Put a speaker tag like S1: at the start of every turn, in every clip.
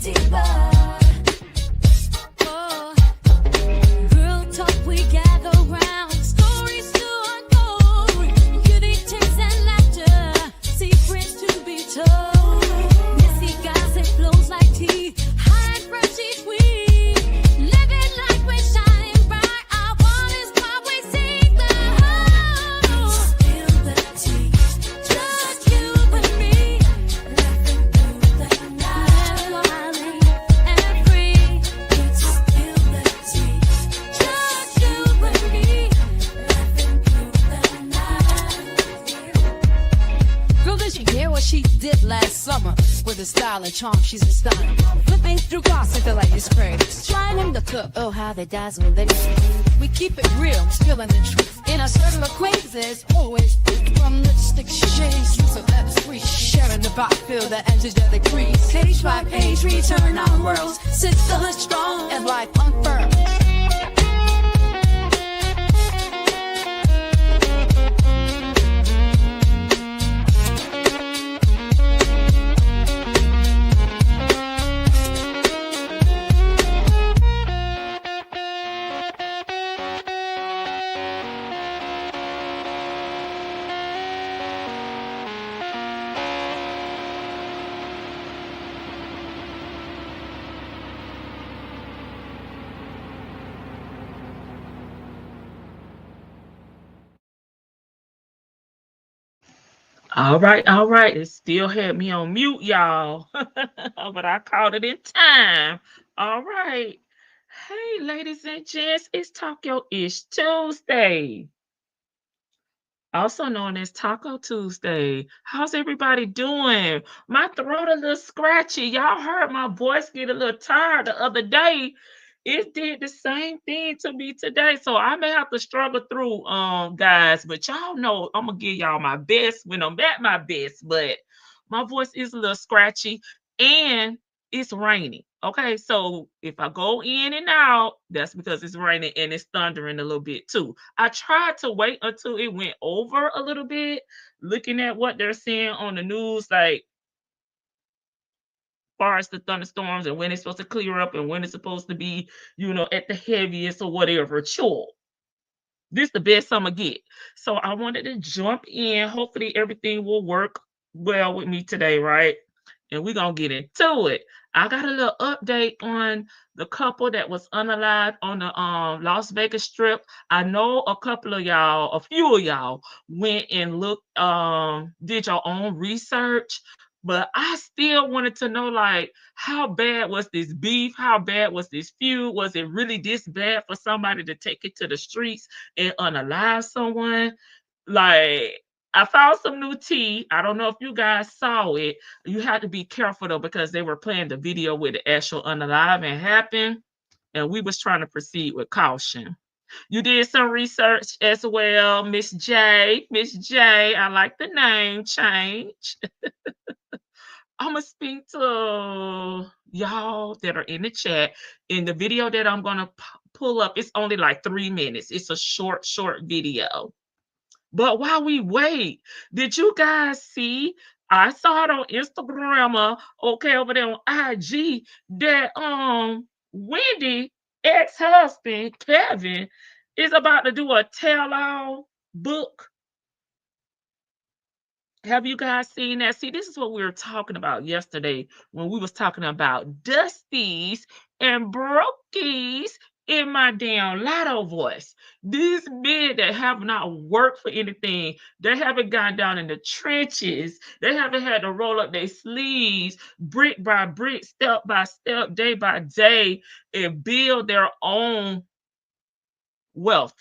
S1: deeper. Real talk, we gather round. Stories to unfold. Beauty, tears, and laughter. Secrets to be told. Messy gossip flows like tea. Hot, fresh, sweet. Living like we're shining bright. Our waters while we sing the whole. Spill the tea. Just you and me. Laughing through the night. Smiling and free. Spill the tea. Just you and me. Laughing through the night.
S2: Girl, did you hear what she did last summer? With her style and charm, she's a stunner. Flipping through gossip, the latest craze. Trying to cook, oh how they dazzle they. We keep it real, spilling the truth. In a circle of acquaintances, always from lipstick shades. So that's we sharing the vibe, feel the edges of the crease. Page by page, we turn our worlds. Sit still and strong and life unfurled.
S3: All right, all right. It still had me on mute, y'all. But I caught it in time. All right. Hey, ladies and gents, it's Taco Ish Tuesday, also known as Taco Tuesday. How's everybody doing? My throat a little scratchy. Y'all heard my voice get a little tired the other day. It did the same thing to me today. So I may have to struggle through, guys. But y'all know I'm gonna give y'all my best when I'm at my best. But my voice is a little scratchy and it's raining. Okay, so if I go in and out, that's because it's raining and it's thundering a little bit too. I tried to wait until it went over a little bit, looking at what they're saying on the news, like far as the thunderstorms and when it's supposed to clear up and when it's supposed to be, at the heaviest or whatever. Sure. This the best I'm gonna get. So I wanted to jump in. Hopefully everything will work well with me today, right? And we're gonna get into it. I got a little update on the couple that was unalived on the Las Vegas Strip. I know a few of y'all went and looked, did your own research, but I still wanted to know, like, how bad was this beef? How bad was this feud? Was it really this bad for somebody to take it to the streets and unalive someone? Like, I found some new tea. I don't know if you guys saw it. You had to be careful though, because they were playing the video with the actual unaliving happened, and we was trying to proceed with caution. You did some research as well, Miss J. Miss J, I like the name change. I'm gonna speak to y'all that are in the chat. In the video that I'm gonna pull up, it's only like 3 minutes. It's a short video. But while we wait, did you guys see? I saw it on Instagram, okay, over there on IG, that Wendy ex-husband Kevin is about to do a tell-all book. Have you guys seen that? See, this is what we were talking about yesterday when we was talking about Dusties and Brokies in my damn Lotto voice. These men that have not worked for anything, they haven't gone down in the trenches. They haven't had to roll up their sleeves brick by brick, step by step, day by day, and build their own wealth.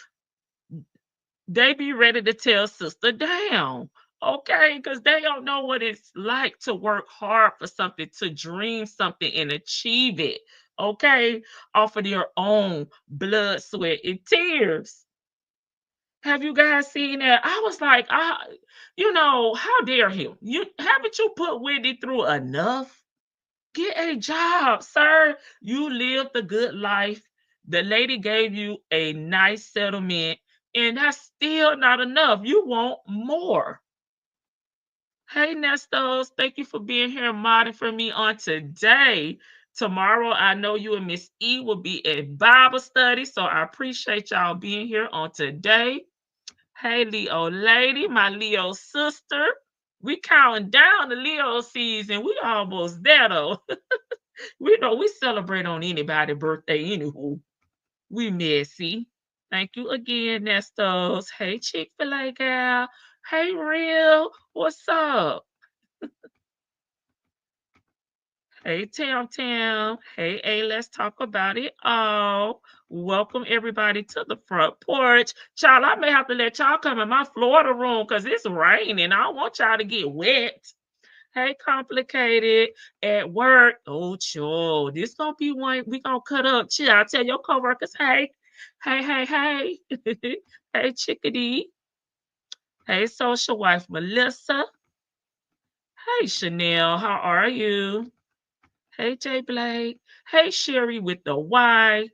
S3: They be ready to tell sister down. Okay, because they don't know what it's like to work hard for something, to dream something and achieve it. Okay, off of your own blood, sweat, and tears. Have you guys seen that? I was like, how dare him? You haven't you put Wendy through enough? Get a job, sir. You lived a good life. The lady gave you a nice settlement, and that's still not enough. You want more. Hey, Nestos, thank you for being here and modding for me on today. Tomorrow, I know you and Miss E will be at Bible study, so I appreciate y'all being here on today. Hey, Leo lady, my Leo sister. We counting down the Leo season. We almost there though. We know we celebrate on anybody's birthday, anywho. We messy. Thank you again, Nestos. Hey, Chick-fil-A gal. Hey, Real. What's up? Hey, Tam Tam. Hey, A, let's talk about it all. Welcome everybody to the front porch. Child, I may have to let y'all come in my Florida room because it's raining. I don't want y'all to get wet. Hey, complicated at work. Oh, chill. This gonna be one we gonna cut up. Chill. I'll tell your coworkers, hey, hey. Hey, chickadee. Hey, social wife Melissa. Hey, Chanel. How are you? Hey, Jay Blake. Hey, Sherry with the Y.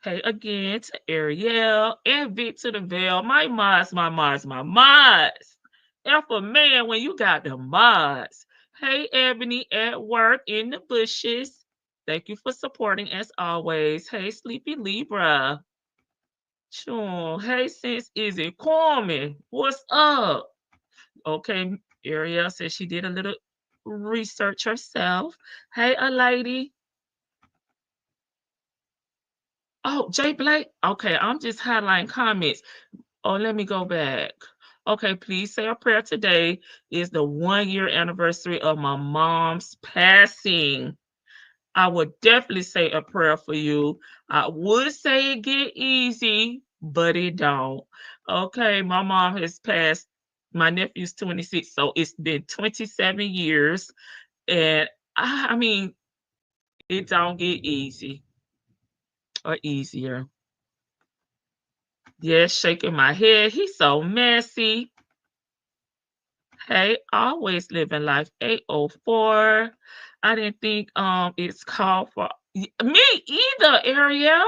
S3: Hey, again to Ariel and Vic to the Veil. My mods. And for man, when you got the mods. Hey, Ebony at work in the bushes. Thank you for supporting as always. Hey, Sleepy Libra. Sure. Hey, sis, is it Kwame? What's up? Okay, Ariel says she did a little research herself. Hey, a lady. Oh, Jay Blake. Okay, I'm just highlighting comments. Oh, let me go back. Okay, please say a prayer. Today is the 1 year anniversary of my mom's passing. I would definitely say a prayer for you. I would say it get easy, but it don't. Okay, my mom has passed. My nephew's 26, so it's been 27 years, and I mean, it don't get easy or easier. Yes, shaking my head. He's so messy. Hey, always living life 804. I didn't think it's called for me either, Ariel.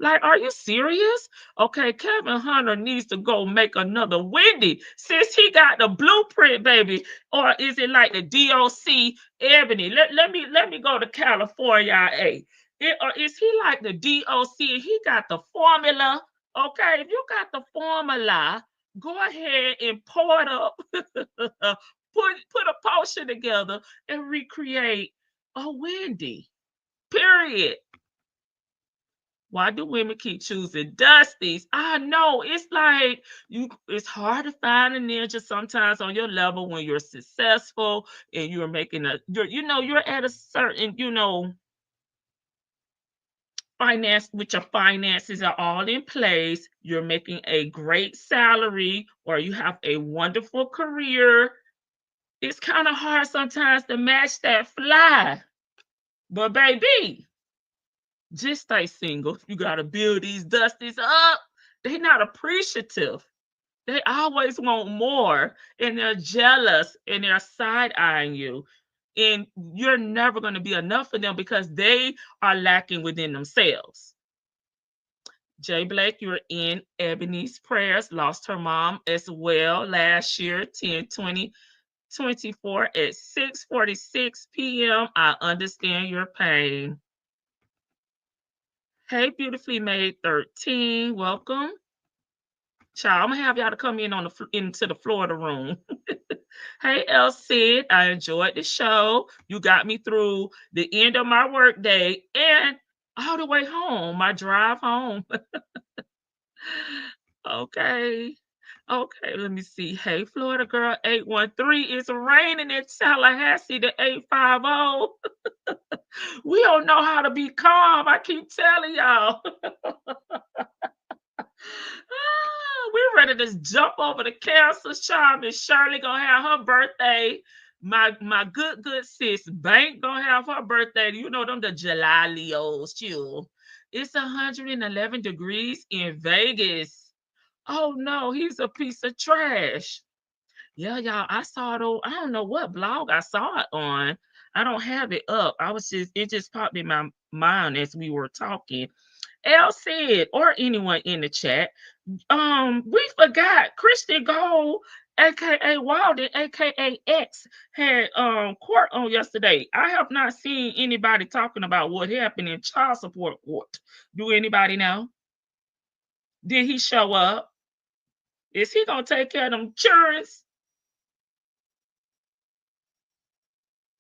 S3: Like, are you serious? Okay, Kevin Hunter needs to go make another Wendy since he got the blueprint, baby. Or is it like the DOC Ebony? Let me go to California, or is he like the DOC and he got the formula? Okay, if you got the formula, go ahead and pour it up. put a potion together and recreate a Wendy. Period. Why do women keep choosing Dusties? I know it's like it's hard to find a ninja sometimes on your level when you're successful and you're making you're at a certain, finance with your finances are all in place, you're making a great salary or you have a wonderful career. It's kind of hard sometimes to match that fly. But baby, just stay single. You gotta build these dusties up. They're not appreciative. They always want more and they're jealous and they're side eyeing you. And you're never going to be enough for them because they are lacking within themselves. Jay Blake, you're in Ebony's prayers, lost her mom as well last year, 10/20/24 at 6:46 p.m. I understand your pain. Hey, beautifully made 13. Welcome. Child, I'm gonna have y'all to come in into the Florida room. Hey, El Cid, I enjoyed the show. You got me through the end of my workday and all the way home, my drive home. Okay. Okay, let me see. Hey, Florida girl 813. It's raining in Tallahassee, the 850. We don't know how to be calm. I keep telling y'all. We're ready to jump over the cancer charm. And Shirley gonna have her birthday. My good sis Bank gonna have her birthday. You know them the July Leos, chill. It's 111 degrees in Vegas. Oh no, he's a piece of trash. Yeah, y'all. I saw it on, I don't know what blog I saw it on. I don't have it up. It just popped in my mind as we were talking. El said, or anyone in the chat, we forgot Christian Gold AKA Wilden, AKA X, had court on yesterday. I have not seen anybody talking about what happened in child support court. Do anybody know? Did he show up? Is he gonna take care of them childrens?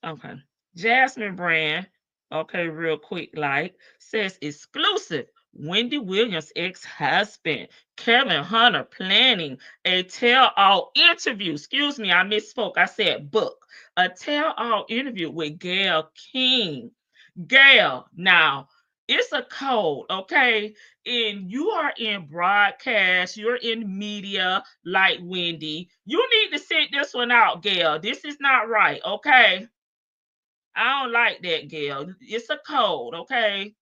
S3: Okay. Jasmine Brand, okay, real quick, like, says exclusive. Wendy Williams' ex-husband, Kevin Hunter, planning a tell-all interview. Excuse me, I misspoke. I said book. A tell-all interview with Gail King. Gail, now it's a code, okay? And you are in broadcast, you're in media like Wendy. You need to sit this one out, Gail. This is not right, okay? I don't like that, Gail. It's a code, okay?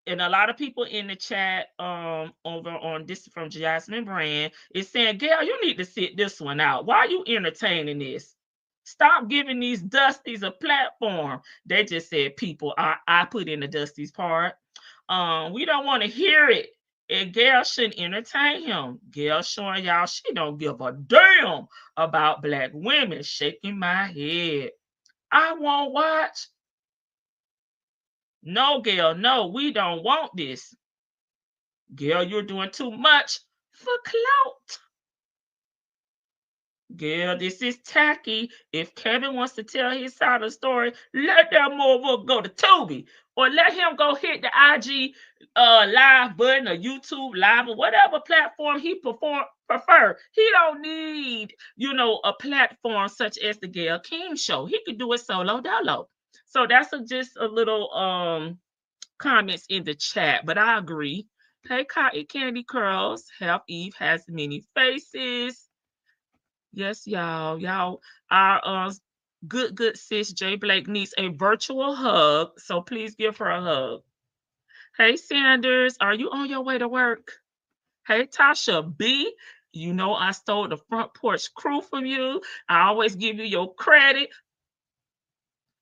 S3: And a lot of people in the chat over on this from Jasmine Brand is saying, Gail, you need to sit this one out. Why are you entertaining this? Stop giving these Dusties a platform. They just said people. I put in the Dusties part. We don't want to hear it. And Gail shouldn't entertain him. Gail showing y'all she don't give a damn about black women. Shaking my head. I won't watch. No, Gail, no, we don't want this. Gail, you're doing too much for clout. Gail, this is tacky. If Kevin wants to tell his side of the story, let that motherfucker go to Tubi. Or let him go hit the IG live button or YouTube live or whatever platform he prefer. He don't need, a platform such as the Gail King show. He could do it solo dolo. So that's just a little comments in the chat, but I agree. Hey, Cotton Candy Curls. Half Eve has many faces. Yes, y'all. Our good sis J Blake needs a virtual hug, so please give her a hug. Hey, Sanders, are you on your way to work? Hey, Tasha B. You know I stole the front porch crew from you. I always give you your credit.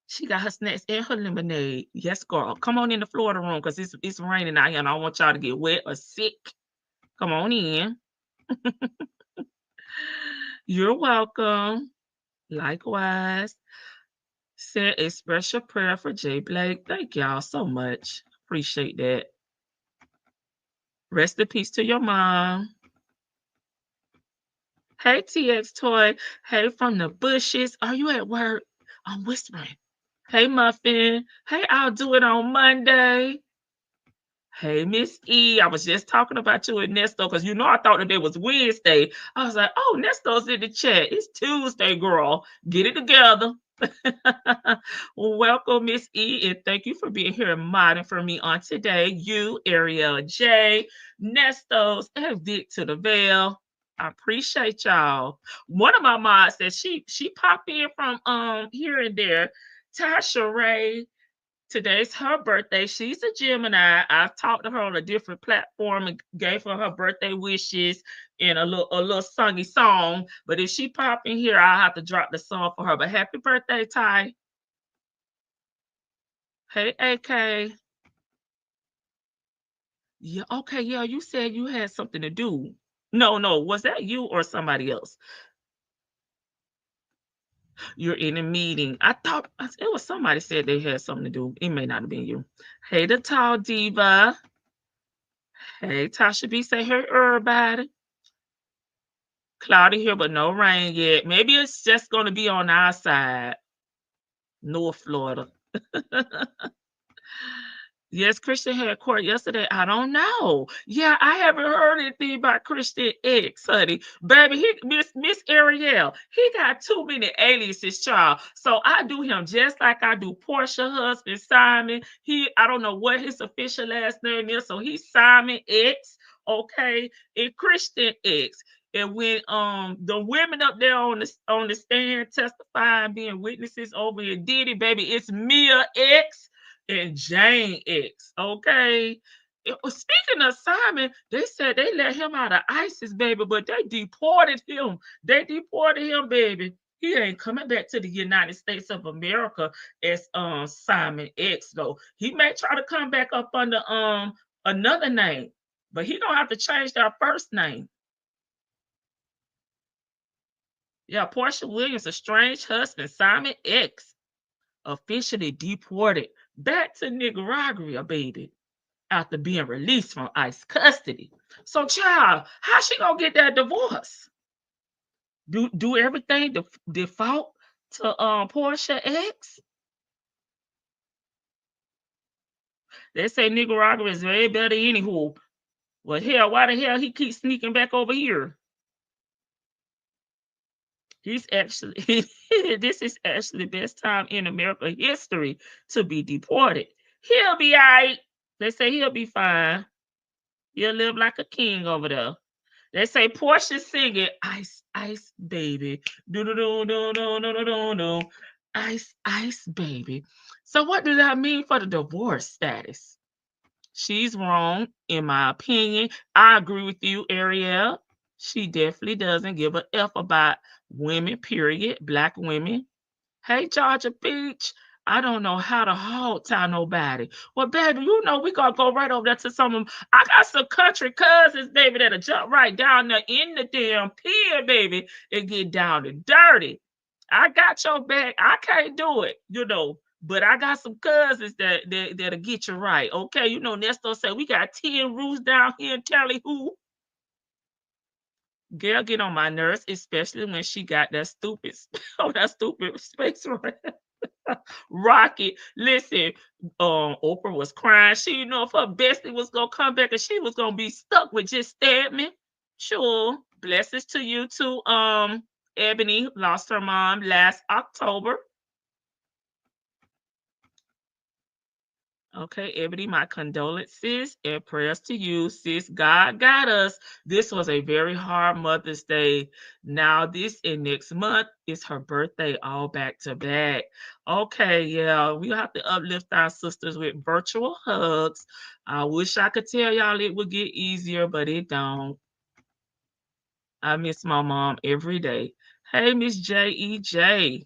S3: She got her snacks and her lemonade. Yes, girl. Come on in the Florida room because it's raining out here and I don't want y'all to get wet or sick. Come on in. You're welcome. Likewise. Said a special prayer for Jay Blake. Thank y'all so much. Appreciate that. Rest in peace to your mom. Hey, TX Toy. Hey, from the bushes. Are you at work? I'm whispering. Hey, Muffin. Hey, I'll do it on Monday. Hey, Miss E. I was just talking about you and Nesto because I thought that it was Wednesday. I was like, oh, Nesto's in the chat. It's Tuesday, girl. Get it together. Welcome, Miss E, and thank you for being here and modding for me on today. You, Ariel J, Nestos, and Vic to the Veil. I appreciate y'all. One of my mods said she popped in from here and there. Tasha Ray. Today's her birthday. She's a Gemini. I've talked to her on a different platform and gave her birthday wishes and a little sungy song. But if she pop in here, I'll have to drop the song for her. But happy birthday, Ty. Hey, AK. Yeah, okay, yeah, you said you had something to do. No, was that you or somebody else? You're in a meeting. I thought it was somebody said they had something to do. It may not have been you. Hey, the tall diva. Hey, Tasha B, say hey, everybody. Cloudy here, but no rain yet. Maybe it's just going to be on our side, North Florida. Yes, Christian had court yesterday. I don't know. Yeah, I haven't heard anything about Christian X, honey. Baby, Miss Ariel, he got too many aliases, child. So I do him just like I do Portia husband Simon. I don't know what his official last name is, so he's Simon X, okay, and Christian X. And when the women up there on the stand testifying, being witnesses over in Diddy, baby, it's Mia X and Jane X. Okay. Speaking of Simon, they said they let him out of ISIS, baby, but they deported him. Baby. He ain't coming back to the United States of America as Simon X, though. He may try to come back up under another name, but he gonna have to change that first name. Yeah, Portia Williams' estranged husband, Simon X, officially deported back to Nicaragua, baby, after being released from ICE custody. So, child, how she gonna get that divorce? Do everything default to Portia X? They say Nicaragua is way better anywho. Well, hell, why the hell he keeps sneaking back over here? He's actually this is actually the best time in American history to be deported. He'll be all right. They say he'll be fine. He'll live like a king over there. They say Portia singing Ice, Ice Baby. Do do do do do do do do do. Ice, Ice Baby. So what does that mean for the divorce status? She's wrong, in my opinion. I agree with you, Ariel. She definitely doesn't give a F about women, period. Black women. Hey, Georgia Beach. I don't know how to hog tie nobody. Well, baby, you know we gonna go right over there to some of them. I got some country cousins, baby, that'll jump right down there in the damn pier, baby, and get down and dirty. I got your back. I can't do it, but I got some cousins that'll get you right. Okay, Nesto said we got 10 roofs down here in Tally who. Girl get on my nerves, especially when she got that stupid, that stupid space right. Rocket. Listen, Oprah was crying. She didn't know if her bestie was gonna come back and she was gonna be stuck with just Stedman. Sure. Blessings to you too. Ebony lost her mom last October. Okay, Ebony, my condolences and prayers to you, sis. God got us. This was a very hard Mother's Day. Now, this and next month is her birthday, all back to back. Okay, yeah, we have to uplift our sisters with virtual hugs. I wish I could tell y'all it would get easier, but it don't. I miss my mom every day. Hey, Miss JEJ.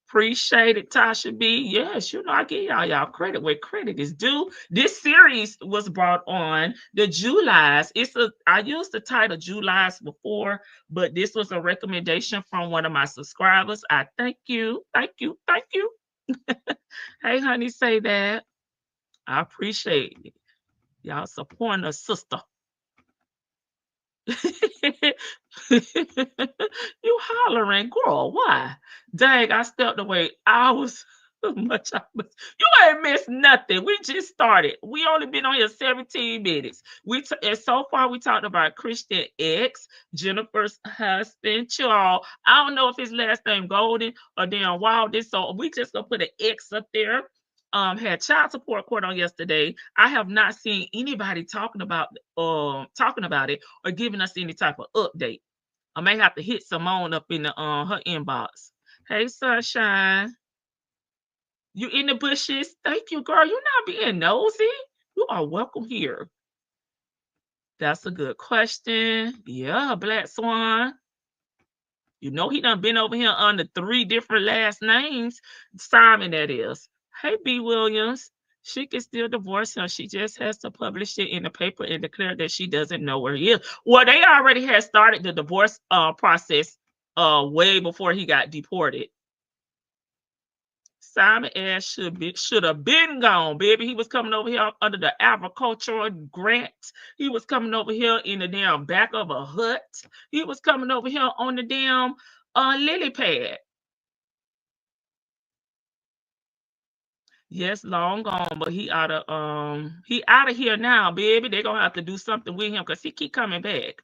S3: Appreciate it, Tasha B. Yes, I give y'all credit where credit is due. This series was brought on the Julies. I used the title Julies before, but this was a recommendation from one of my subscribers. I thank you, thank you, thank you. Hey, honey, say that. I appreciate it. Y'all supporting a sister. You hollering, girl, why? Dang, I stepped away hours. Much you ain't missed nothing. We just started. We only been on here 17 minutes. And so far we talked about Christian X, Jennifer's husband, Charles. I don't know if his last name Golden or damn Walden. So we just gonna put an X up there. Had child support court on yesterday. I have not seen anybody talking about it or giving us any type of update. I may have to hit Simone up in her inbox. Hey, Sunshine. You in the bushes? Thank you, girl. You're not being nosy. You are welcome here. That's a good question. Yeah, Black Swan. He done been over here under 3 different last names. Simon, that is. Hey, B. Williams. She can still divorce him. She just has to publish it in the paper and declare that she doesn't know where he is. Well, they already had started the divorce process way before he got deported. Simon Ash should have been gone, baby. He was coming over here under the agricultural grant. He was coming over here in the damn back of a hut. He was coming over here on the damn lily pad. Yes, long gone, but he out of here now, baby. They're gonna have to do something with him because he keep coming back.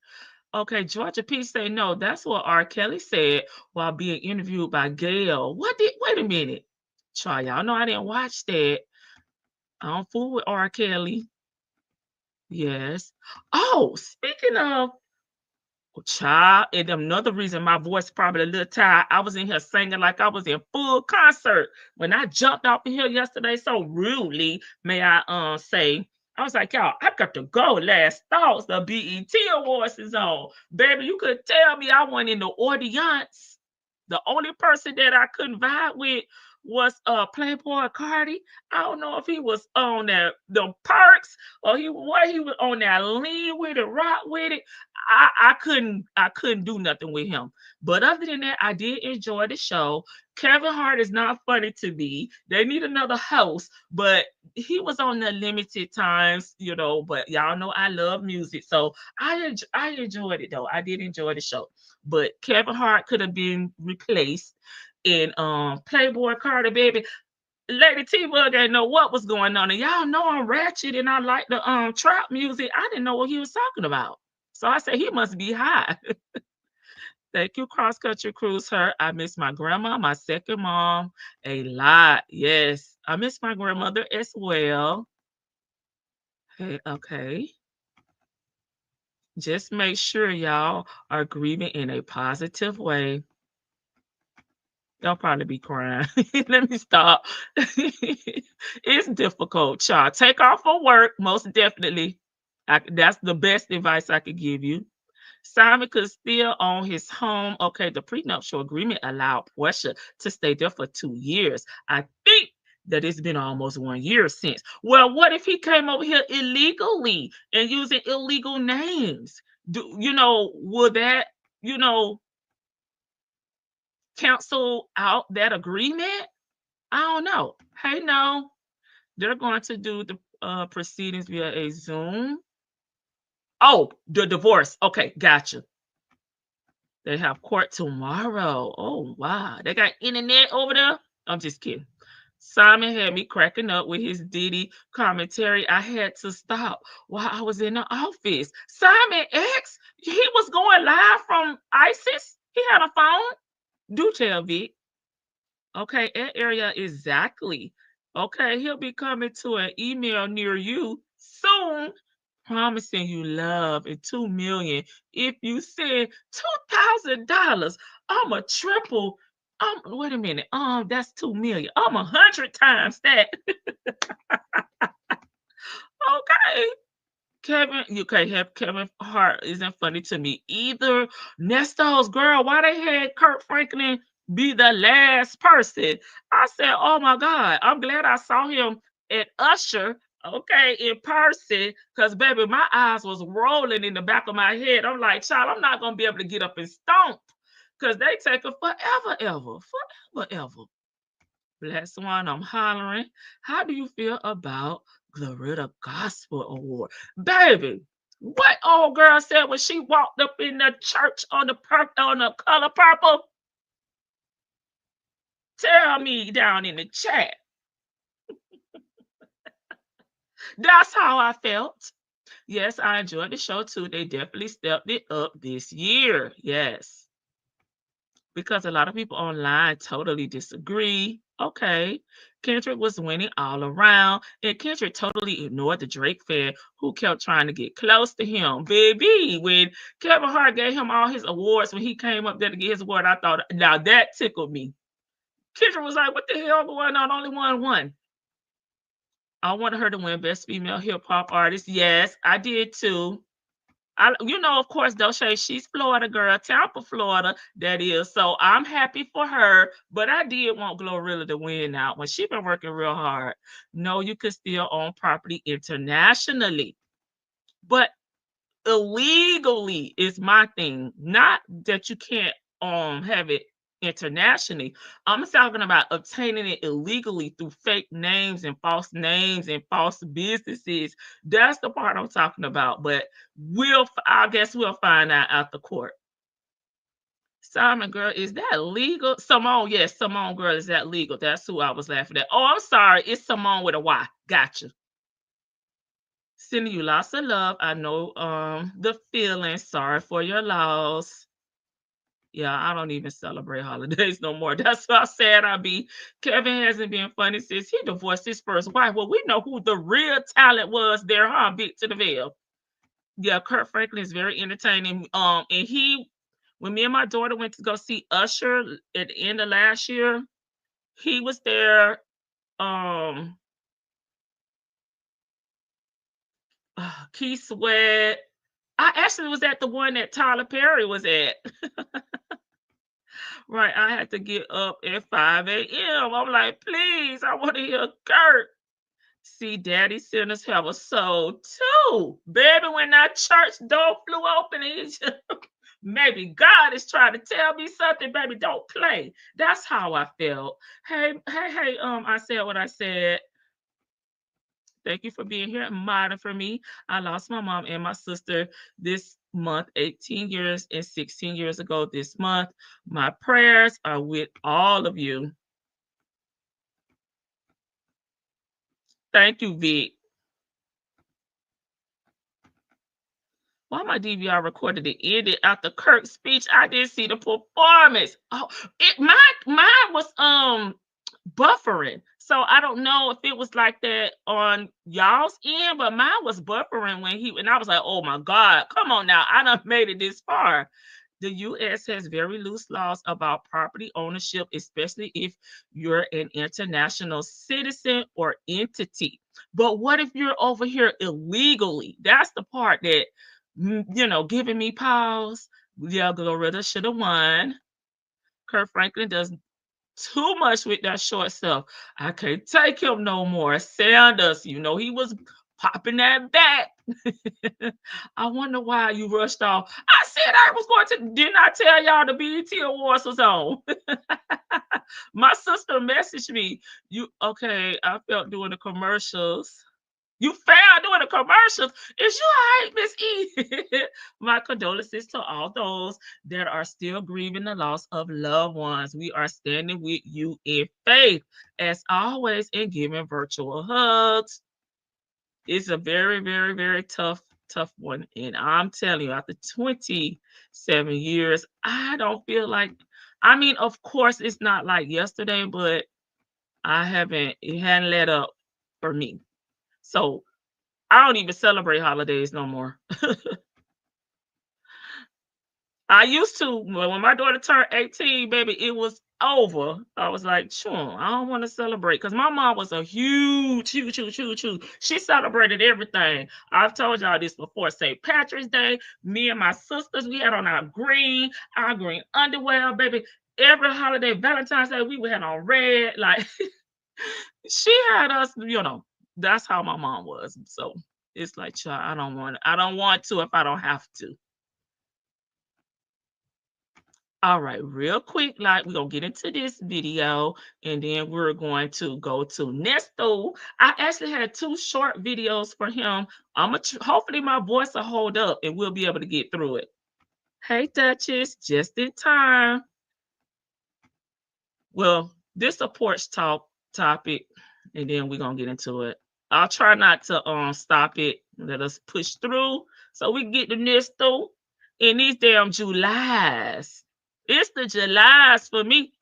S3: Okay, Georgia P say no. That's what R. Kelly said while being interviewed by Gail. Wait a minute. Try y'all know I didn't watch that. I don't fool with R. Kelly. Yes. Oh, speaking of child, and another reason my voice probably a little tired. I was in here singing like I was in full concert when I jumped off in here yesterday. So rudely, may I say, I was like, y'all, I got to go. Last thoughts, the BET Awards is on. Baby, you could tell me I went in the audience. The only person that I couldn't vibe with was Playboy Cardi. I don't know if he was on that the perks or he was on that lean with it, rock with it. I couldn't do nothing with him. But other than that, I did enjoy the show. Kevin Hart is not funny to me. They need another host, but he was on the limited times, But y'all know I love music, so I enjoyed it though. I did enjoy the show, but Kevin Hart could have been replaced in Playboy Carter, baby. Lady T Bug didn't know what was going on. And y'all know I'm ratchet and I like the trap music. I didn't know what he was talking about. So I said he must be high. Thank you, Cross Country Cruise Her. I miss my grandma, my second mom, a lot. Yes. I miss my grandmother as well. Hey, okay. Just make sure y'all are grieving in a positive way. Y'all probably be crying. Let me stop. It's difficult, y'all. Take off for work, most definitely. That's the best advice I could give you. Simon could still own his home. Okay, the prenuptial agreement allowed Portia to stay there for 2 years. I think that it's been almost 1 year since. Well, what if he came over here illegally and using illegal names? Would that, you know, cancel out that agreement? I don't know. Hey, no, they're going to do the proceedings via a Zoom. Oh, the divorce. Okay, gotcha. They have court tomorrow. Oh, wow. They got internet over there? I'm just kidding. Simon had me cracking up with his Diddy commentary. I had to stop while I was in the office. Simon X, he was going live from ISIS. He had a phone. Do tell, Vic. Okay, that area exactly. Okay, he'll be coming to an email near you soon, promising you love and 2 million. If you send $2,000, I'm a triple. Wait a minute. That's 2 million. I'm 100 times that. Okay. Kevin, you can't have Kevin Hart isn't funny to me either. Nesto's girl, why they had Kurt Franklin be the last person? I said, oh my God, I'm glad I saw him at Usher, okay, in person, because baby, my eyes was rolling in the back of my head. I'm like, child, I'm not gonna be able to get up and stomp because they take it forever, ever, forever, ever. Black Swan, I'm hollering. How do you feel about Glorilla Gospel Award? Baby, what old girl said when she walked up in the church on the color purple? Tell me down in the chat. That's how I felt. Yes, I enjoyed the show too. They definitely stepped it up this year. Yes. Because a lot of people online totally disagree. Okay. Kendrick was winning all around, and Kendrick totally ignored the Drake fan who kept trying to get close to him. Baby, when Kevin Hart gave him all his awards, when he came up there to get his award, I thought, now that tickled me. Kendrick was like, what the hell going on? Only one won. I wanted her to win Best Female Hip Hop Artist. Yes, I did too. Of course, Doshay, she's Florida girl, Tampa, Florida, that is. So I'm happy for her, but I did want Glorilla to win now when she been working real hard. No, you could still own property internationally, but illegally is my thing. Not that you can't have it internationally. I'm talking about obtaining it illegally through fake names and false businesses. That's the part I'm talking about. But I guess we'll find out after court. Simon girl, is that legal? Simone, yes, Simone girl, is that legal? That's who I was laughing at. Oh, I'm sorry, it's Simone with a Y. Gotcha. Sending you lots of love. I know the feeling. Sorry for your loss. Yeah, I don't even celebrate holidays no more. That's how sad I be. Kevin hasn't been funny since he divorced his first wife. Well, we know who the real talent was there, huh? Big to the veil. Yeah, Kurt Franklin is very entertaining. And when me and my daughter went to go see Usher at the end of last year, he was there. Um, Keith Sweat. I actually was at the one that Tyler Perry was at. Right, I had to get up at 5 a.m. I'm like, please, I want to hear Kurt. See, daddy sinners have a soul too. Baby, when that church door flew open, maybe God is trying to tell me something, baby. Don't play. That's how I felt. Hey, I said what I said. Thank you for being here and modding for me. I lost my mom and my sister this month, 18 years and 16 years ago this month. My prayers are with all of you. Thank you, Vic. Why my DVR recorded it ended after Kirk's speech? I didn't see the performance. Oh, mine was buffering. So I don't know if it was like that on y'all's end, but mine was buffering and I was like, oh my God, come on now. I done made it this far. The US has very loose laws about property ownership, especially if you're an international citizen or entity. But what if you're over here illegally? That's the part that, giving me pause. Yeah, Glorilla should have won. Kurt Franklin does too much with that short stuff. I can't take him no more. Sanders, he was popping that back. I wonder why you rushed off. I said I was going to. Didn't I tell y'all the BET Awards was on? My sister messaged me. Okay? I felt doing the commercials. You failed doing the commercials. Is you all right, Miss E? My condolences to all those that are still grieving the loss of loved ones. We are standing with you in faith, as always, and giving virtual hugs. It's a very, very, very tough one. And I'm telling you, after 27 years, I don't feel like, of course, it's not like yesterday, but it hadn't let up for me. So I don't even celebrate holidays no more. I used to, when my daughter turned 18, baby, it was over. I was like, sure, I don't want to celebrate because my mom was a huge. She celebrated everything. I've told y'all this before. St. Patrick's Day, me and my sisters, we had on our green underwear, baby. Every holiday, Valentine's Day, we had on red. Like, she had us, that's how my mom was. So it's like, child, I don't want to if I don't have to. All right, real quick, we're going to get into this video and then we're going to go to Nesto. I actually had 2 short videos for him. Hopefully my voice will hold up and we'll be able to get through it. Hey, Duchess, just in time. Well, this is a porch talk topic and then we're going to get into it. I'll try not to stop it. Let us push through so we can get to Nesto and these damn Julys. It's the Julys for me.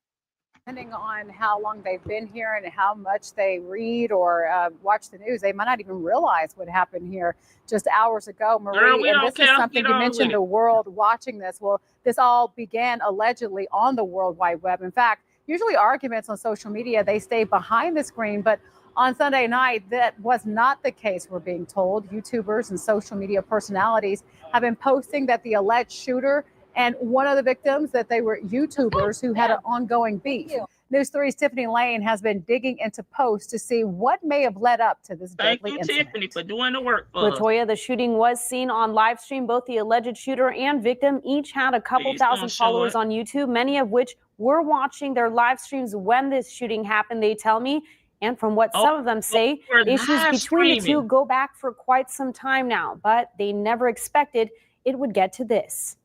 S4: Depending on how long they've been here and how much they read or watch the news, they might not even realize what happened here just hours ago. Marie,
S3: Girl,
S4: and this is something you mentioned, the world watching this. Well, this all began allegedly on the World Wide Web. In fact, usually arguments on social media, they stay behind the screen, but on Sunday night, that was not the case, we're being told. YouTubers and social media personalities have been posting that the alleged shooter and one of the victims, that they were YouTubers who had an ongoing beef. News 3's Tiffany Lane has been digging into posts to see what may have led up to this deadly incident. Thank you,
S3: Tiffany, for doing the work for us.
S5: Latoya, the shooting was seen on live stream. Both the alleged shooter and victim each had a couple thousand followers on YouTube, many of which were watching their live streams when this shooting happened, they tell me. And from what some of them say, issues between the two go back for quite some time now, but they never expected it would get to this.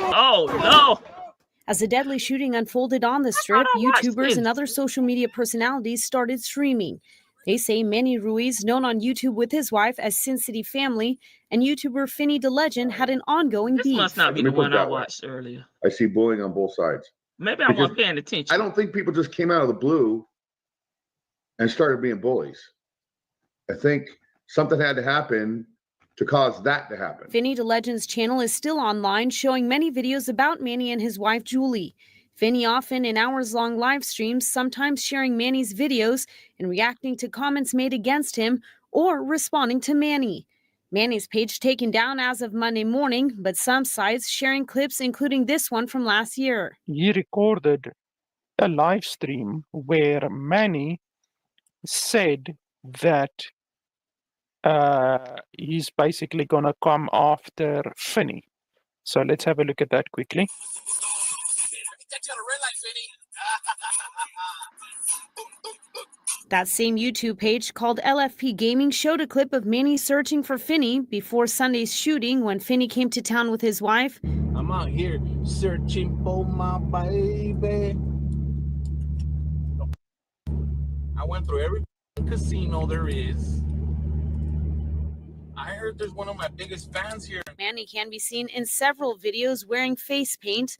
S3: Oh, no.
S5: As the deadly shooting unfolded on the Strip, YouTubers and other social media personalities started streaming. They say Manny Ruiz, known on YouTube with his wife as Sin City Family, and YouTuber Finny the Legend had an ongoing beef.
S3: This must not be the one I watched earlier.
S6: I see bullying on both sides.
S3: Maybe I wasn't paying attention.
S6: I don't think people just came out of the blue and started being bullies. I think something had to happen to cause that to happen.
S5: Finny the Legend's channel is still online, showing many videos about Manny and his wife, Julie. Finny often in hours-long live streams, sometimes sharing Manny's videos and reacting to comments made against him or responding to Manny. Manny's page taken down as of Monday morning, but some sites sharing clips, including this one from last year.
S7: He recorded a live stream where Manny said that he's basically gonna come after Finny. So let's have a look at that quickly.
S5: That same YouTube page called LFP Gaming showed a clip of Manny searching for Finny before Sunday's shooting when Finny came to town with his wife.
S8: I'm out here searching for my baby. I went through every casino there is. I heard there's one of my biggest fans here.
S5: Manny can be seen in several videos wearing face paint.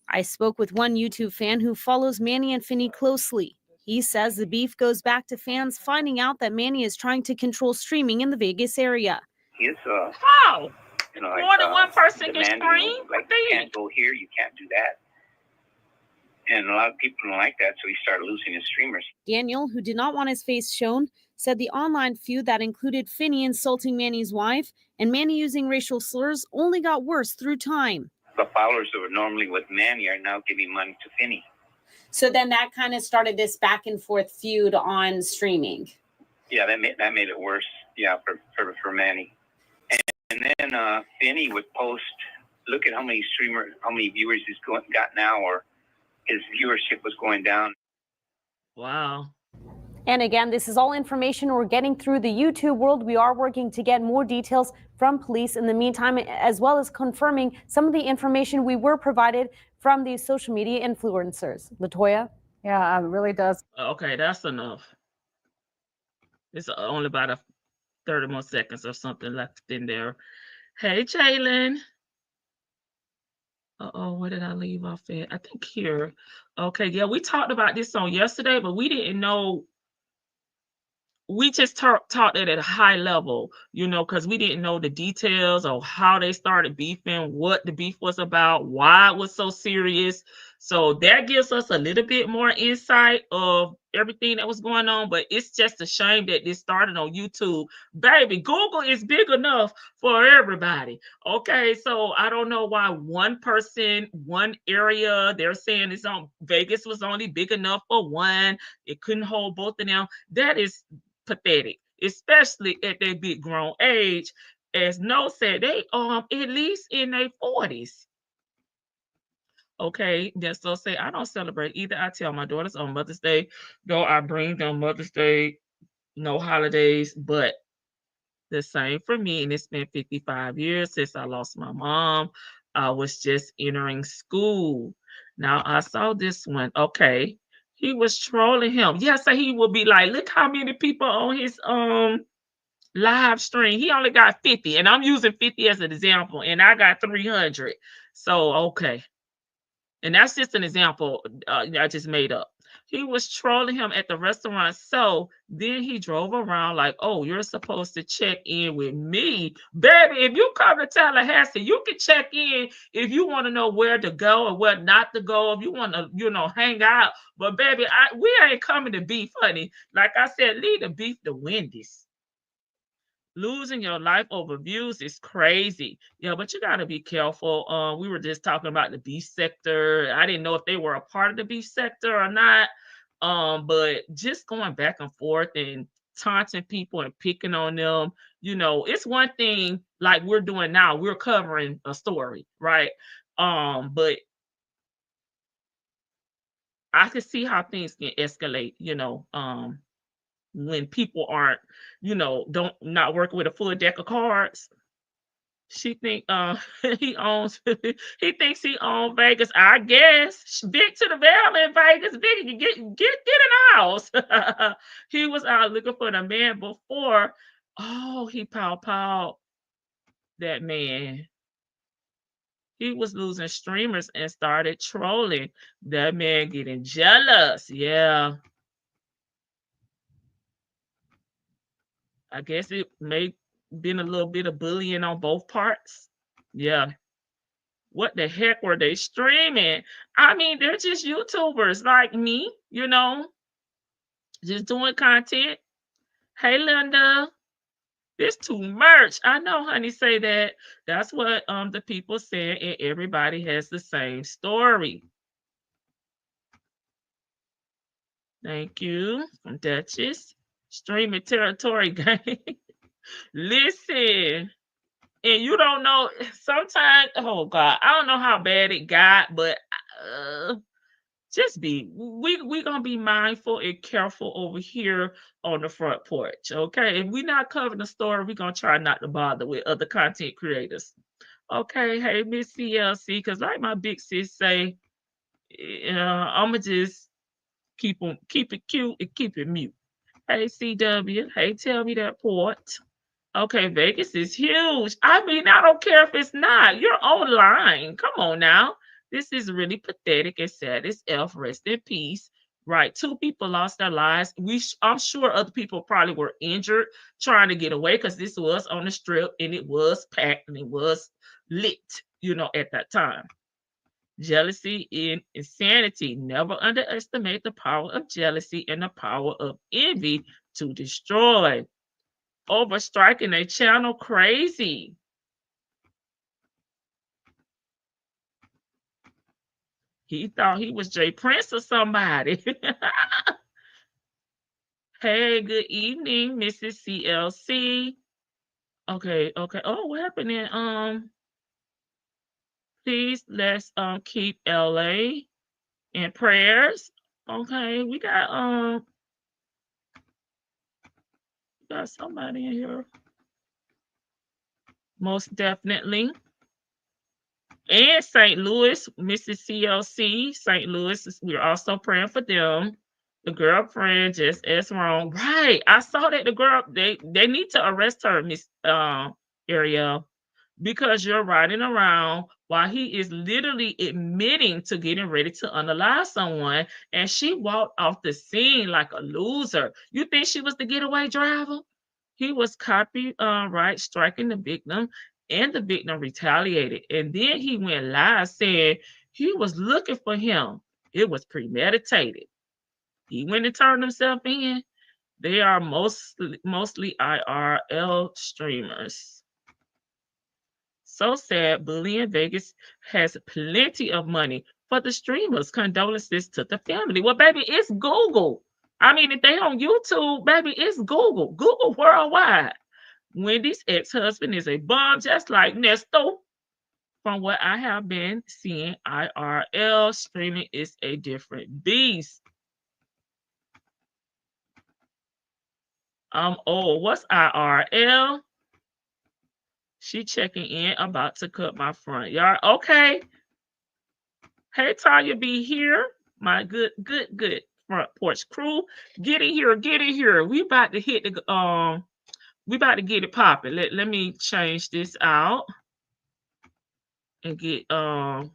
S5: I spoke with one YouTube fan who follows Manny and Finny closely. He says the beef goes back to fans finding out that Manny is trying to control streaming in the Vegas area.
S9: It's
S3: How?
S9: you know,
S3: More than one person can
S9: demanding,
S3: stream?
S9: like, you can't go here, you can't do that. And a lot of people don't like that, so he started losing his streamers.
S5: Daniel, who did not want his face shown, said the online feud that included Finny insulting Manny's wife and Manny using racial slurs only got worse through time.
S9: The followers that were normally with Manny are now giving money to Finny.
S5: So then that kind of started this back and forth feud on streaming.
S9: Yeah, that made it worse. Yeah, for Manny. And then Finny would post, look at how many viewers he's got now, or his viewership was going down.
S3: Wow.
S5: And again, this is all information we're getting through the YouTube world. We are working to get more details from police in the meantime, as well as confirming some of the information we were provided from these social media influencers. Latoya?
S4: Yeah, it really does.
S3: Okay, that's enough. It's only about 30 more seconds or something left in there. Hey, Jalen. Uh-oh, where did I leave off at? I think here. Okay, yeah, we talked about this on yesterday, but we didn't know. We just talked it at a high level, you know, because we didn't know the details of how they started beefing, what the beef was about, why it was so serious. So that gives us a little bit more insight of everything that was going on. But it's just a shame that this started on YouTube. Baby, Google is big enough for everybody. Okay, so I don't know why one person, one area, they're saying it's on Vegas was only big enough for one. It couldn't hold both of them. That is pathetic, especially at their big grown age. As No said, they at least in their 40s. Okay, Nesto say, I don't celebrate either. I tell my daughters on Mother's Day, though I bring them Mother's Day, no holidays, but the same for me. And it's been 55 years since I lost my mom. I was just entering school. Now I saw this one. Okay. He was trolling him. Yes, so he would be like, look how many people on his live stream. He only got 50, and I'm using 50 as an example, and I got 300. So okay. And that's just an example I just made up. He was trolling him at the restaurant. So then he drove around like, oh, you're supposed to check in with me. Baby, if you come to Tallahassee, you can check in if you want to know where to go and where not to go, if you want to, hang out. But baby, we ain't coming to beef, honey. Like I said, leave the beef to Wendy's. Losing your life over views is crazy. Yeah, but you got to be careful. We were just talking about the beef sector. I didn't know if they were a part of the beef sector or not. But just going back and forth and taunting people and picking on them, it's one thing like we're doing now. We're covering a story, right? But I can see how things can escalate, when people aren't, not working with a full deck of cards. She think he thinks he owns Vegas. I guess big to the valley in Vegas. Big, get in the house. He was out looking for the man before. Oh, he pow that man. He was losing streamers and started trolling. That man getting jealous. Yeah. I guess it may been a little bit of bullying on both parts. Yeah. What the heck were they streaming? I mean, they're just YouTubers like me, just doing content. Hey, Linda. This too much. I know, honey, say that. That's what the people said, and everybody has the same story. Thank you from Duchess. Streaming territory game. Listen, and you don't know sometimes. Oh God, I don't know how bad it got, but just we gonna be mindful and careful over here on the front porch, okay? If we're not covering the story, we're gonna try not to bother with other content creators. Okay, hey Miss CLC, because like my big sis say, I'ma just keep it cute and keep it mute. Hey CW, hey tell me that port. Okay, Vegas is huge. I mean, I don't care if it's not. You're online. Come on now. This is really pathetic and sad as F. Rest in peace. Right. 2 people lost their lives. I'm sure other people probably were injured trying to get away because this was on the strip and it was packed and it was lit, at that time. Jealousy and insanity. Never underestimate the power of jealousy and the power of envy to destroy. Overstriking a channel crazy. He thought he was Jay Prince or somebody. Hey, good evening, Mrs. CLC. Okay. Oh, what happened then? Please let's keep LA in prayers. Okay, we got somebody in here. Most definitely. And St. Louis, Mrs. CLC, St. Louis, we're also praying for them. The girlfriend just as wrong. Right. I saw that the girl, they need to arrest her, Miss Ariel, because you're riding around while he is literally admitting to getting ready to unalive someone, and she walked off the scene like a loser. You think she was the getaway driver? He was right, striking the victim, and the victim retaliated. And then he went live saying he was looking for him. It was premeditated. He went and turned himself in. They are mostly IRL streamers. So sad. Bullying Vegas has plenty of money for the streamers. Condolences to the family. Well, baby, it's Google. I mean, if they on YouTube, baby, it's Google. Google worldwide. Wendy's ex-husband is a bum, just like Nesto. From what I have been seeing, IRL streaming is a different beast. What's IRL? She checking in, about to cut my front yard. Okay. Hey, Tanya, be here. My good front porch crew. Get in here. We about to hit the we about to get it popping. Let me change this out and get the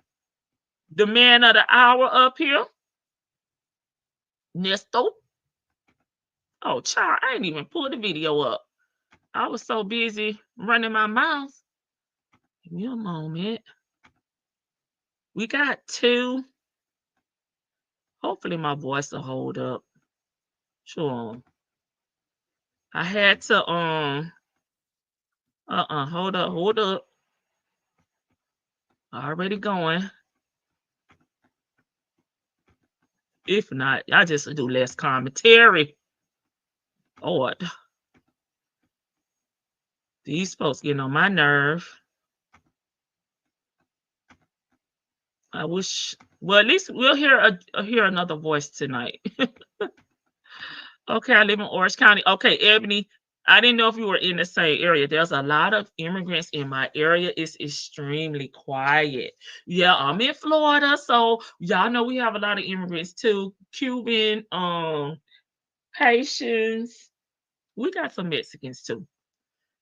S3: man of the hour up here. Nesto. Oh, child, I ain't even pulled the video up. I was so busy running my mouth. Give me a moment. We got 2. Hopefully my voice will hold up. Sure. I had to hold up. Already going. If not, I just do less commentary. Lord. These folks getting on my nerve. I wish, well, at least we'll hear another voice tonight. Okay, I live in Orange County. Okay, Ebony, I didn't know if you were in the same area. There's a lot of immigrants in my area. It's extremely quiet. Yeah, I'm in Florida, so y'all know we have a lot of immigrants too. Cuban, Haitians. We got some Mexicans too.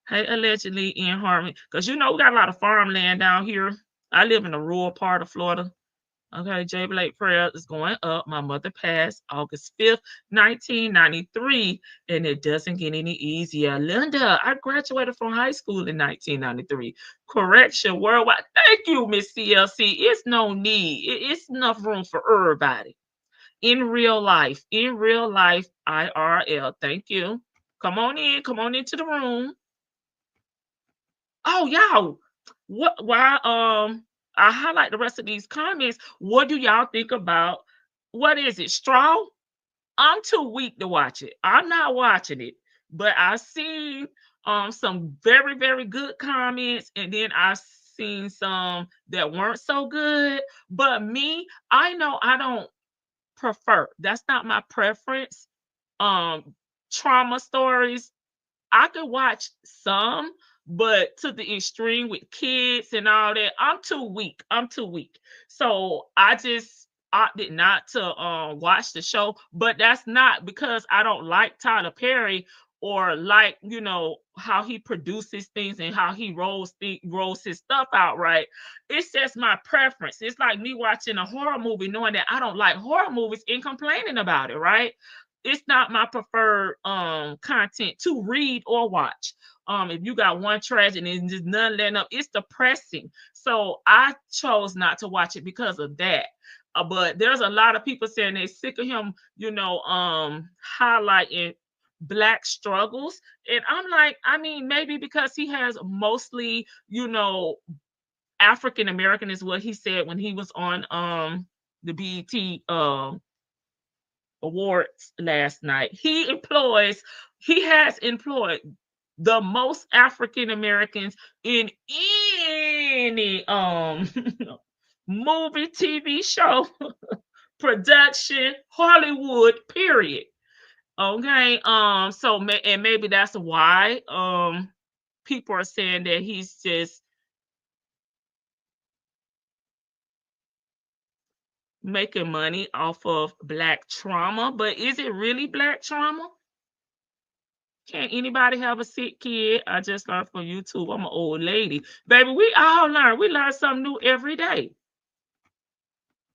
S3: Hey, allegedly in Harmony, because we got a lot of farmland down here. I live in a rural part of Florida. Okay, J. Blake prayer is going up. My mother passed August 5th, 1993, and it doesn't get any easier. Linda, I graduated from high school in 1993. Correction worldwide. Thank you, Miss CLC. It's no need. It's enough room for everybody. In real life, IRL. Thank you. Come on into the room. Oh, y'all, why I highlight the rest of these comments. What do y'all think about, what is it, Straw? I'm too weak to watch it. I'm not watching it. But I've seen some very, very good comments, and then I've seen some that weren't so good. But me, I know I don't prefer. That's not my preference. Trauma stories, I could watch some, but to the extreme with kids and all that, I'm too weak. I'm too weak. So I just opted not to watch the show. But that's not because I don't like Tyler Perry or like, you know, how he produces things and how he rolls his stuff out right. It's just my preference. It's like me watching a horror movie knowing that I don't like horror movies and complaining about it, right? It's not my preferred content to read or watch. If you got one tragedy and there's none letting up, it's depressing. So I chose not to watch it because of that. But there's a lot of people saying they're sick of him, you know, highlighting Black struggles. And I'm like, I mean, maybe because he has mostly, you know, African American is what he said when he was on the BET awards last night. He has employed the most African Americans in any movie, TV show, production, Hollywood, period. Okay. So and maybe that's why people are saying that he's just making money off of Black trauma. But is it really Black trauma? Can't anybody have a sick kid? I just learned from YouTube. I'm an old lady. Baby, we all learn. We learn something new every day.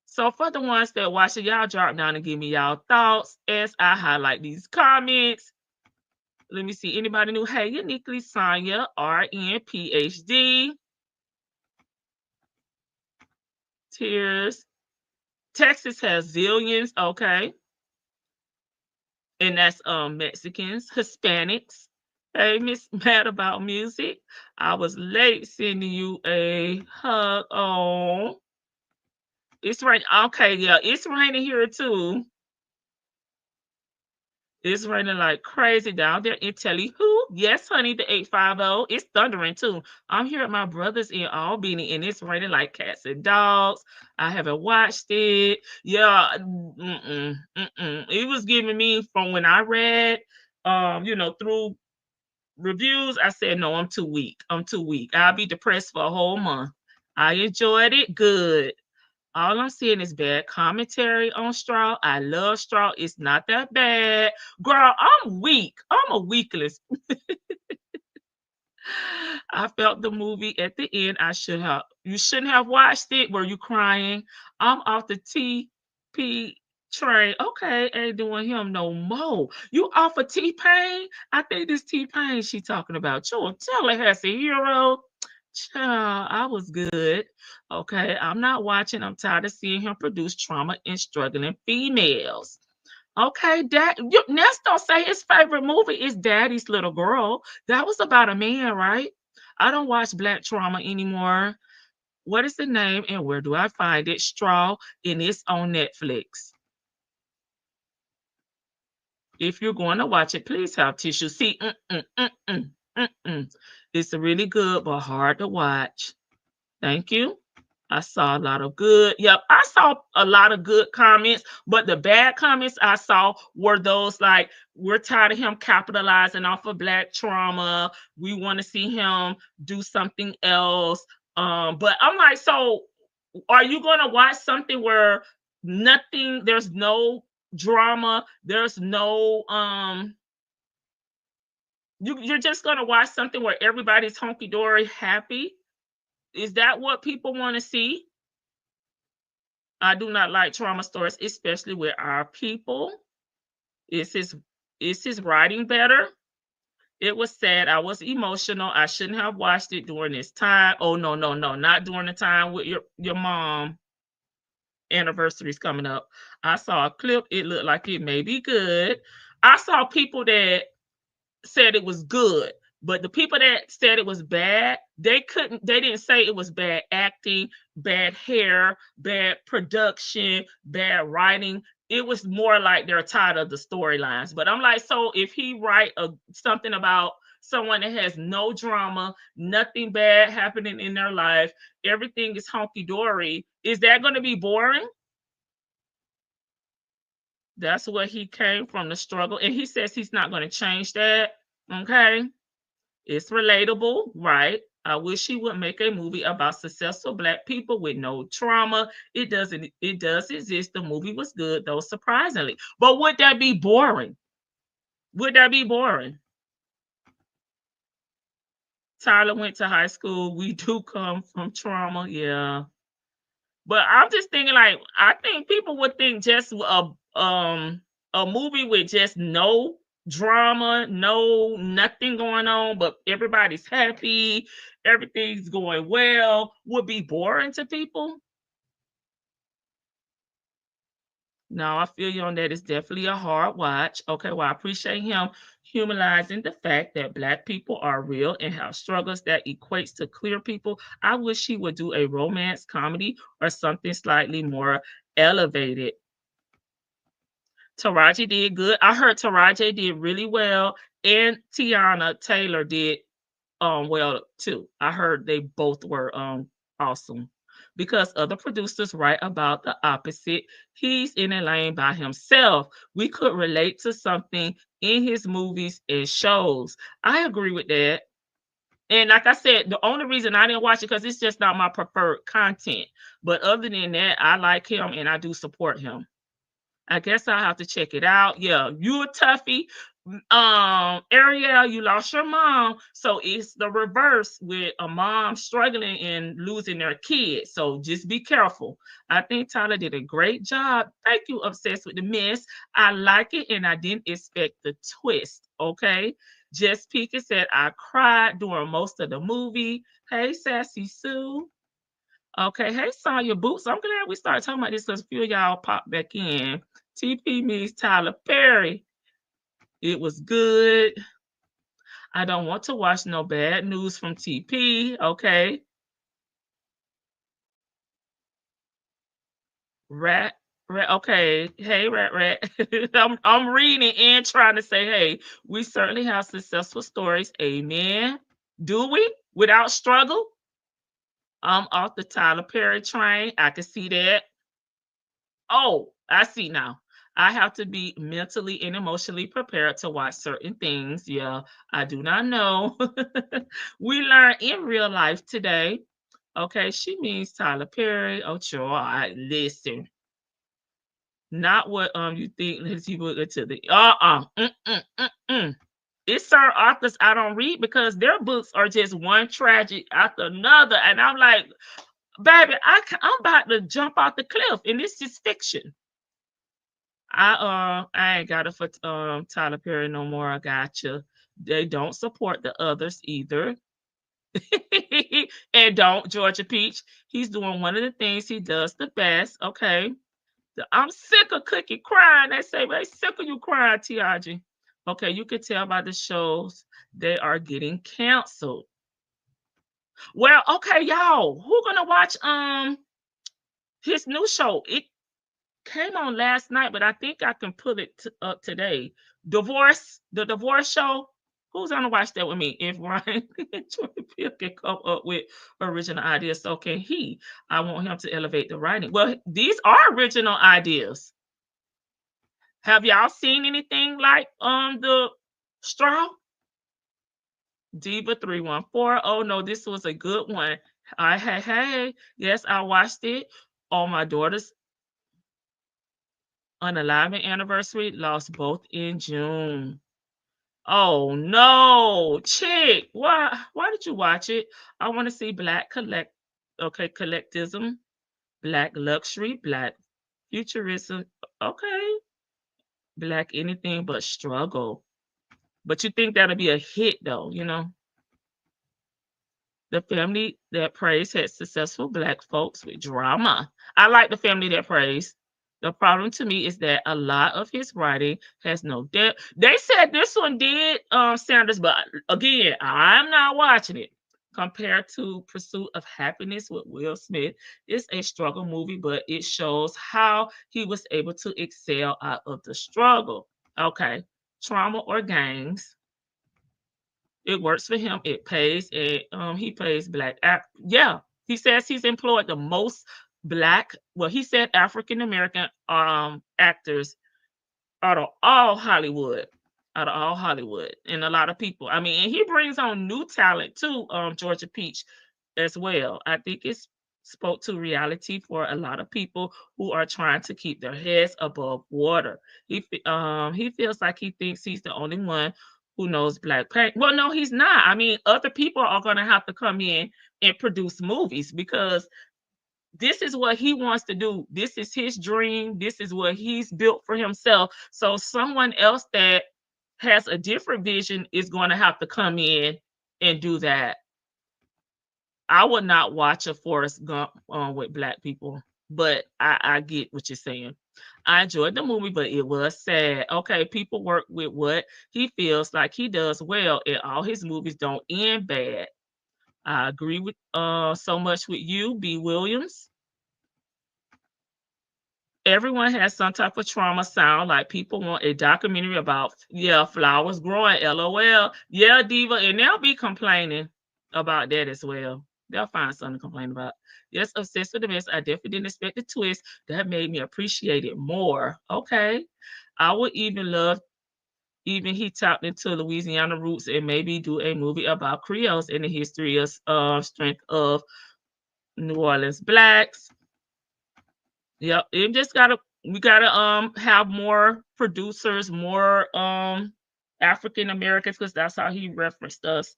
S3: So for the ones that watch it, y'all drop down and give me y'all thoughts as I highlight these comments. Let me see. Anybody new? Hey, uniquely Sonya, RN, PhD. Tears. Texas has zillions. Okay. And that's Mexicans, Hispanics. Hey, Miss Mad About Music. I was late sending you a hug. Oh, it's raining. Okay, yeah, it's raining here too. It's raining like crazy down there in Telly. Who? Yes, honey, the 850. It's thundering too. I'm here at my brother's in Albany, and it's raining like cats and dogs. I haven't watched it. Yeah, it was giving me from when I read, you know, through reviews. I said, no, I'm too weak. I'm too weak. I'll be depressed for a whole month. I enjoyed it. Good. All I'm seeing is bad commentary on Straw. I love Straw. It's not that bad. Girl, I'm weak. I'm a weakling. I felt the movie at the end. You shouldn't have watched it. Were you crying? I'm off the TP train. Okay, ain't doing him no more. You off of T-Pain? I think this T-Pain she talking about. Sure, tell her has a hero. Child, I was good. Okay, I'm not watching. I'm tired of seeing him produce trauma and struggling females. Okay, Nesto say his favorite movie is Daddy's Little Girl. That was about a man, right? I don't watch Black trauma anymore. What is the name and where do I find it? Straw, and it's on Netflix. If you're going to watch it, please have tissue. See, it's really good but hard to watch. Thank you. I saw a lot of good. Yep, I saw a lot of good comments, but the bad comments I saw were those like, we're tired of him capitalizing off of Black trauma. We want to see him do something else. But I'm like, so are you going to watch something where there's no drama, there's no you're just going to watch something where everybody's hunky-dory happy? Is that what people want to see? I do not like trauma stories, especially with our people. Is his writing better? It was sad. I was emotional. I shouldn't have watched it during this time. Oh, no, not during the time with your mom. Anniversary's coming up. I saw a clip. It looked like it may be good. I saw people that said it was good. But the people that said it was bad, they didn't say it was bad acting, bad hair, bad production, bad writing. It was more like they're tired of the storylines. But I'm like, so if he write something about someone that has no drama, nothing bad happening in their life, everything is honky-dory, is that going to be boring? That's where he came from, the struggle. And he says he's not going to change that. Okay. It's relatable, right? I wish he would make a movie about successful Black people with no trauma. It does exist. The movie was good, though, surprisingly. But would that be boring? Would that be boring? Tyler went to high school. We do come from trauma, yeah. But I'm just thinking, like, I think people would think just a movie with just no drama, nothing going on, but everybody's happy, everything's going well, would be boring to people. No, I feel you on that. It's definitely a hard watch. Okay, well, I appreciate him humanizing the fact that Black people are real and have struggles that equates to clear people. I wish he would do a romance comedy or something slightly more elevated. Taraji did good. I heard Taraji did really well, and Tiana Taylor did well too. I heard they both were awesome. Because other producers write about the opposite. He's in a lane by himself. We could relate to something in his movies and shows. I agree with that. And like I said, the only reason I didn't watch it because it's just not my preferred content. But other than that, I like him and I do support him. I guess I'll have to check it out. Yeah, you a toughie. Ariel, you lost your mom. So it's the reverse with a mom struggling and losing their kids. So just be careful. I think Tyler did a great job. Thank you, Obsessed with the Mess. I like it and I didn't expect the twist. Okay. Jess Pekin said, I cried during most of the movie. Hey, Sassy Sue. Okay, hey, Sonya Boots. I'm glad we started talking about this because a few of y'all popped back in. TP means Tyler Perry. It was good. I don't want to watch no bad news from TP. Okay. Rat. Okay. Hey, Rat. I'm reading and trying to say, hey, we certainly have successful stories. Amen. Do we? Without struggle? I'm off the Tyler Perry train. I can see that. Oh, I see now. I have to be mentally and emotionally prepared to watch certain things. Yeah, I do not know. We learn in real life today. Okay, she means Tyler Perry. Oh, sure. Listen. Not what you think. Let's see what to the It's certain authors I don't read because their books are just one tragic after another, and I'm like, baby, I'm about to jump off the cliff, and this is fiction. I ain't got it for Tyler Perry no more. I got you. They don't support the others either. And don't Georgia Peach. He's doing one of the things he does the best. Okay. I'm sick of Cookie crying. They say, they sick of you crying, Tiaji. Okay, you can tell by the shows they are getting canceled. Well, okay, y'all. Who gonna watch his new show? It came on last night, but I think I can pull it up today. The divorce show. Who's gonna watch that with me? If Ryan can come up with original ideas, so can he. I want him to elevate the writing. Well, these are original ideas. Have y'all seen anything like the straw? Diva 314. Oh no, this was a good one. Hey. Yes, I watched it on my daughter's unaliving anniversary. Lost both in June. Oh no, chick. Why did you watch it? I want to see Black collectivism, Black luxury, Black futurism. Okay. Black anything but struggle. But you think that'll be a hit though, you know? The Family That Prays had successful Black folks with drama. I like The Family That Prays. The problem to me is that a lot of his writing has no depth. They said this one did, Sanders, but again, I'm not watching it. Compared to Pursuit of Happiness with Will Smith, it's a struggle movie, but it shows how he was able to excel out of the struggle. Okay, trauma or gangs. It works for him. It pays, and he plays black act. Yeah, he says he's employed the most black. Well, he said African American actors out of all Hollywood, and a lot of people. I mean, and he brings on new talent too. Georgia Peach, as well. I think it's spoke to reality for a lot of people who are trying to keep their heads above water. He feels like he thinks he's the only one who knows black pain. Well, no, he's not. I mean, other people are going to have to come in and produce movies because this is what he wants to do. This is his dream. This is what he's built for himself. So someone else that has a different vision is going to have to come in and do that. I would not watch a Forrest Gump with black people, but I get what you're saying. I enjoyed the movie, but it was sad. Okay, people work with what he feels like he does well, and all his movies don't end bad. I agree with so much with you, B. Williams. Everyone has some type of trauma sound like people want a documentary about flowers growing. LOL. Yeah, Diva, and they'll be complaining about that as well. They'll find something to complain about. Yes, obsessed with the best. I definitely didn't expect the twist. That made me appreciate it more. Okay. I would even he tapped into Louisiana roots and maybe do a movie about Creoles and the history of strength of New Orleans blacks. Yep, we gotta have more producers, more African Americans, because that's how he referenced us,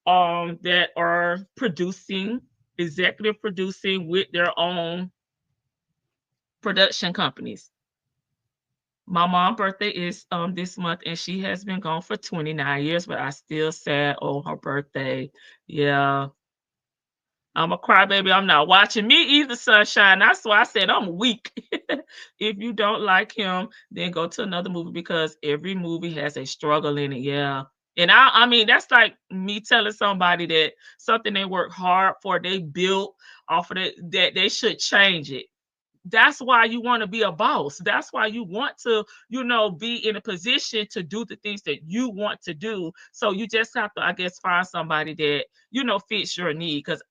S3: that are producing, executive producing with their own production companies. My mom's birthday is this month, and she has been gone for 29 years, but I still sad on her birthday. Yeah. I'm a crybaby. I'm not watching me either, Sunshine. That's why I said I'm weak. If you don't like him, then go to another movie because every movie has a struggle in it. Yeah. And I mean, that's like me telling somebody that something they work hard for, they built off of it, that they should change it. That's why you want to be a boss. That's why you want to, be in a position to do the things that you want to do. So you just have to, I guess, find somebody that, fits your need, because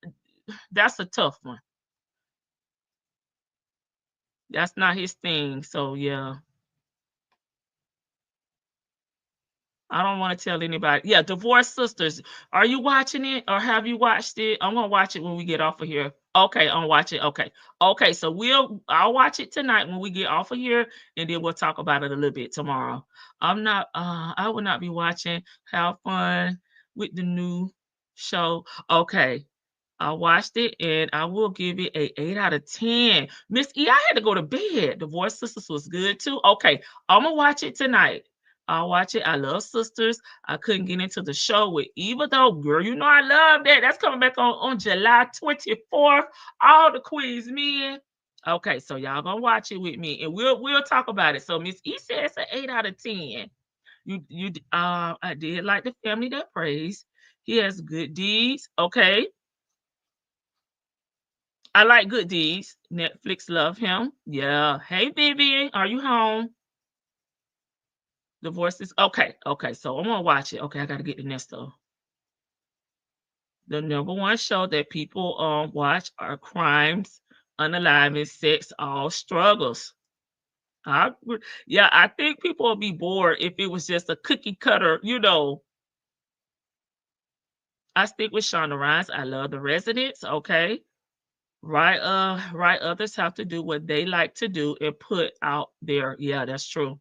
S3: that's a tough one. That's not his thing. So yeah. I don't want to tell anybody. Yeah, Divorced Sisters. Are you watching it or have you watched it? I'm gonna watch it when we get off of here. Okay, I'm watching. Okay. Okay, so I'll watch it tonight when we get off of here, and then we'll talk about it a little bit tomorrow. I will not be watching Have Fun with the new show. Okay. I watched it and I will give it a 8 out of 10. Miss E, I had to go to bed. Divorce Sisters was good too. Okay, I'm gonna watch it tonight. I'll watch it. I love Sisters. I couldn't get into the show with Eva though. Girl, I love that. That's coming back on July 24th. All the Queens men. Okay, so y'all gonna watch it with me and we'll talk about it. So Miss E says an 8 out of 10. I did like The Family That Prays. He has good deeds. Okay. I like Good Deeds. Netflix love him. Yeah. Hey, Vivian, are you home? Divorces. Okay. Okay. So I'm gonna watch it. Okay, I gotta get the Nesto. The number one show that people watch are Crimes, Unalive, Sex, All Struggles. I think people would be bored if it was just a cookie cutter. I stick with Shonda Rhimes. I love The Residents. Okay. Right, others have to do what they like to do and put out there. Yeah, that's true.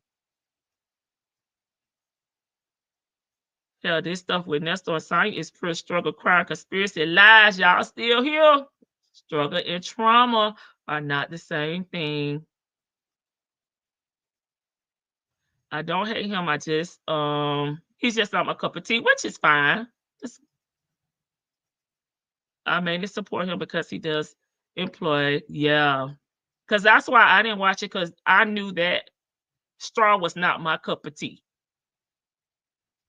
S3: Hell, this stuff with Nesto and Sonya is pure struggle, crime, conspiracy, lies. Y'all still here? Struggle and trauma are not the same thing. I don't hate him. I just he's just not my cup of tea, which is fine. I mainly support him because he does employ. Yeah. Because that's why I didn't watch it, because I knew that Straw was not my cup of tea.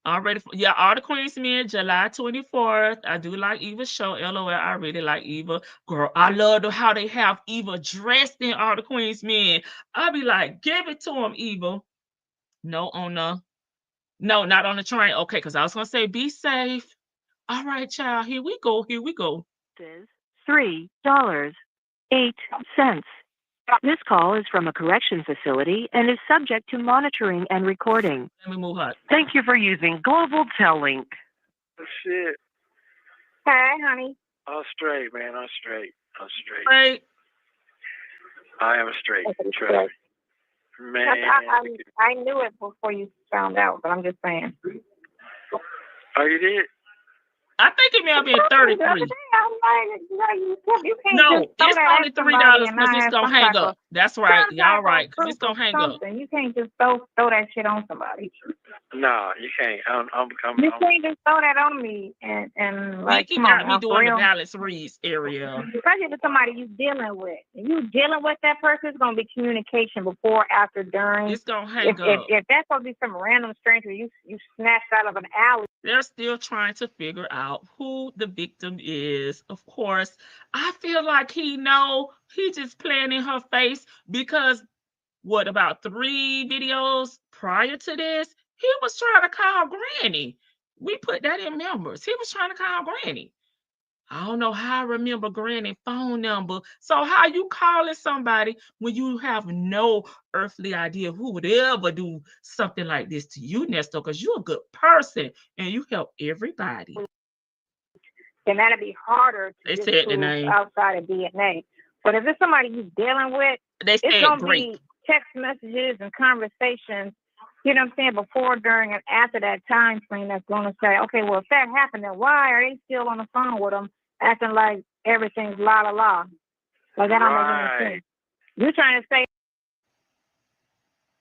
S3: I'm ready for, yeah, All the Queen's Men, July 24th. I do like Eva's show. LOL, I really like Eva. Girl, I love how they have Eva dressed in All the Queen's Men. I'll be like, give it to him, Eva. No, not on the train. Okay, because I was going to say, be safe. All right, child, here we go.
S10: $3.08. This call is from a correction facility and is subject to monitoring and recording.
S3: Let me move her.
S10: Thank you for using Global Tellink.
S11: Shit.
S12: Hi, honey.
S11: I'm straight, man. I'm straight.
S3: Right.
S11: I am straight. Trust me. Man.
S12: I knew it before you found out, but I'm just saying.
S11: Oh, you did?
S3: I think it may have been 33.
S12: I'm like, you can't
S3: No,
S12: just throw
S3: it's
S12: that
S3: only
S12: at somebody
S3: $3
S12: and
S3: because
S12: not
S3: it's
S12: have
S3: gonna
S12: some
S3: hang
S12: type
S3: up.
S12: of-
S3: That's right.
S12: some
S3: Y'all
S12: type
S3: right.
S12: of
S3: Because it's
S12: proof
S3: gonna
S12: or
S3: hang up.
S12: something. You can't just throw that shit on somebody.
S11: No, you can't.
S12: You can't just throw that on me and like,
S3: Nikki
S12: come
S3: got
S12: on,
S3: me
S12: now, for
S3: doing the
S12: real.
S3: balance reads area.
S12: Especially with somebody you dealing with. If you dealing with that person, it's gonna be communication before, after, during.
S3: It's gonna hang up.
S12: If that's supposed to be some random stranger you snatched out of an alley.
S3: They're still trying to figure out who the victim is. Of course, I feel like he just playing in her face, because what, about 3 videos prior to this, he was trying to call Granny. We put that in members. He was trying to call Granny. I don't know how I remember Granny phone number. So how you calling somebody when you have no earthly idea who would ever do something like this to you, Nesto? Because you're a good person and you help everybody.
S12: Then that'd be harder to
S3: They
S12: just
S3: said the
S12: prove
S3: name.
S12: outside of DNA. But if it's somebody you're dealing with,
S3: They
S12: it's
S3: said
S12: gonna
S3: great.
S12: be text messages and conversations, you know what I'm saying, before, during, and after that time frame that's gonna say, okay, well, if that happened, then why are they still on the phone with them acting like everything's la la la? Like that don't make any sense. You're trying to say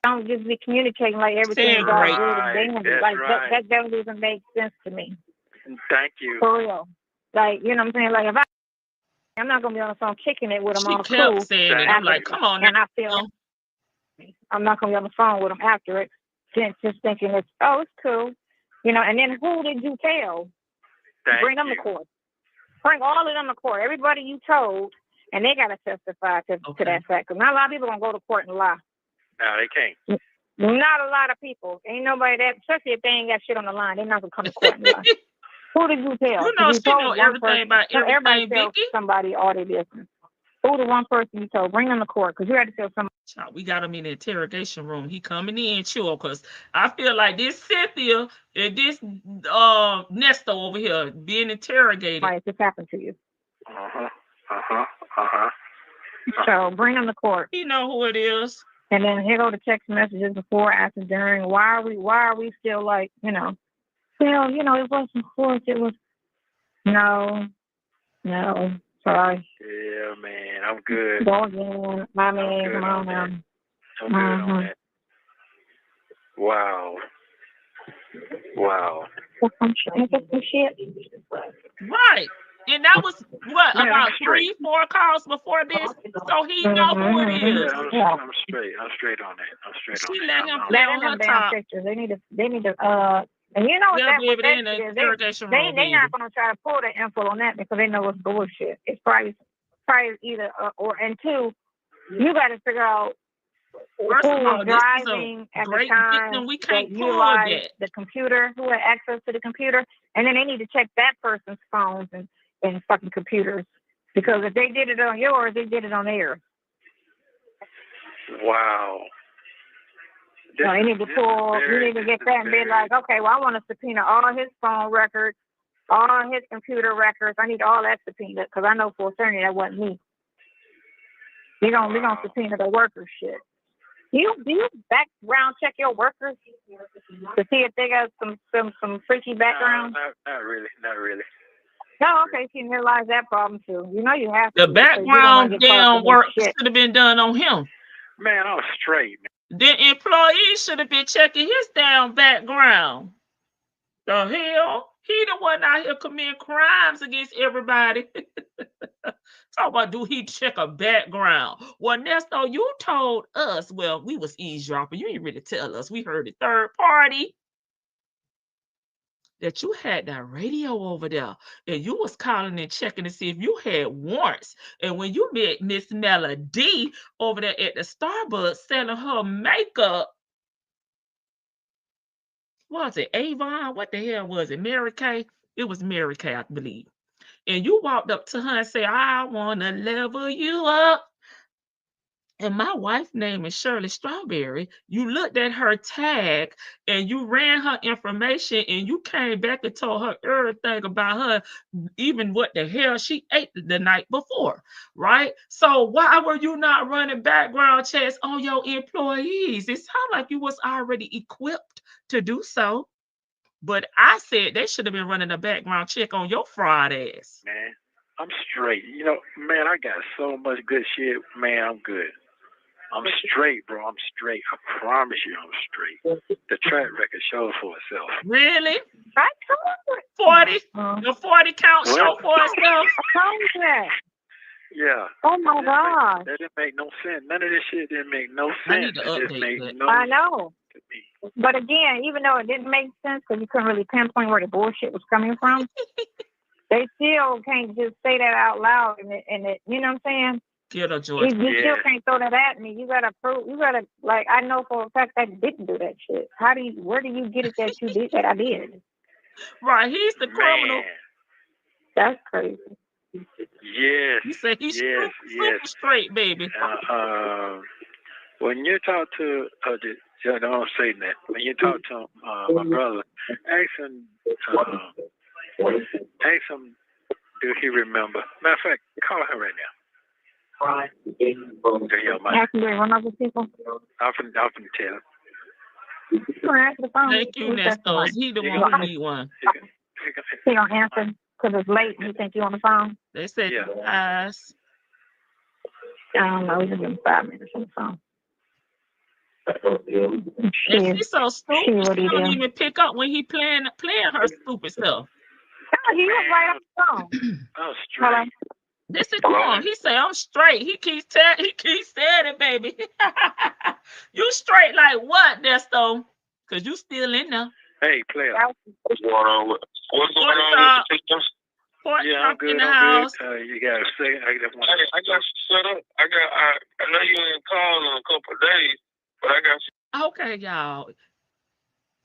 S12: don't just be communicating like everything's all
S3: great.
S12: good and dandy.
S11: That's
S12: Like
S11: right.
S12: that don't even make sense to me.
S11: Thank you.
S12: For real. Like, you know what I'm saying? Like, if I'm not gonna be on the phone kicking it with them
S3: She
S12: all
S3: kept
S12: cool.
S3: saying it. I'm like, come on
S12: And
S3: now.
S12: I feel I'm not gonna be on the phone with them after it, just thinking it's cool, you know. And then who did you tell? Bring them to court. Bring all of them to court. Everybody you told, and they gotta testify to that fact. Because not a lot of people gonna go to court and lie.
S11: No, they can't.
S12: Not a lot of people. Ain't nobody that, especially if they ain't got shit on the line, they're not gonna come to court and lie. Who did you tell?
S3: You know, she
S12: told
S3: know
S12: one
S3: everything
S12: person.
S3: about
S12: So everybody
S3: everything,
S12: tells
S3: Vicky.
S12: somebody all their business. Who the one person you told? Bring them to court, because you had to tell somebody.
S3: Child, we got him in the interrogation room. He coming in, chill, because I feel like this Cynthia and this Nesto over here being interrogated.
S12: Right, this happened to you. So bring them to court.
S3: You know who it is.
S12: And then here go the text messages before, after, during. Why are we still like, you know? Well, you know, it wasn't forced. It was no. Sorry.
S11: Yeah, man. I'm good.
S12: Go again. My man, come on now.
S11: I'm good on that. Wow.
S12: Some shit.
S3: Right. And that was what, about 3-4 calls before this? So he know who it is.
S11: Yeah, I'm straight on that.
S3: She let him play on her top.
S12: Pictures. They need to and you know what
S3: They'll
S12: that
S3: be in the
S12: is.
S3: interrogation
S12: They
S3: room.
S12: not gonna try to pull the info on that because they know it's bullshit. It's probably either or, and two, you got to figure out
S3: First
S12: who
S3: of all,
S12: was
S3: this is
S12: driving
S3: a
S12: at the
S3: great
S12: time
S3: victim. We
S12: that
S3: can't pull
S12: utilized
S3: that.
S12: the computer, who had access to the computer, and then they need to check that person's phones and fucking computers, because if they did it on yours, they did it on theirs.
S11: Wow.
S12: So you need to get that and be like, okay, well, I want to subpoena all his phone records, all his computer records. I need all that subpoenaed because I know for certain that wasn't me. We gonna subpoena the workers shit. Do you background check your workers to see if they got some freaky background?
S11: Not really.
S12: No, okay, so you realize that problem too. You know you have to.
S3: The background damn work should have been done on him.
S11: Man, I'm straight, man.
S3: The employee should have been checking his damn background. The hell? He the one out here committing crimes against everybody. Talk about, do he check a background? Well, Nesto, you told us, well, we was eavesdropping. You didn't really tell us. We heard a third party that you had that radio over there and you was calling and checking to see if you had warrants. And when you met Miss Melody over there at the Starbucks selling her makeup, what was it, Avon? What the hell was it? Mary Kay? It was Mary Kay, I believe. And you walked up to her and said, I want to level you up. And my wife's name is Shirley Strawberry. You looked at her tag and you ran her information and you came back and told her everything about her, even what the hell she ate the night before, right? So why were you not running background checks on your employees? It sounded like you was already equipped to do so. But I said they should have been running a background check on your fraud ass.
S11: Man, I'm straight. You know, man, I got so much good shit. Man, I'm good. I'm straight, bro. I'm straight. I promise you I'm straight. The track record shows for itself.
S3: Really?
S12: I told
S3: 40? The 40 count show for itself?
S12: I told you that.
S11: Yeah.
S12: Oh my God.
S11: That didn't make no sense. None of this shit didn't make no sense.
S3: I need to update that.
S12: I know. But again, even though it didn't make sense because you couldn't really pinpoint where the bullshit was coming from, they still can't just say that out loud and it you know what I'm saying?
S3: Get her, George.
S12: You still can't throw that at me. You gotta prove. You gotta like. I know for a fact that I didn't do that shit. Where do you get it that you did that? I did.
S3: Right, he's the criminal.
S12: That's crazy.
S11: Yes.
S3: You say he's super straight, baby.
S11: When you talk to I'm saying that. When you talk to my brother, ask him. Do he remember? Matter of fact, call him right now.
S12: One other people.
S11: I can tell.
S3: Thank you, Nesto. He the one who need one.
S12: He don't answer because it's late and he think you on the phone.
S3: They said yes.
S12: I don't know. He's been 5 minutes on the phone.
S3: And she's so stupid. She don't even pick up when he playing her stupid stuff.
S12: Oh, he was right on the phone.
S11: Oh, straight.
S3: This is wrong. He say I'm straight. He keeps saying it, baby. You straight like what, Nesto? Cause you still in there.
S11: Hey, player.
S13: What's going on with the systems?
S11: Yeah, I'm good.
S3: In the
S11: I'm
S3: house.
S11: good. You got to say. I got
S13: you set up. I know you ain't calling in a couple of days, but I got you.
S3: Okay, y'all.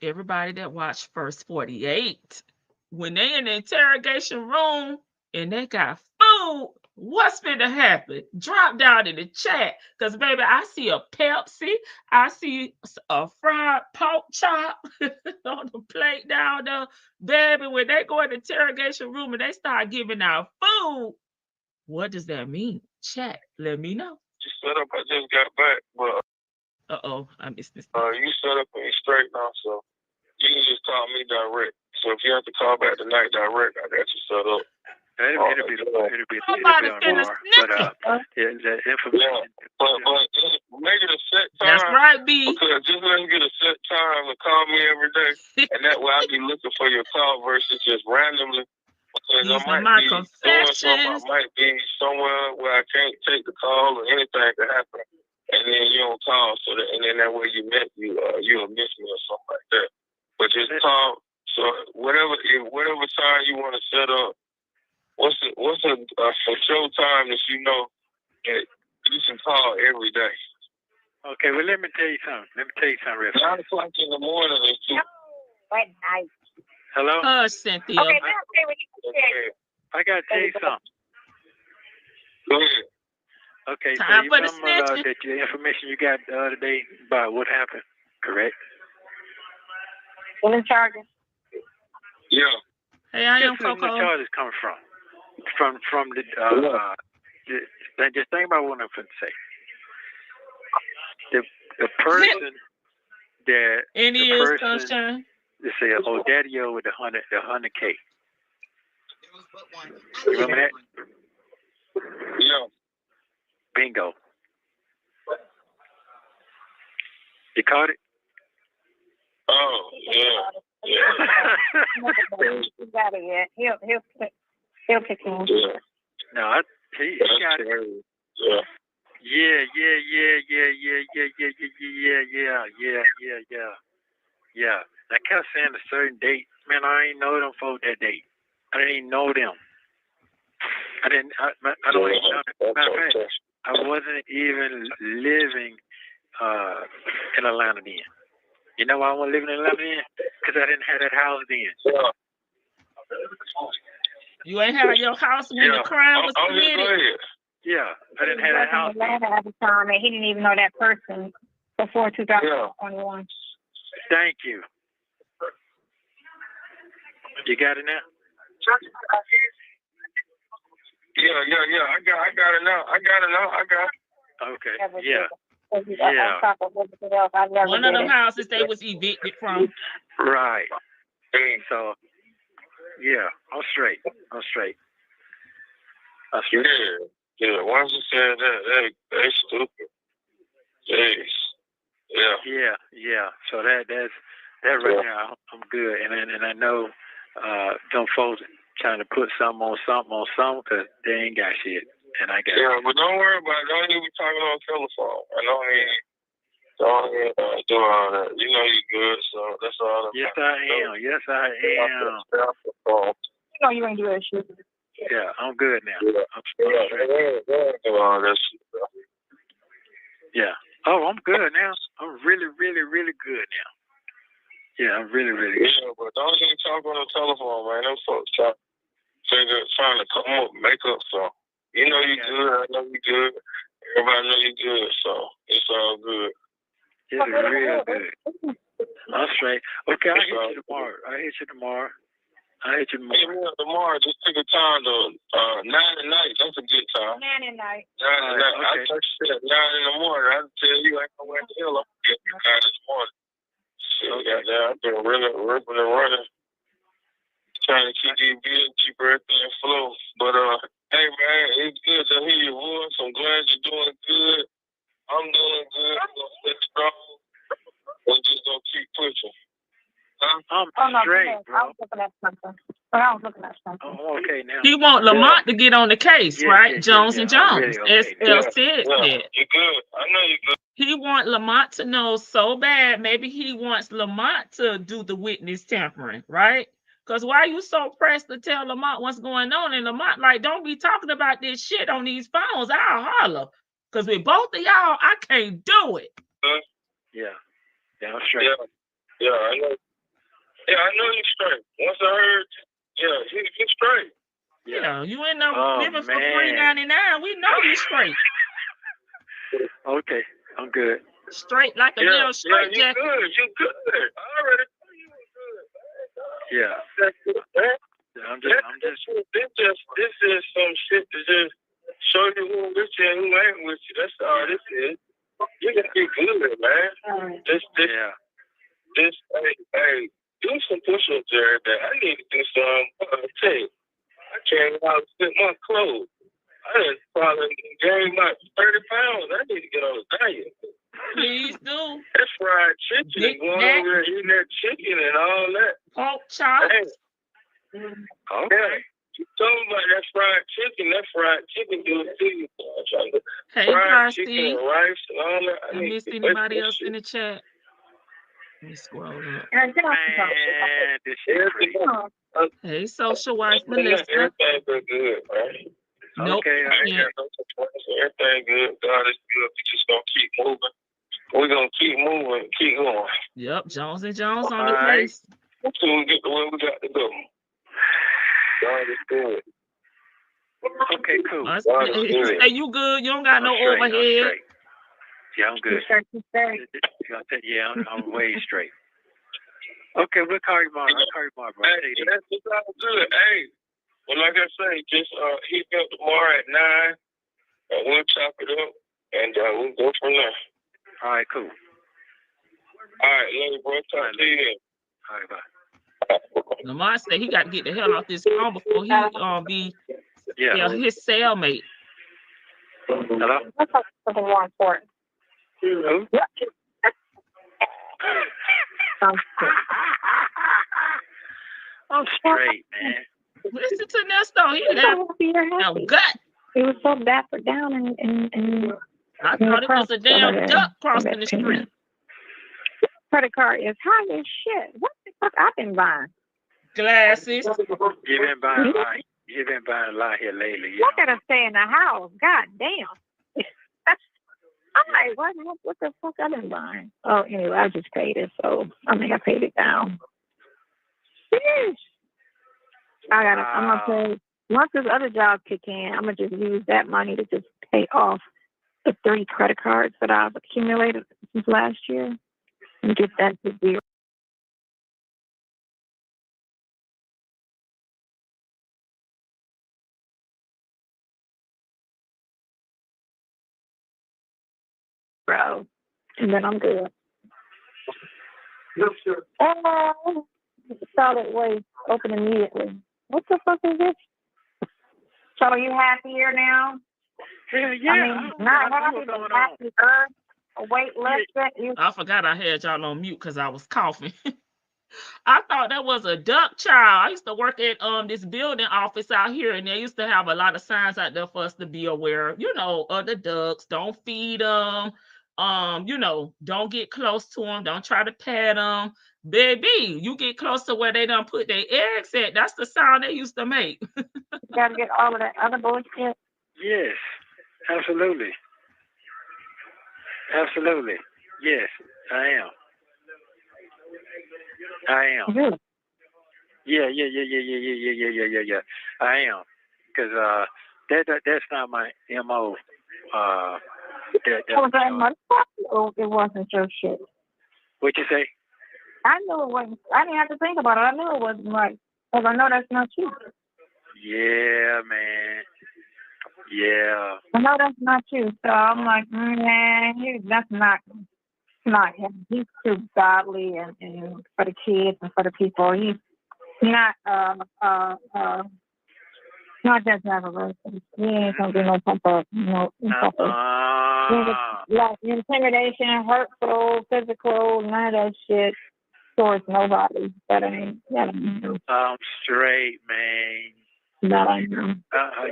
S3: Everybody that watched First 48, when they in the interrogation room and they got food, what's finna happen? Drop down in the chat. Because, baby, I see a Pepsi. I see a fried pork chop on the plate down there. Baby, when they go in the interrogation room and they start giving out food, what does that mean? Chat, let me know.
S13: You set up. I just got back, but
S3: I missed this.
S13: You set up and you straight now, so you can just call me direct. So if you have to call back tonight direct, I got you set up.
S11: It'll be on tomorrow. But the information.
S13: But make it a set time.
S3: That's right, B.
S13: Because just let me get a set time and call me every day, and that way I'll be looking for your call versus just randomly. Because I might be doing something. I might be somewhere where I can't take the call or anything could happen. And then you don't call, and then that way you'll miss me or something like that. But just call. So whatever time you want to set up, what's a for show time that you know that you can call every day?
S11: Okay, well let me tell you something. Real
S13: 9 o'clock in the morning is too.
S12: At night.
S11: Hello.
S3: Cynthia.
S12: Okay, now say what you said.
S11: I gotta tell you something.
S13: Go ahead.
S11: Okay, so
S3: Time
S11: you
S3: for the
S11: remember
S3: snitching.
S11: that the information you got the other day about what happened, correct?
S12: Still in charges.
S13: Yeah.
S3: Hey, I am
S11: Guess where the
S3: Coco.
S11: charges coming from? From the just think about what I'm going to say. The person that
S3: Sunshine.
S11: They say Daddy-O with the 100K. You remember that?
S13: Yeah.
S11: Bingo. You caught it?
S13: Oh, yeah.
S12: He got it yet. He'll kick in.
S13: Yeah.
S11: No, he got it.
S13: Yeah.
S11: Yeah. I kept saying a certain date. Man, I ain't know them folks that date. I didn't even know them. I don't even know. Matter of fact, I wasn't even living in Atlanta then. You know why I wasn't living in Atlanta then? Because I didn't have that house then.
S13: Yeah.
S3: You ain't had your house when the crime was committed.
S11: Yeah, I didn't have that house then.
S12: Atlanta at the time, and he didn't even know that person before 2021.
S11: Thank you. You got it now?
S13: Yeah. I got it now.
S11: Okay. Yeah.
S3: One of them houses they was evicted from.
S11: Right. So, yeah, I'm straight.
S13: Yeah. Once you said that, they stupid. Jeez.
S11: Yeah. So that right now, I'm good. And I know them folks trying to put something on something because they ain't got shit. And I got
S13: it. But don't worry about it. Don't even be talking on telephone. I don't even do all that. You know you good, so that's all.
S11: Yes, I am.
S12: You know you ain't do that shit.
S11: Yeah, I'm good now.
S13: Yeah.
S11: I'm straight.
S13: Do all that shit.
S11: Yeah. Oh, I'm good now. I'm really, really, really good now. Yeah, I'm really, really good.
S13: Yeah, but don't even talk on the telephone, man. Them folks trying to come up, make up something. You know you good. I know you good. Everybody know you good, so it's all good.
S11: It's real good. I'm straight. Okay, I'll hit you tomorrow.
S13: Hey, tomorrow, just pick a time to 9 at night. That's a good time.
S12: 9 at night.
S13: 9 at night.
S11: Okay.
S13: I text you at 9 in the morning. I tell you, I know where the hell I'm getting 9 this morning. Shit, goddamn, I've been really ripping and running, trying to keep these bills, keep everything afloat. But hey man, it's good to hear your voice. I'm glad you're doing good. I'm doing good. I'm gonna stay strong. We're just gonna keep pushing.
S11: I'm straight, bro.
S12: I was looking at something.
S11: Oh, okay now.
S3: He want Lamont to get on the case, right? Jones and Jones. SL said that.
S13: You're good. I know you're good.
S3: He want Lamont to know so bad. Maybe he wants Lamont to do the witness tampering, right? Because why you so pressed to tell Lamont what's going on? And Lamont, like, don't be talking about this shit on these phones. I'll holler. Because with both of y'all, I can't do it.
S11: Yeah. Yeah, I'm straight.
S13: Yeah, I know. Yeah, I know you're straight. Once I heard, you're straight.
S3: Yeah, you ain't no living for $3.99. We know you straight.
S11: Okay, I'm good.
S3: Straight like a little straight jacket.
S13: You're good. I already know you were good.
S11: Yeah. I'm just.
S13: This is some shit to just show you who with you and who ain't with you. That's all this is. You gotta be good, man. Hey, do some push-ups every day. I need to do some. I can't out fit my clothes. I just probably gained my 30 pounds. I need to get on a diet.
S3: Please do.
S13: That's fried chicken. Going over there eating that chicken and all that.
S3: Pork chops.
S13: Okay. You talking about that fried chicken? That fried chicken do it to you.
S3: Hey,
S13: fried chicken and rice and all that.
S3: I miss anybody else in the chat. Let me scroll up.
S11: This shit crazy.
S3: Hey, social wife Melissa.
S13: Everything been good, man.
S3: Nope.
S11: Okay.
S13: Everything good. God is good. We just gonna keep moving. We're gonna keep moving, keep going.
S3: Yep, Jones and Jones on the case.
S13: Until we get the way we got to go. God is good.
S11: Okay, cool.
S3: Hey, you good? You don't got no overhead.
S11: Yeah, I'm good. Yeah, I'm way straight. Okay, we'll call you tomorrow. I'll call you tomorrow, bro.
S13: Hey, that's all good. Hey, well, like I say, just hit me up tomorrow at 9, and we'll chop it up, and we'll go from there.
S11: All right, cool.
S13: All right, love you, bro. Talk to you then.
S11: All right, bye.
S3: Lamont said he got to get the hell off this phone before he be his cellmate.
S11: Hello?
S12: Let's talk something more important.
S11: Who? I'm straight, man.
S3: Listen to Nesto. He got no gut.
S12: It was so dapper down and
S3: I thought it was a damn duck crossing the street.
S12: Credit card is high as shit. What the fuck I've been buying?
S3: Glasses.
S11: You've been buying a lot. You've been buying a lot here lately.
S12: I gotta stay in the house. God damn. I'm like, what the fuck I've been buying? Oh, anyway, I just paid it, so I think I paid it down. Sheesh. I'm gonna pay once this other job kick in. I'm gonna just use that money to just pay off the 3 credit cards that I've accumulated since last year and get that to 0. And then I'm good. Oh, solid waste. Open immediately. What the fuck is this? So are you happier now?
S11: Hell yeah.
S12: I mean, not happy, but happier. A weight lifted.
S3: I forgot I had y'all on mute because I was coughing. I thought that was a duck child. I used to work at this building office out here, and they used to have a lot of signs out there for us to be aware of, of the ducks. Don't feed them. Don't get close to them. Don't try to pet them. Baby, you get close to where they done put their eggs at. That's the sound they used to make.
S12: You gotta get all of that other bullshit.
S11: Yes, absolutely. Absolutely. Yes, I am.
S12: Mm-hmm.
S11: Yeah. I am, because that's not my MO.
S12: It wasn't your shit.
S11: What you say?
S12: I knew it wasn't. I didn't have to think about it. I knew it wasn't right, because I know that's not you.
S11: Yeah, man. Yeah.
S12: I know that's not you, so I'm like, man, that's not him. He's too godly and for the kids and for the people. He's not just have a person. He ain't gonna do no type of like intimidation, hurtful, physical, none of that shit towards nobody. That ain't
S11: I'm straight, man.
S12: That I know.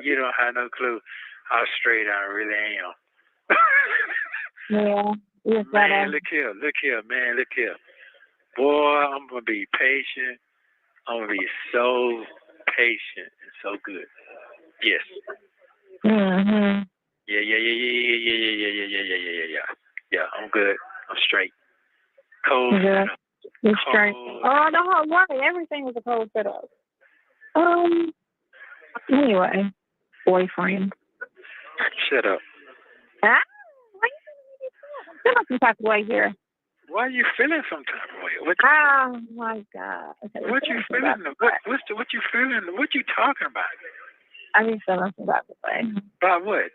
S11: You don't have no clue how straight I really am.
S12: Yeah. Yes,
S11: man, look here. Boy, I'm going to be patient. I'm going to be so patient and so good. Yes.
S12: Mm-hmm.
S11: Yeah, I'm good. I'm straight. Cold.
S12: Yeah. You're straight. Oh, the whole world, everything was a cold setup. Anyway, boyfriend.
S11: Shut up.
S12: Why you feeling some type of way here?
S11: Why are you feeling some type of way?
S12: Oh my God. Okay,
S11: what you feeling? What you feeling? What you talking about?
S12: I be feeling some type of way.
S11: About what?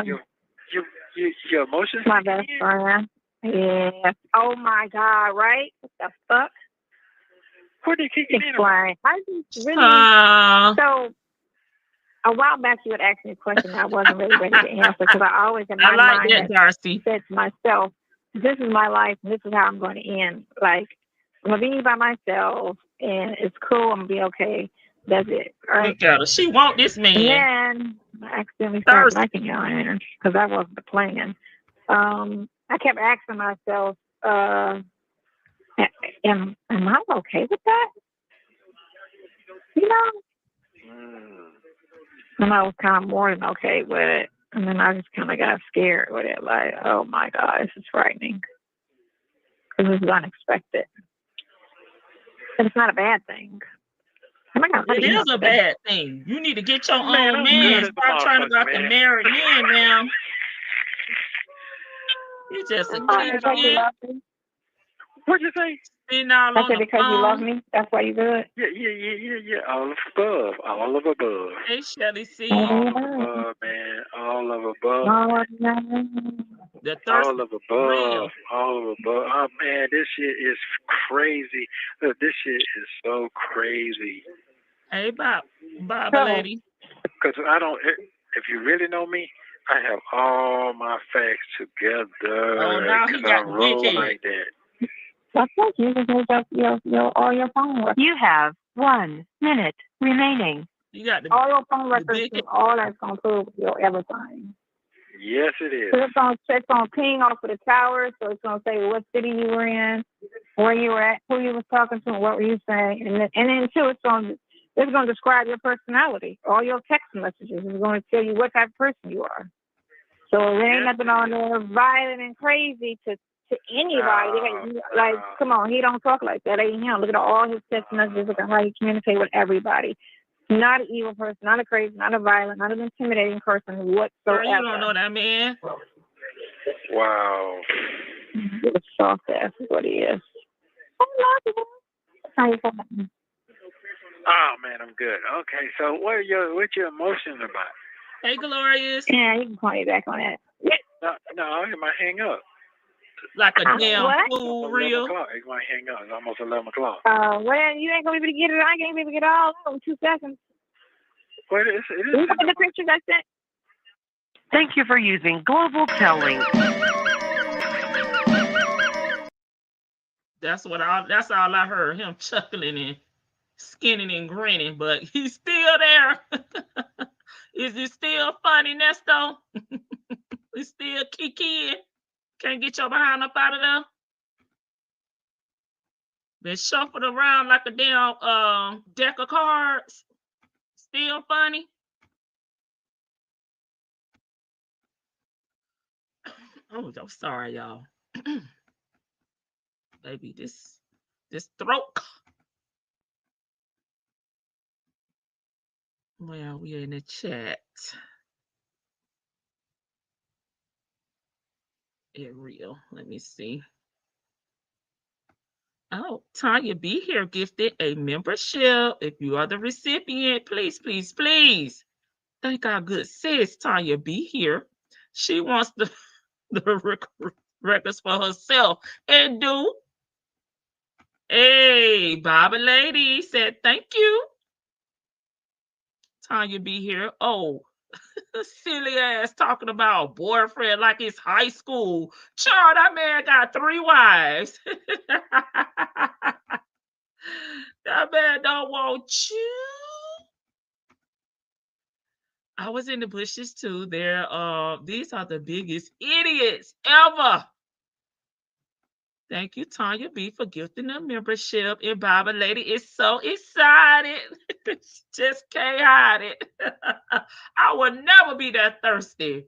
S11: Your emotions?
S12: My best friend. Yeah. Oh my God, right? What the fuck?
S11: What did he
S12: explain? I just really so a while back you had asked me a question I wasn't really ready to answer, because I always in my mind said to myself, this is my life and this is how I'm going to end. Like, I'm gonna be by myself and it's cool, I'm gonna be okay. That's it. Right?
S3: Look at her. She want this man.
S12: And then I accidentally started liking y'all because that wasn't the plan. I kept asking myself, am I okay with that? And I was kind of more than okay with it. And then I just kind of got scared with it. Like, oh my God, this is frightening. Because this is unexpected. But it's not a bad thing.
S3: It is a bad thing. You need to get your own man. Stop trying to go out to married men now. You just a kid.
S11: What'd you say?
S12: I said because you love me, that's why you do it?
S11: Yeah. All of above.
S3: Hey, Shelly, see?
S11: All of above, man. All of above.
S12: All
S11: of above. Oh, man, this shit is crazy. Look, this shit is so crazy.
S3: Hey, Bob lady.
S11: Because if you really know me, I have all my facts together.
S3: Oh, now he got
S11: roll like that.
S12: That's what you just moved up your phone.
S10: You have 1 minute remaining.
S3: You got the
S12: all your phone
S3: the
S12: records,
S3: big.
S12: all that's gonna prove your everything.
S11: Yes, it is.
S12: So it's gonna ping off of the tower, so it's gonna say what city you were in, where you were at, who you was talking to, and what were you saying, and then too, it's gonna describe your personality. All your text messages is gonna tell you what type of person you are. So there ain't nothing on there violent and crazy to anybody. Like, come on, he don't talk like that. Ain't him. Look at all his text messages. Look at how he communicate with everybody. Not an evil person, not a crazy, not a violent, not an intimidating person whatsoever.
S3: Girl, you don't know that man.
S11: Wow.
S12: It's soft ass is what he is. How you feeling?
S11: Oh man, I'm good. Okay, so what's your emotions about?
S3: Hey, Glorious.
S12: Yeah, you can call me back on that.
S11: No, it might hang up.
S3: Like a damn
S12: what?
S3: fool, real.
S11: It might hang up. It's almost 11 o'clock.
S12: Well, you ain't gonna be able to get it. I ain't gonna be able to get it all in 2 seconds.
S11: Well, it is.
S12: Look at the pictures I sent.
S10: Thank you for using Global Telling.
S3: That's all I heard. Him chuckling and skinning and grinning, but he's still there. Is it still funny, Nesto? He's still kicking. Can't get your behind up out of there. Been shuffled around like a damn deck of cards. Still funny. Oh, I'm sorry, y'all. Baby, this throat. Well, we in the chat. It real. Let me see. Oh, Tanya B here gifted a membership. If you are the recipient, please, please, please. Thank our good sis, Tanya B here. She wants the records for herself. And do. Hey, Bobby Lady said thank you. Tanya B here. Oh, silly ass talking about a boyfriend like it's high school. Child, that man got 3 wives. That man don't want you. I was in the bushes too. These are the biggest idiots ever. Thank you, Tanya B, for gifting a membership. And Baba Lady is so excited. Just can't hide it. I will never be that thirsty.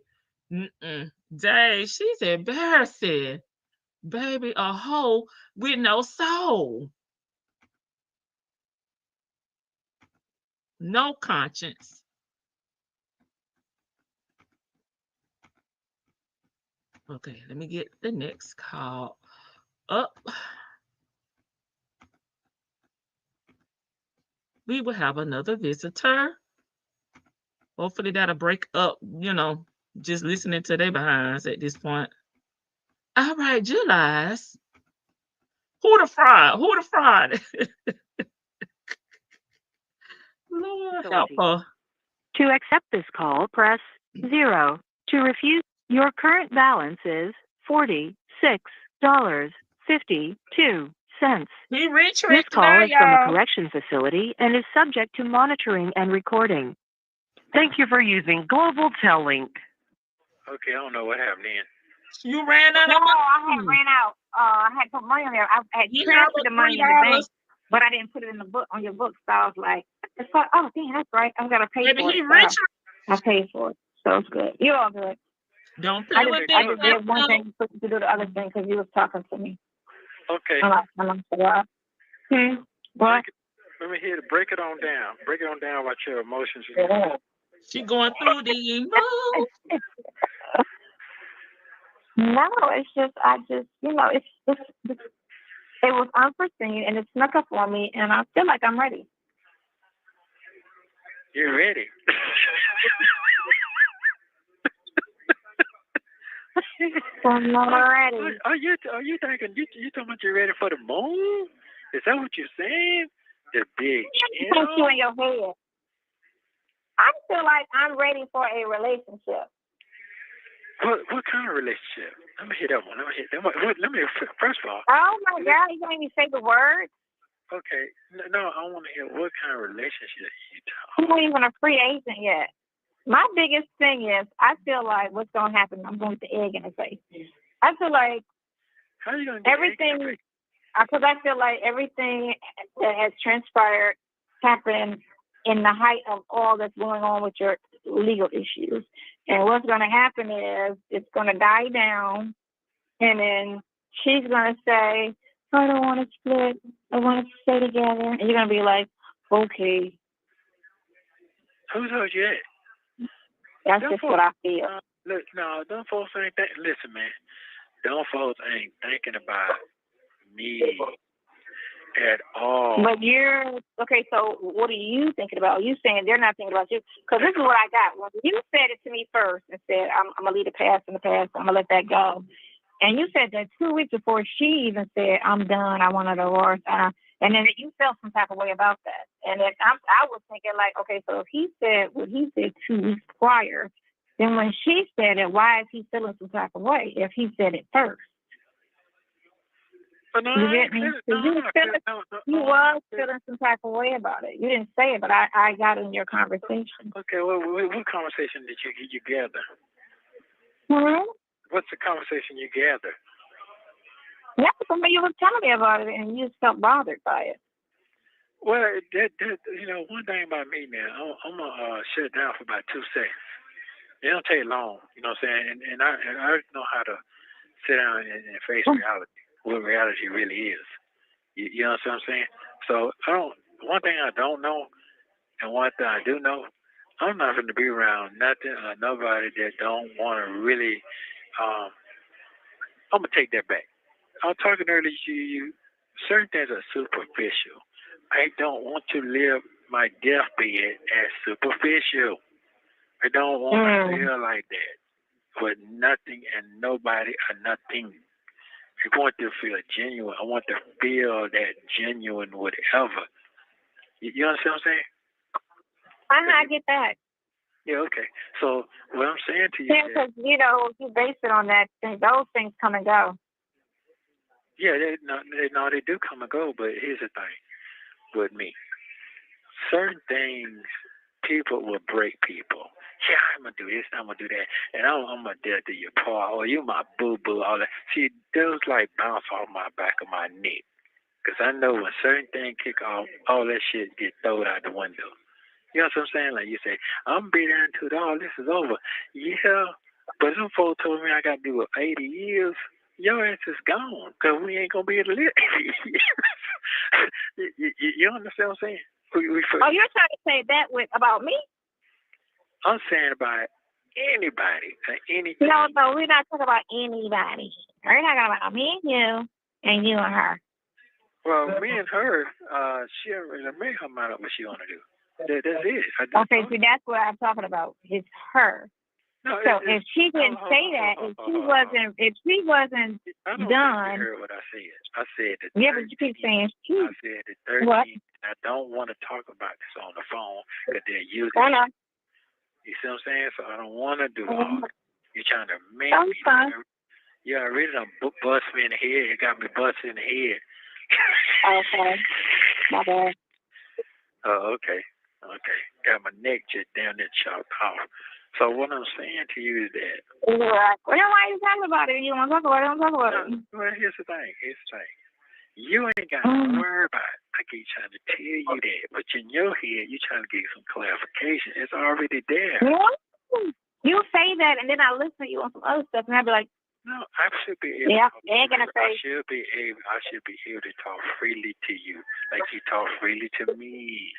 S3: Dang, she's embarrassing. Baby, a hoe with no soul. No conscience. Okay, let me get the next call up. We will have another visitor. Hopefully that'll break up, just listening to their behinds at this point. All right, Ju-Liartist. Who the fraud? Lord help her.
S10: To accept this call, press 0. To refuse, your current balance is $46.52.
S3: He rich
S10: This call
S3: now,
S10: is from a
S3: y'all.
S10: correction facility and is subject to monitoring and recording. Thank you for using Global Telling.
S11: Okay, I don't know what happened then.
S3: You ran out of money.
S12: No, I had ran out. I had put money on there. I had
S3: You
S12: transferred the money in the bank,
S3: $3.
S12: but I didn't put it in the book on your book. So I was like, oh, dang, that's right. I gotta pay
S3: Maybe
S12: for
S3: he
S12: it.
S3: rich.
S12: I paid for it, so it's good. You're all good.
S3: Don't play with
S12: I
S3: them.
S12: just did one thing to do the other thing because you was talking to me.
S11: Okay.
S12: What?
S11: Let me hear it. Break it on down. Break it on down what your emotions.
S3: She going through the emotions.
S12: No, it's just it was unforeseen and it snuck up on me, and I feel like I'm ready.
S11: You're ready.
S12: I'm not ready.
S11: Are you thinking you talking about you're ready for the moon? Is that what you're saying? The big
S12: You put you in your head. I feel like I'm ready for a relationship.
S11: What kind of relationship? Let me hear that one. Let me hear first of all.
S12: Oh my God, you can't even say the word.
S11: Okay, no, I want to hear what kind of relationship you
S12: I'm
S11: talking.
S12: not even a free agent yet. My biggest thing is I feel like what's going to happen, I'm going to put the egg in the face. I feel like
S11: How you going to
S12: everything, because I feel like everything that has transpired happened in the height of all that's going on with your legal issues. And what's going to happen is it's going to die down, and then she's going to say, I don't want to split. I want to stay together. And you're going to be like, okay.
S11: Who told you that?
S12: That's just what I feel.
S11: Look, no, them folks ain't listen, man. Them folks ain't thinking about me at all.
S12: But you're okay. So what are you thinking about? You saying they're not thinking about you? Because this is what I got. When you said it to me first and said, I'm gonna leave the past in the past. I'm gonna let that go. And you said that 2 weeks before she even said, I'm done. I want a divorce. And then you felt some type of way about that. And then I was thinking like, okay, so if he said what he said 2 weeks prior, then when she said it, why is he feeling some type of way if he said it first?
S11: But no,
S12: You get me? You was feeling some type of way about it. You didn't say it, but I got in your conversation.
S11: Okay, well, what conversation did you gather?
S12: Hmm?
S11: What's the conversation you gathered?
S12: Yeah, somebody you was telling me about it, and you just felt bothered by it.
S11: Well, that one thing about me, man, I'm gonna shut it down for about 2 seconds. It don't take long, you know what I'm saying? And I know how to sit down and face reality, what reality really is. You know what I'm saying? So one thing I don't know, and one thing I do know, I'm not going to be around nothing or nobody that don't want to really. I'm gonna take that back. I was talking earlier to you. Certain things are superficial. I don't want to live my deathbed as superficial. I don't want to feel like that with nothing and nobody or nothing. I want to feel genuine. I want to feel that genuine whatever. You understand what I'm saying?
S12: I get that.
S11: Yeah, okay. So what I'm saying to you is,
S12: because you base it on that thing. Those things come and go.
S11: Yeah, they do come and go. But here's the thing with me: certain things, people will break people. Yeah, I'm gonna do this, I'm gonna do that, and I'm gonna do your part, or you my boo boo, all that. See, those like bounce off my back of my neck, cause I know when certain things kick off, all that shit get thrown out the window. You know what I'm saying? Like you say, I'm be down to it all. This is over. Yeah, but some folks told me I got to do it 80 years. Your ass is gone because we ain't gonna be able to live 80 years. You understand what I'm saying?
S12: You're trying to say that about me?
S11: I'm saying about anybody or anything.
S12: No, we're not talking about anybody. We're talking about me and you and her.
S11: Well, me and her, she already made her mind up what she want to do. That's it.
S12: Okay, so that's what I'm talking about. It's her.
S11: No,
S12: so if she didn't say that, if she wasn't done.
S11: You heard what I said. I said the 13th.
S12: Yeah, but you keep saying she.
S11: I said the 13th.
S12: What?
S11: I don't want to talk about this on the phone because they're using
S12: it.
S11: You see what I'm saying? So I don't want to do all that. You're trying to make me.
S12: Fine.
S11: Yeah, I really done bust me in the head. It got me busted in the head.
S12: Okay. My bad.
S11: Oh, okay. Okay. Got my neck just down there chopped off. So what I'm saying to you is that.
S12: Right. Well, then why are you talking about it? You want to talk about it? Don't talk about it.
S11: Well, here's the thing. You ain't got to worry about it. I keep trying to tell you that. But in your head, you're trying to get some clarification. It's already there.
S12: Yeah. You say that, and then I listen to you on some other stuff, and I'll be like,
S11: no, I should be able I should be able to talk freely to you like you talk freely to me.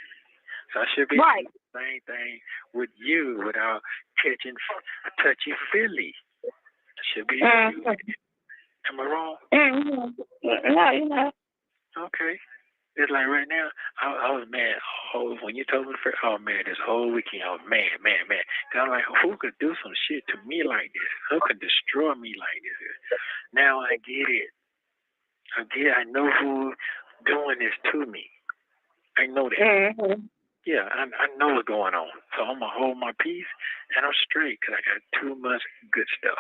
S11: So I should be
S12: right.
S11: doing the same thing with you without touching Philly. I should be able to do it. Am I wrong?
S12: No, you're not.
S11: Okay. It's like right now, I was mad. Oh, when you told me the first, this whole weekend, I was mad. Cause I'm like, who could do some shit to me like this? Who could destroy me like this? Now I get it. I know who's doing this to me. I know that.
S12: Mm-hmm.
S11: Yeah, I know what's going on. So I'm going to hold my peace, and I'm straight because I got too much good stuff.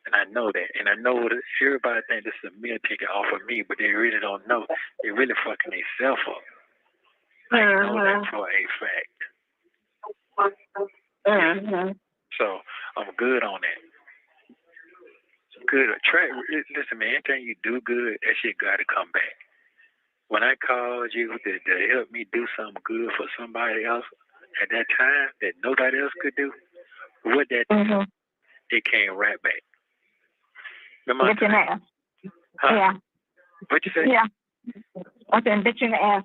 S11: And I know that. And I know that everybody think this is a meal ticket off of me, but they really don't know. They really fucking themselves up. I know that for a fact. So I'm good on that. Good. Listen, man, anything you do good, that shit got to come back. When I called you to help me do something good for somebody else at that time that nobody else could do, what that did, it came right back.
S12: Bitch in the ass.
S11: Huh?
S12: Yeah.
S11: What you say?
S12: Yeah. I said bitch in the ass.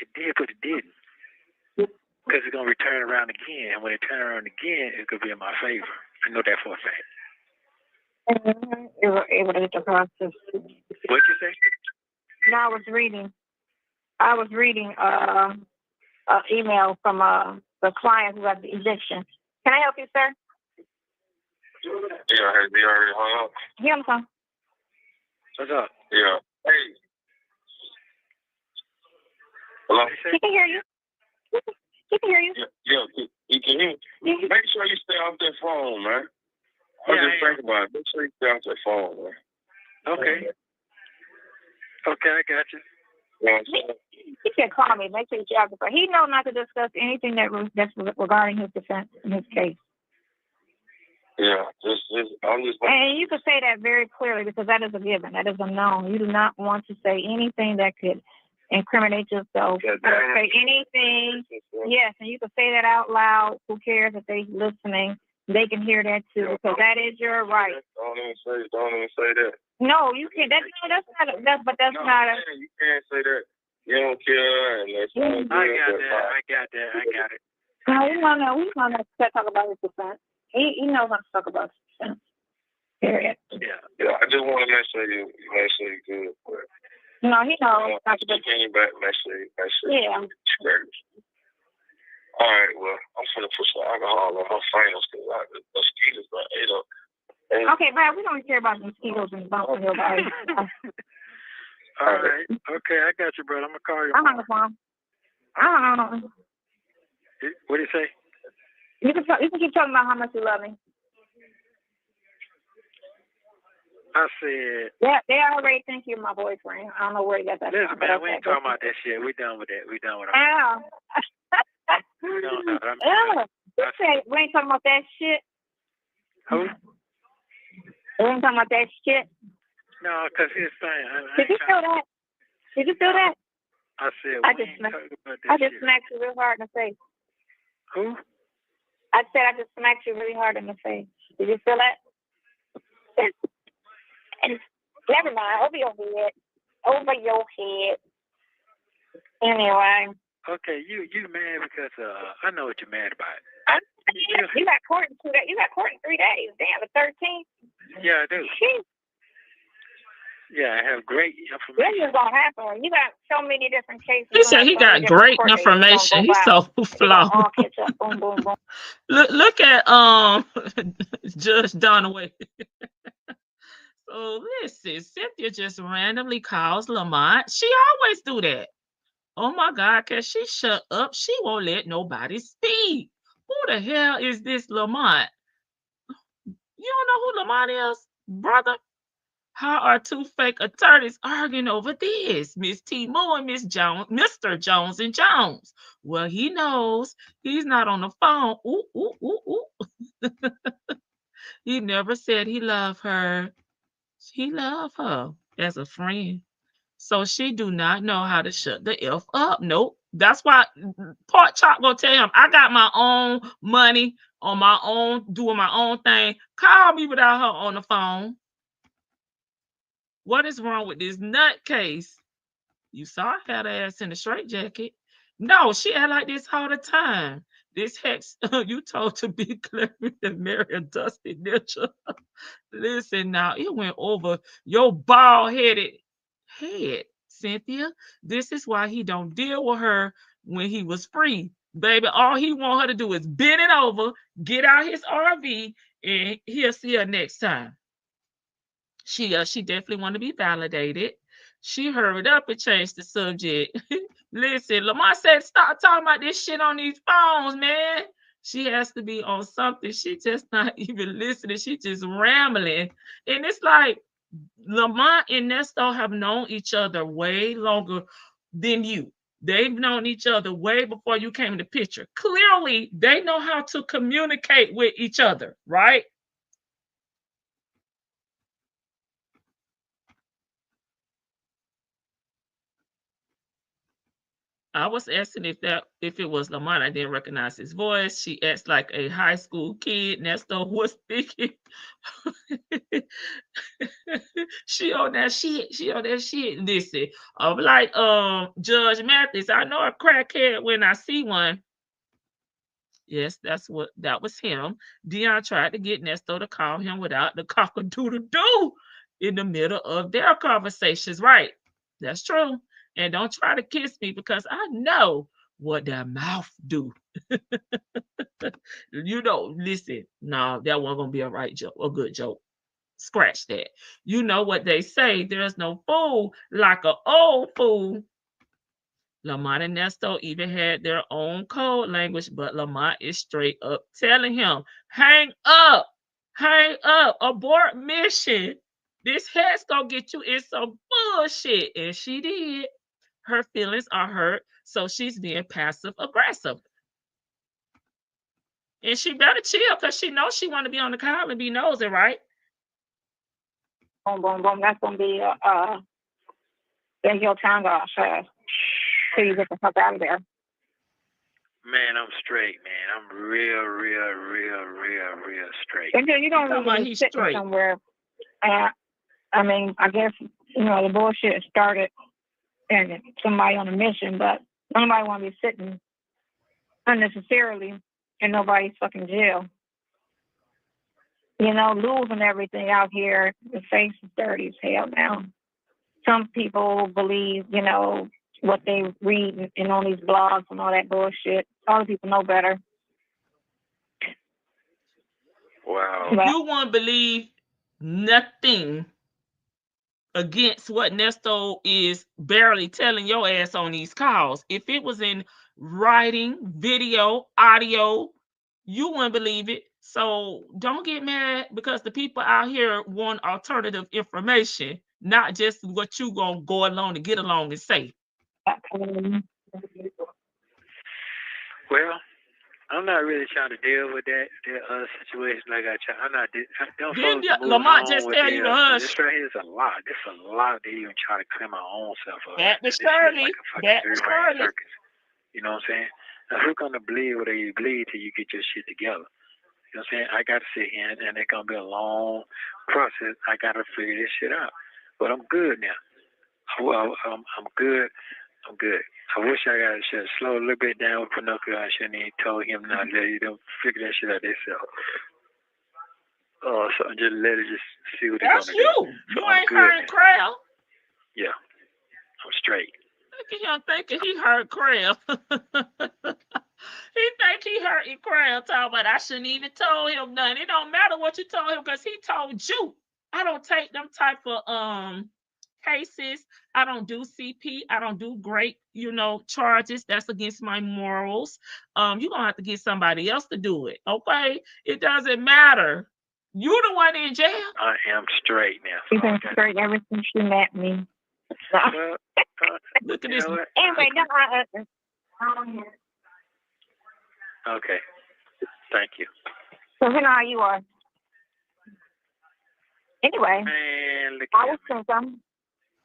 S11: It did, but it didn't. Because it's going to return around again. And when it turns around again, it's going to be in my favor. I know that for a fact.
S12: You were able to get the process.
S11: What'd you say?
S12: No, I was reading an email from the client who had the eviction. Can I help you, sir?
S13: Yeah, they already hung up.
S12: Here I'm coming.
S11: What's up?
S13: Yeah. Hey. Hello?
S12: He can hear you. He can hear you.
S13: Yeah, you can hear me. Make sure you stay off that phone, man. I just think about it. Make sure you stay off that phone, man.
S11: Okay. Okay, I got you.
S13: Yeah,
S12: he can call me. Make sure you stay off the phone. He knows not to discuss anything that's regarding his defense in his case.
S13: Yeah,
S12: and you can say that very clearly because that is a given. That is a known. You do not want to say anything that could incriminate yourself.
S13: Yeah,
S12: say anything. Yes, and you can say that out loud. Who cares if they're listening? They can hear that too because that is your right.
S13: Don't even say that.
S12: No, you can't. That's not. You
S13: can't say that. You don't care. And
S11: I got it.
S12: No, we want to talk about his defense. He knows how to talk about his defense. Period.
S13: Yeah. I just want to make sure you good. But
S12: no, he knows.
S13: He came back. Make sure.
S12: Yeah.
S13: All right. Well, I'm finna put some alcohol on my fingers because the mosquitoes ate up.
S12: Okay, man. We don't care about mosquitoes and bumping your body.
S11: All right. Okay, I got you, brother. I'm gonna call you.
S12: I'm on the phone. I don't know.
S11: What do you say?
S12: You can keep talking about how much you love me.
S11: I said.
S12: Yeah, they already think you're my boyfriend. I don't know where you got that from.
S11: Listen, man, we ain't talking about that shit. We done with that. We done with
S12: all that. We ain't talking about that shit.
S11: Who?
S12: We ain't talking about that shit.
S11: No, because he's saying.
S12: Did you feel that? Did you feel that?
S11: I said.
S12: I just smacked you real hard in the face.
S11: Who?
S12: I said I just smacked you really hard in the face. Did you feel that? Never mind. Over your head. Over your head. Anyway.
S11: Okay, you mad because I know what you're mad about.
S12: You got court in 2 days. You got court in 3 days. Damn, the 13th.
S11: Yeah, I do. Yeah, I have great information.
S12: This is gonna happen. You got so many different cases.
S3: He said he got great information. He's so flawed.
S12: Boom, boom, boom.
S3: Look at Judge Dunaway. So listen, Cynthia just randomly calls Lamont. She always do that. Oh my God, can she shut up? She won't let nobody speak. Who the hell is this Lamont? You don't know who Lamont is, brother? How are two fake attorneys arguing over this? Miss T. Moore and Miss Jones, Mr. Jones and Jones. Well, he knows he's not on the phone. Ooh. He never said he loved her. He loved her as a friend. So she do not know how to shut the F up. Nope. That's why Pork Chop gonna tell him, I got my own money on my own, doing my own thing. Call me without her on the phone. What is wrong with this nutcase? You saw her had her ass in a straitjacket. No, she act like this all the time. This hex, you told to be clear and marry a dusty nature. Listen now, it went over your bald-headed head, Cynthia. This is why he don't deal with her when he was free. Baby, all he want her to do is bend it over, get out his RV, and he'll see her next time. She definitely want to be validated. She hurried up and changed the subject. Listen, Lamont said, stop talking about this shit on these phones, man. She has to be on something. She just not even listening. She just rambling. And it's like Lamont and Nesto have known each other way longer than you. They've known each other way before you came in the picture. Clearly, they know how to communicate with each other, right? I was asking if it was Lamont. I didn't recognize his voice. She acts like a high school kid. Nesto was thinking she on that shit. She on that shit. Listen, I'm like Judge Mathis. I know a crackhead when I see one. Yes, that was him. Dion tried to get Nesto to call him without the cock-a-doodle-doo in the middle of their conversations. Right. That's true. And don't try to kiss me because I know what that mouth do. Listen, no, that wasn't gonna be a right joke, a good joke. Scratch that. You know what they say, there's no fool like an old fool. Lamont and Nesto even had their own code language, but Lamont is straight up telling him, hang up, abort mission. This head's gonna get you in some bullshit. And she did. Her feelings are hurt, so she's being passive aggressive. And she better chill because she knows she want to be on the call and be nosy, right?
S12: Boom, boom, boom. That's gonna be there's your time go outside. So you get the fuck out of there.
S11: Man, I'm straight, man. I'm real straight.
S12: And you don't really be sitting somewhere. I mean, I guess, the bullshit started and somebody on a mission, but nobody want to be sitting unnecessarily in nobody's fucking jail. Losing everything out here, the face is dirty as hell now. Some people believe, what they read and on these blogs and all that bullshit. Other people know better.
S11: Wow.
S3: You won't believe nothing against what Nesto is barely telling your ass on these calls. If it was in writing, video, audio, you wouldn't believe it. So don't get mad because the people out here want alternative information, not just what you gonna go along and get along and say.
S11: Well, I'm not really trying to deal with that situation like I'm not.
S3: Lamont just tell you to hush.
S11: This right here is a lot. This is a lot to even try to clear my own self up.
S3: That was Shirley.
S11: Circus. You know what I'm saying? Now, who's gonna bleed whether you bleed till you get your shit together? You know what I'm saying? I got to sit here and it's gonna be a long process. I got to figure this shit out. But I'm good now. I'm good. I'm good. I wish I should slow a little bit down with Pinocchio. I shouldn't even told him not to let you figure that shit out themselves. So just let it just see what they're gonna do.
S3: That's you. So you ain't heard Crab.
S11: Yeah, I'm straight.
S3: Look at him thinking he heard Crab. He think he heard Crab talking about I shouldn't even told him nothing. It don't matter what you told him because he told you. I don't take them type of cases. I don't do CP. I don't do great, charges. That's against my morals. You're gonna have to get somebody else to do it. Okay? It doesn't matter. You the one in jail.
S11: I am straight now.
S12: You've been straight ever since you met me.
S11: Well,
S3: look at this.
S12: Anyway,
S11: okay. Thank you.
S12: So you know how you are. Anyway,
S11: man,
S12: I was thinking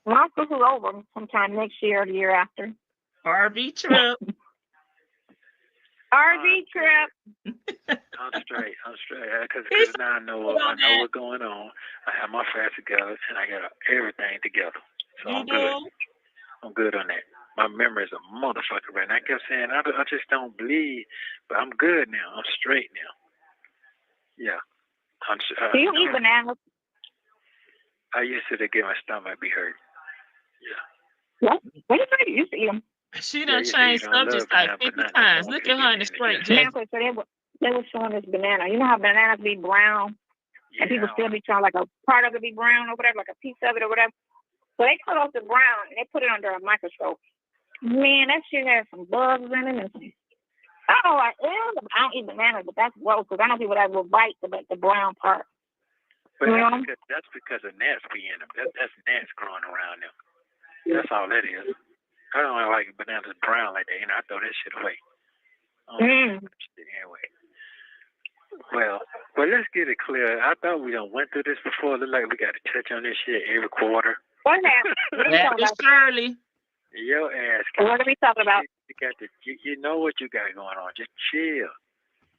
S12: my this is over sometime next year or the year after.
S3: RV trip.
S12: RV trip.
S11: I'm straight. Because now I know what's going on. I have my facts together and I got everything together. So I'm good. I'm good on that. My memory is a motherfucker right now. I kept saying I just don't bleed, but I'm good now. I'm straight now. Yeah.
S12: Do you eat bananas?
S11: I used to get my stomach be hurt.
S12: Yeah. What do you used to eat them?
S3: She done changed subjects like 50 times. Look at her in the straight jacket.
S12: So they were showing this banana. You know how bananas be brown? And people still be trying like a part of it be brown or whatever, like a piece of it or whatever. So they cut off the brown and they put it under a microscope. Man, that shit had some bugs in it. Oh, I don't eat bananas, but that's gross because I know people that will bite the brown part.
S11: But that's because of gnats be in them. That's gnats growing around them. That's all that is. I don't like bananas brown like that. I throw that shit away. Anyway. Well, let's get it clear. I thought we done went through this before. Look like we got to touch on this shit every quarter.
S12: What happened?
S3: That is Shirley.
S11: Your ass.
S12: What are we talking about?
S11: You know what you got going on. Just chill.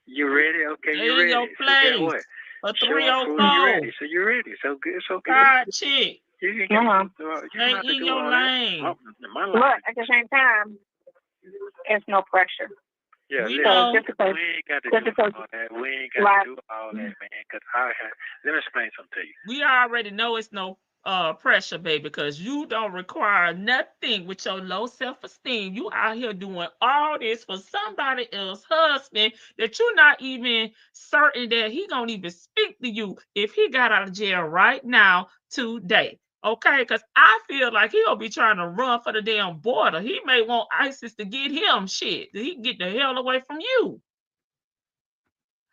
S11: You ready? Okay, you ready.
S3: Your place.
S11: So
S3: a 304.
S11: You ready? So you're ready. So good. It's okay.
S3: God, chick.
S11: You can
S3: Stay in your lane.
S12: But at the same time, there's no pressure.
S11: Yeah,
S3: we
S11: ain't got to do all that. We ain't got to do all that, man. Cause let me explain something to you.
S3: We already know it's no pressure, baby, because you don't require nothing with your low self-esteem. You out here doing all this for somebody else's husband that you're not even certain that he gonna even speak to you if he got out of jail right now today. Okay, because I feel like he'll be trying to run for the damn border. He may want ISIS to get him shit. He can get the hell away from you.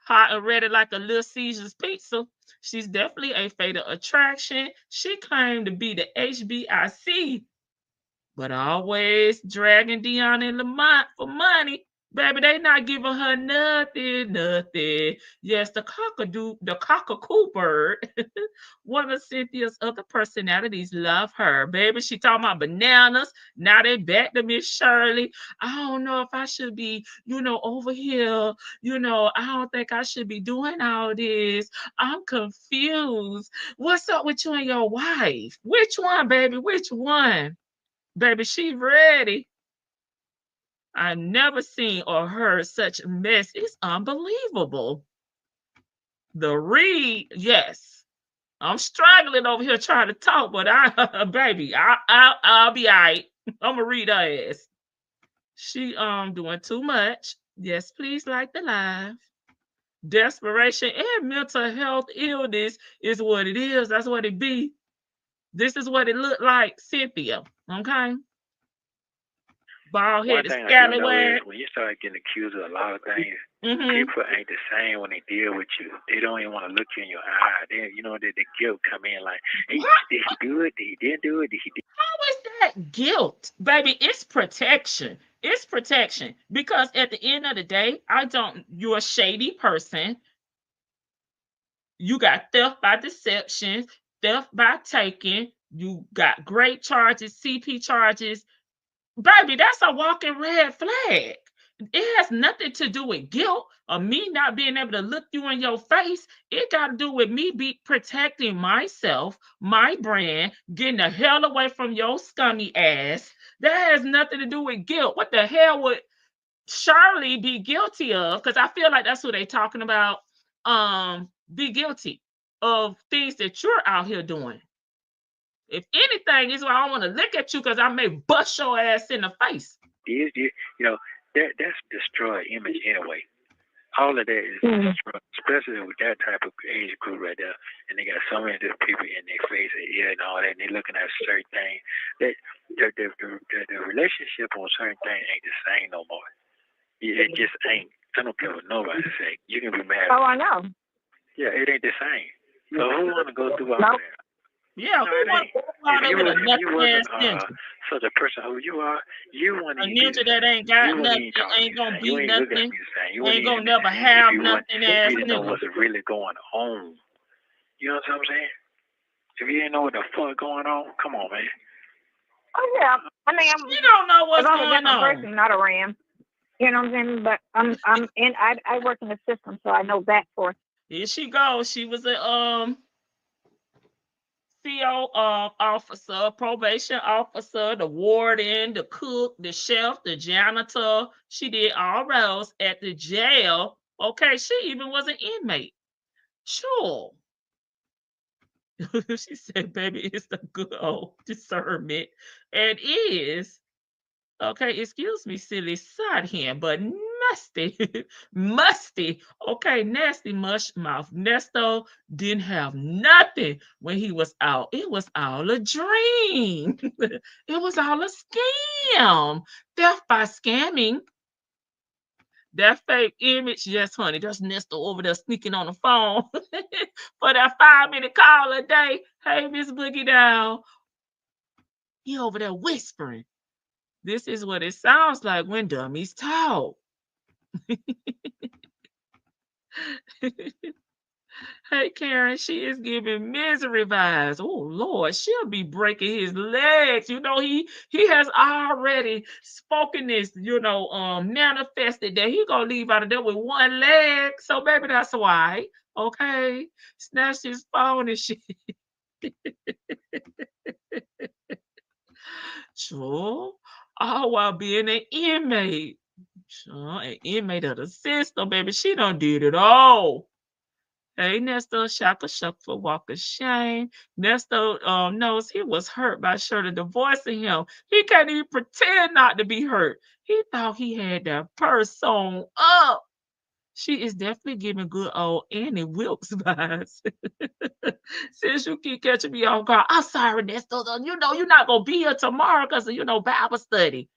S3: Hot and ready like a Little Caesar's pizza. She's definitely a fatal attraction. She claimed to be the HBIC, but always dragging Dion and Lamont for money. Baby, they not giving her nothing. Yes, the cockapoo bird, one of Cynthia's other personalities, love her. Baby, she talking about bananas. Now they back to Miss Shirley. I don't know if I should be, over here. I don't think I should be doing all this. I'm confused. What's up with you and your wife? Which one, baby? Which one? Baby, she ready. I never seen or heard such mess. It's unbelievable. The read, yes. I'm struggling over here trying to talk, but baby, I'll be all right. I'm gonna read her ass. She doing too much. Yes, please like the live. Desperation and mental health illness is what it is. That's what it be. This is what it looked like, Cynthia. Okay. Bald headed scallywag.
S11: When you start getting accused of a lot of things, people ain't the same when they deal with you. They don't even want to look you in your eye. The guilt come in like, hey, did he do it? Did he didn't do it? Did he do it?
S3: How is that guilt? Baby, it's protection. It's protection. Because at the end of the day, you're a shady person. You got theft by deception, theft by taking. You got great charges, CP charges. Baby, that's a walking red flag. It has nothing to do with guilt or me not being able to look you in your face. It got to do with me protecting myself, my brand, getting the hell away from your scummy ass. That has nothing to do with guilt. What the hell would Shirley be guilty of? Because I feel like that's what they're talking about. Be guilty of things that you're out here doing. If anything, is why I want to look at you because I may bust your ass in the face.
S11: That's destroy image anyway. All of that is destroyed, especially with that type of age group right there. And they got so many different people in their face and ear and all that, and they're looking at certain things. The relationship on certain things ain't the same no more. It just ain't. I don't care what nobody say. You can be mad.
S12: Oh, I know.
S11: Yeah, it ain't the same. So who want to go through all that?
S3: Yeah, who want to
S11: such a person who you are, you want to
S3: a ninja that ain't got nothing, ain't gonna be nothing, ain't gonna never have nothing.
S11: You didn't know what's really going on. You know what I'm saying? If you didn't know what the fuck going on, come on, man.
S12: Oh yeah, I mean,
S3: you don't know what's going on.
S12: Person, not a ram. You know what I'm saying? But I work in the system, so I know that for.
S3: Here she goes. She was a CO officer, probation officer, the warden, the cook, the chef, the janitor. She did all roles at the jail. Okay, she even was an inmate. Sure. She said, baby, it's the good old discernment. And is, okay, excuse me, silly side hand, but musty, okay, nasty mush mouth. Nesto didn't have nothing when he was out. It was all a dream. It was all a scam. Theft by scamming. That fake image, yes, honey. That's Nesto over there sneaking on the phone for that 5-minute call a day. Hey, Miss Boogie Down. He over there whispering. This is what it sounds like when dummies talk. Hey, Karen, she is giving misery vibes. Oh, Lord, she'll be breaking his legs. You know, he has already spoken this, manifested that he gonna leave out of there with one leg. So, baby, that's why. Okay? Snatched his phone and shit. Sure. All while being an inmate. Sure, an inmate of the system, baby. She done did it all. Hey, Nesto, shaka shuffle, walk of shame. Nesto knows he was hurt by Shirley divorcing him. He can't even pretend not to be hurt. He thought he had that purse sewn up. She is definitely giving good old Annie Wilkes vibes. Since you keep catching me off guard, I'm sorry, Nesto. You know you're not gonna be here tomorrow because of Bible study.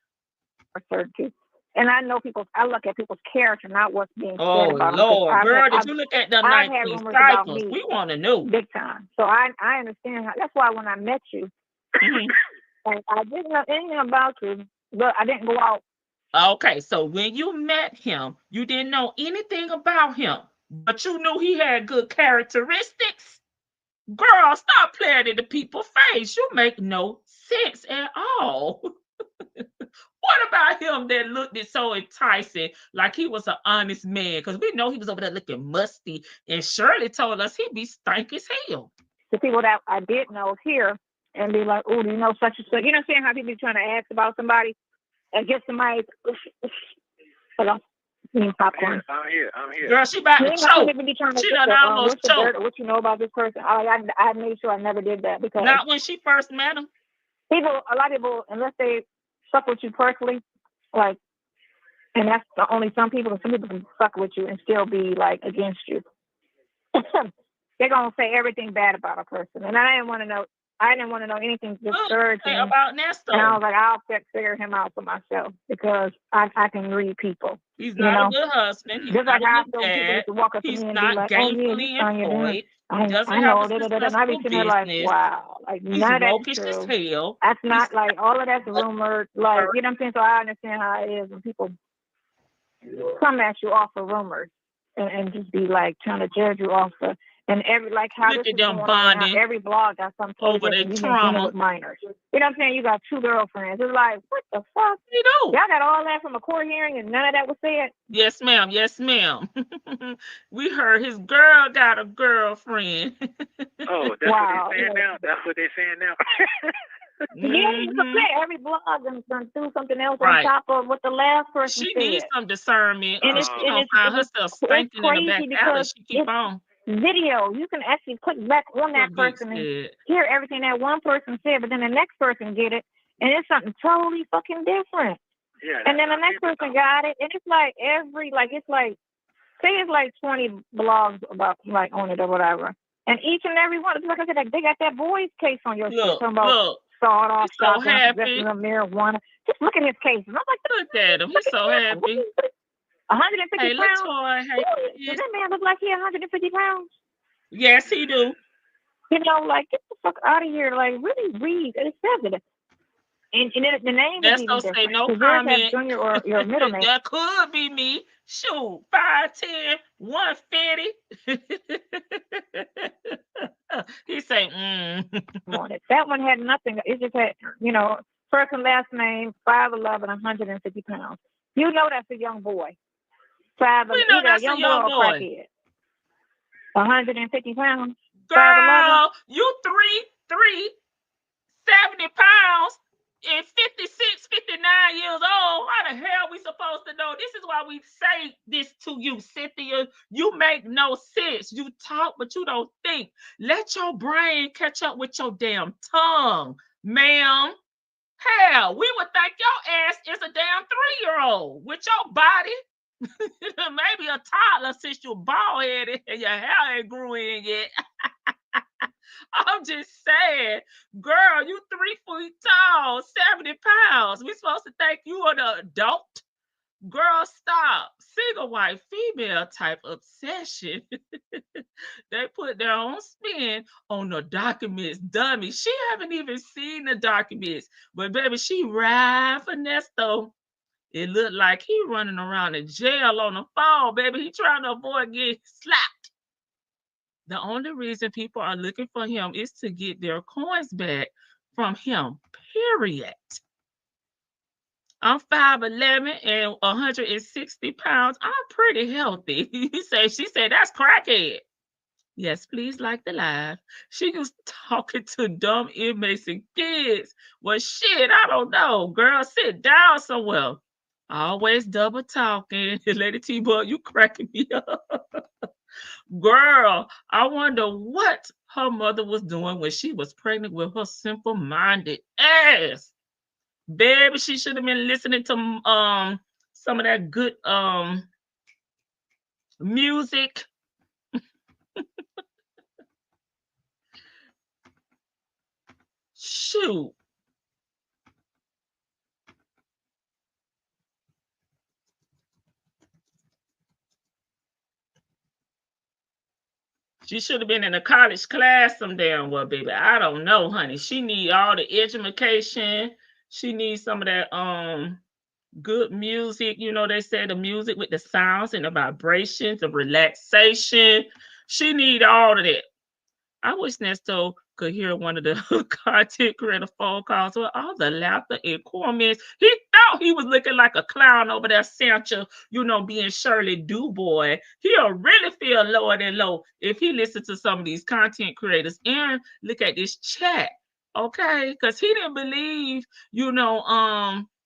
S12: And I know I look at people's character, not what's being said
S3: Oh,
S12: about them.
S3: Lord, girl, did you look at the
S12: I've had
S3: 19
S12: rumors about
S3: cycles?
S12: me
S3: We want to know.
S12: big time. So I understand that's why when I met you, and I didn't know anything about you, but I didn't go out.
S3: Okay, so when you met him, you didn't know anything about him, but you knew he had good characteristics. Girl, stop playing in the people's face. You make no sense at all. What about him that looked so enticing, like he was an honest man? Because we know he was over there looking musty, and Shirley told us he'd be stank as hell.
S12: The people that I did know here and be like, oh, do you know such and such? You know what I'm saying? How people be trying to ask about somebody and get somebody. Hello? Popcorn.
S11: I'm here.
S3: Girl, she about to choke. She done almost choked.
S12: What you know about this person? I made sure I never did that because
S3: not when she first met him.
S12: A lot of people, unless they suck with you personally, like, and that's only some people can suck with you and still be like against you. They're gonna say everything bad about a person, and I didn't want to know anything discouraging
S3: about Nesto.
S12: And I was like, I'll figure him out for myself because I can read people.
S3: He's not a good husband. He's
S12: just
S3: not
S12: like
S3: a good dad. He's
S12: and
S3: not
S12: be like,
S3: gainfully employed.
S12: I
S3: doesn't
S12: know,
S3: have a successful
S12: I be sitting there like,
S3: business.
S12: wow, like
S3: He's
S12: none of that's
S3: roguish
S12: true.
S3: as hell.
S12: That's not like all of that's rumored. Like, you know what I'm saying? So I understand how it is when people come at you off of rumors and just be like trying to judge you off of. And every how
S3: Look
S12: this
S3: at
S12: is
S3: them
S12: going on now,
S3: bonding
S12: every blog got something
S3: over their trauma
S12: with minors. You know what I'm saying? You got 2 girlfriends. It's like, what the fuck?
S3: You know.
S12: Y'all got all that from a court hearing and none of that was said?
S3: Yes, ma'am. Yes, ma'am. We heard his girl got a girlfriend.
S11: Oh, that's what they're saying now? That's what they're saying now?
S12: Yeah, you can say every blog and do something else on top of what the last person
S3: she
S12: said.
S3: Needs some discernment.
S12: And
S3: she gonna find herself stinking in the back alley. She keep on.
S12: Video, you can actually click back on that person and hear everything that one person said, but then the next person get it, and it's something totally fucking different.
S11: Yeah.
S12: And then the next person got it, and it's like say it's like 20 blogs about on it or whatever, and each and every one, like I said, they got that boy's case on your shit. Talking about sawed off,
S3: so happy,
S12: marijuana. Just look at his case, and I'm like,
S3: look at him, he's so happy.
S12: 150 pounds. Does that man look like he 150 pounds?
S3: Yes, he do.
S12: You know, like, get the fuck out of here. Like, really read. It says it. And the name is even different.
S3: Say no comment.
S12: Junior or your middle name.
S3: That could be me. Shoot, 5'10", 150. He say,
S12: That one had nothing. It just had, first and last name, 5'11", 150 pounds. You know that's a young boy. 5'11",
S3: that's a young boy.
S12: Crackhead. 150 pounds.
S3: Girl,
S12: 5'11".
S3: You 3'3", 70 pounds, and 56, 59 years old. How the hell we supposed to know? This is why we say this to you, Cynthia. You make no sense. You talk, but you don't think. Let your brain catch up with your damn tongue, ma'am. Hell, we would think your ass is a damn 3-year-old with your body. Maybe a toddler since you're bald-headed and your hair ain't grew in yet. I'm just saying, girl, you 3 feet tall, 70 pounds. We supposed to think you are the adult. Girl, stop. Single white female type obsession. They put their own spin on the documents. Dummy. She haven't even seen the documents. But baby, she ride for Nesto. It looked like he running around in jail on the phone, baby. He trying to avoid getting slapped. The only reason people are looking for him is to get their coins back from him, period. I'm 5'11" and 160 pounds. I'm pretty healthy. She said, that's crackhead. Yes, please like the live. She was talking to dumb inmates and kids. Well, shit, I don't know. Girl, sit down somewhere. Always double talking. Lady T-Bug, you cracking me up. Girl, I wonder what her mother was doing when she was pregnant with her simple-minded ass. Baby, she should have been listening to some of that good music. Shoot. She should have been in a college class some damn well, baby. I don't know, honey. She need all the education. She needs some of that good music. You know, they say the music with the sounds and the vibrations, the relaxation. She need all of that. I wish Nesto could hear one of the content creator phone calls with all the laughter and comments. He thought he was looking like a clown over there, Sancha, being Shirley DuBois. He'll really feel lower than low if he listens to some of these content creators and look at this chat, okay? Because he didn't believe,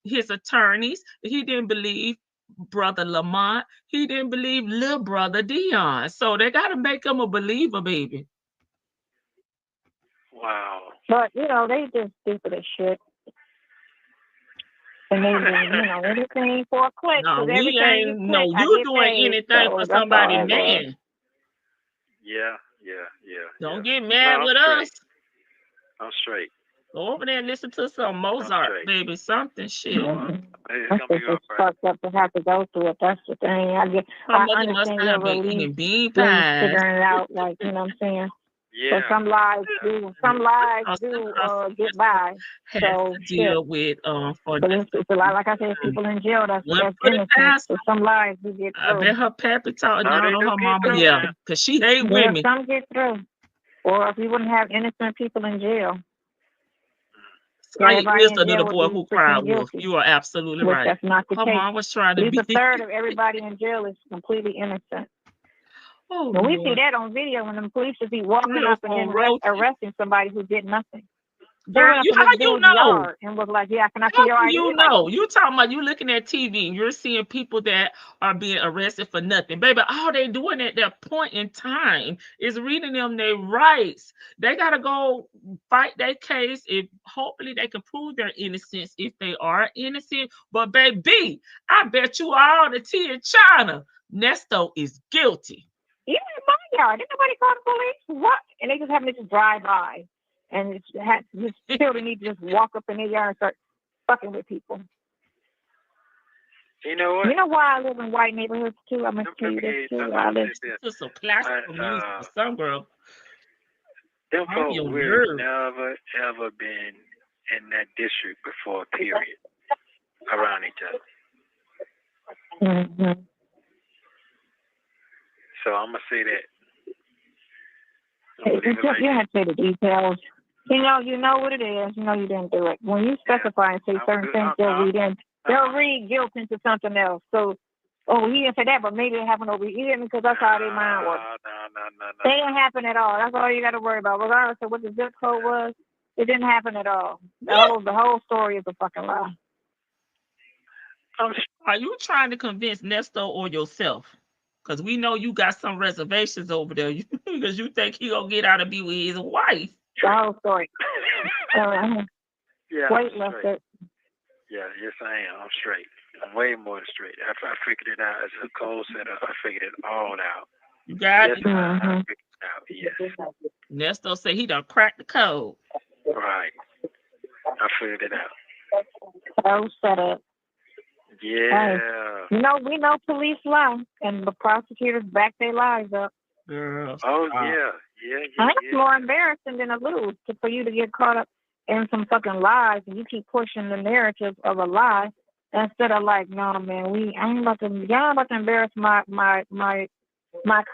S3: his attorneys. He didn't believe Brother Lamont. He didn't believe little brother Dion. So they got to make him a believer, baby.
S12: Wow. But, they just stupid as shit. And they do, anything for a click.
S3: No, we ain't, you doing anything for somebody, man.
S11: Yeah.
S3: Don't get mad with us.
S11: I'm straight.
S3: Go over there and listen to some Mozart, baby. Something shit.
S11: It's gonna be all right.
S12: Fucked up to have to go through it. That's the thing. I understand your relief
S3: bean
S12: pies. Figuring it out, like, you know what I'm saying?
S11: Yeah.
S12: So some lives do get by. So
S3: deal with for
S12: but it's a lot, like I said, people in jail that's innocent. So some lives do get through.
S3: I bet her pappy talk down on her mama, yeah, because she hate women.
S12: Some get through. Or if we wouldn't have innocent people in jail.
S3: Slight is the little boy who cried wolf. You are absolutely right.
S12: That's not the
S3: her
S12: case.
S3: mom was trying to
S12: At least a third of everybody in jail is completely innocent.
S3: Oh,
S12: we see that on video when the police would be walking up and arresting somebody who did nothing.
S3: Girl, how you know?
S12: And was like, yeah, can I see your ID?
S3: You know, you talking about you looking at TV and you're seeing people that are being arrested for nothing. Baby, all they doing at that point in time is reading them their rights. They got to go fight their case. If hopefully they can prove their innocence if they are innocent. But baby, I bet you all the tea in China, Nesto is guilty.
S12: Even in my yard, didn't nobody call the police? What? And they just happen to just drive by. And this children need to just walk up in their yard and start fucking with people.
S11: You know what?
S12: You know why I live in white neighborhoods too? I'm gonna tell you this too. I live.
S3: This is some classical music for some girl.
S11: Them folks we've never ever been in that district before. Period. Around each other.
S12: Mm-hmm.
S11: So I'm gonna say that.
S12: You have to say the details. You know what it is. You know you didn't do it. When you specify and say certain things, they'll read guilt into something else. So, he didn't say that, but maybe it happened over here because that's how their mind works.
S11: No.
S12: They didn't happen at all. That's all you got to worry about. Regardless of what the zip code was, it didn't happen at all. The whole story is a fucking lie.
S3: Are you trying to convince Nesto or yourself? Because we know you got some reservations over there because you think he gonna get out and be with his wife.
S12: The whole story.
S11: Yeah,
S12: Wait, Lester.
S11: Yeah, yes I am. I'm straight. I'm way more than straight. I figured it out. As Cole said, I figured it all out.
S3: You got it?
S11: I figured it out, yes.
S3: Nesto said he done cracked the code.
S11: Right. I figured it out.
S12: Oh, shut up.
S11: Yeah.
S12: We know police lie, and the prosecutors back their lies up.
S3: Girl,
S11: yeah.
S12: That's more embarrassing than a lose for you to get caught up in some fucking lies, and you keep pushing the narrative of a lie instead of like, no, man, y'all ain't about to embarrass my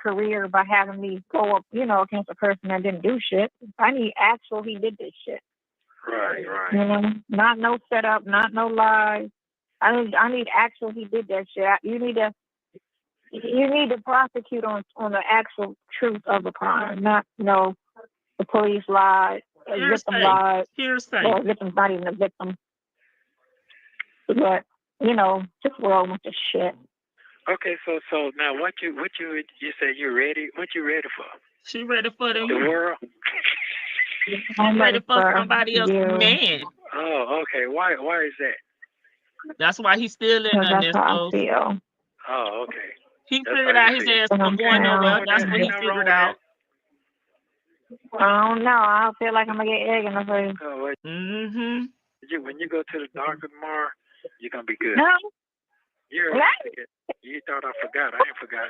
S12: career by having me go up, against a person that didn't do shit. I need actual he did this shit.
S11: Right.
S12: Not no setup, not no lies. I need actual he did that shit. You need to prosecute on the actual truth of the crime, not the police lied, the victim lied. Well, the victim's not even a victim, but just roll with the shit.
S11: Okay, so now what you said you ready? What you ready for?
S3: She ready for the
S11: world.
S3: I'm ready for somebody else's man.
S11: Oh, okay. Why is that?
S3: That's why he's still in there.
S12: That's how I feel.
S11: Oh, okay.
S3: He figured out his ass wasn't going nowhere. That's what he figured out.
S12: I don't know. I feel like I'm gonna get egg in the face.
S11: When you go to the doctor tomorrow, you're gonna be good.
S12: No.
S11: You thought I forgot. I ain't forgot.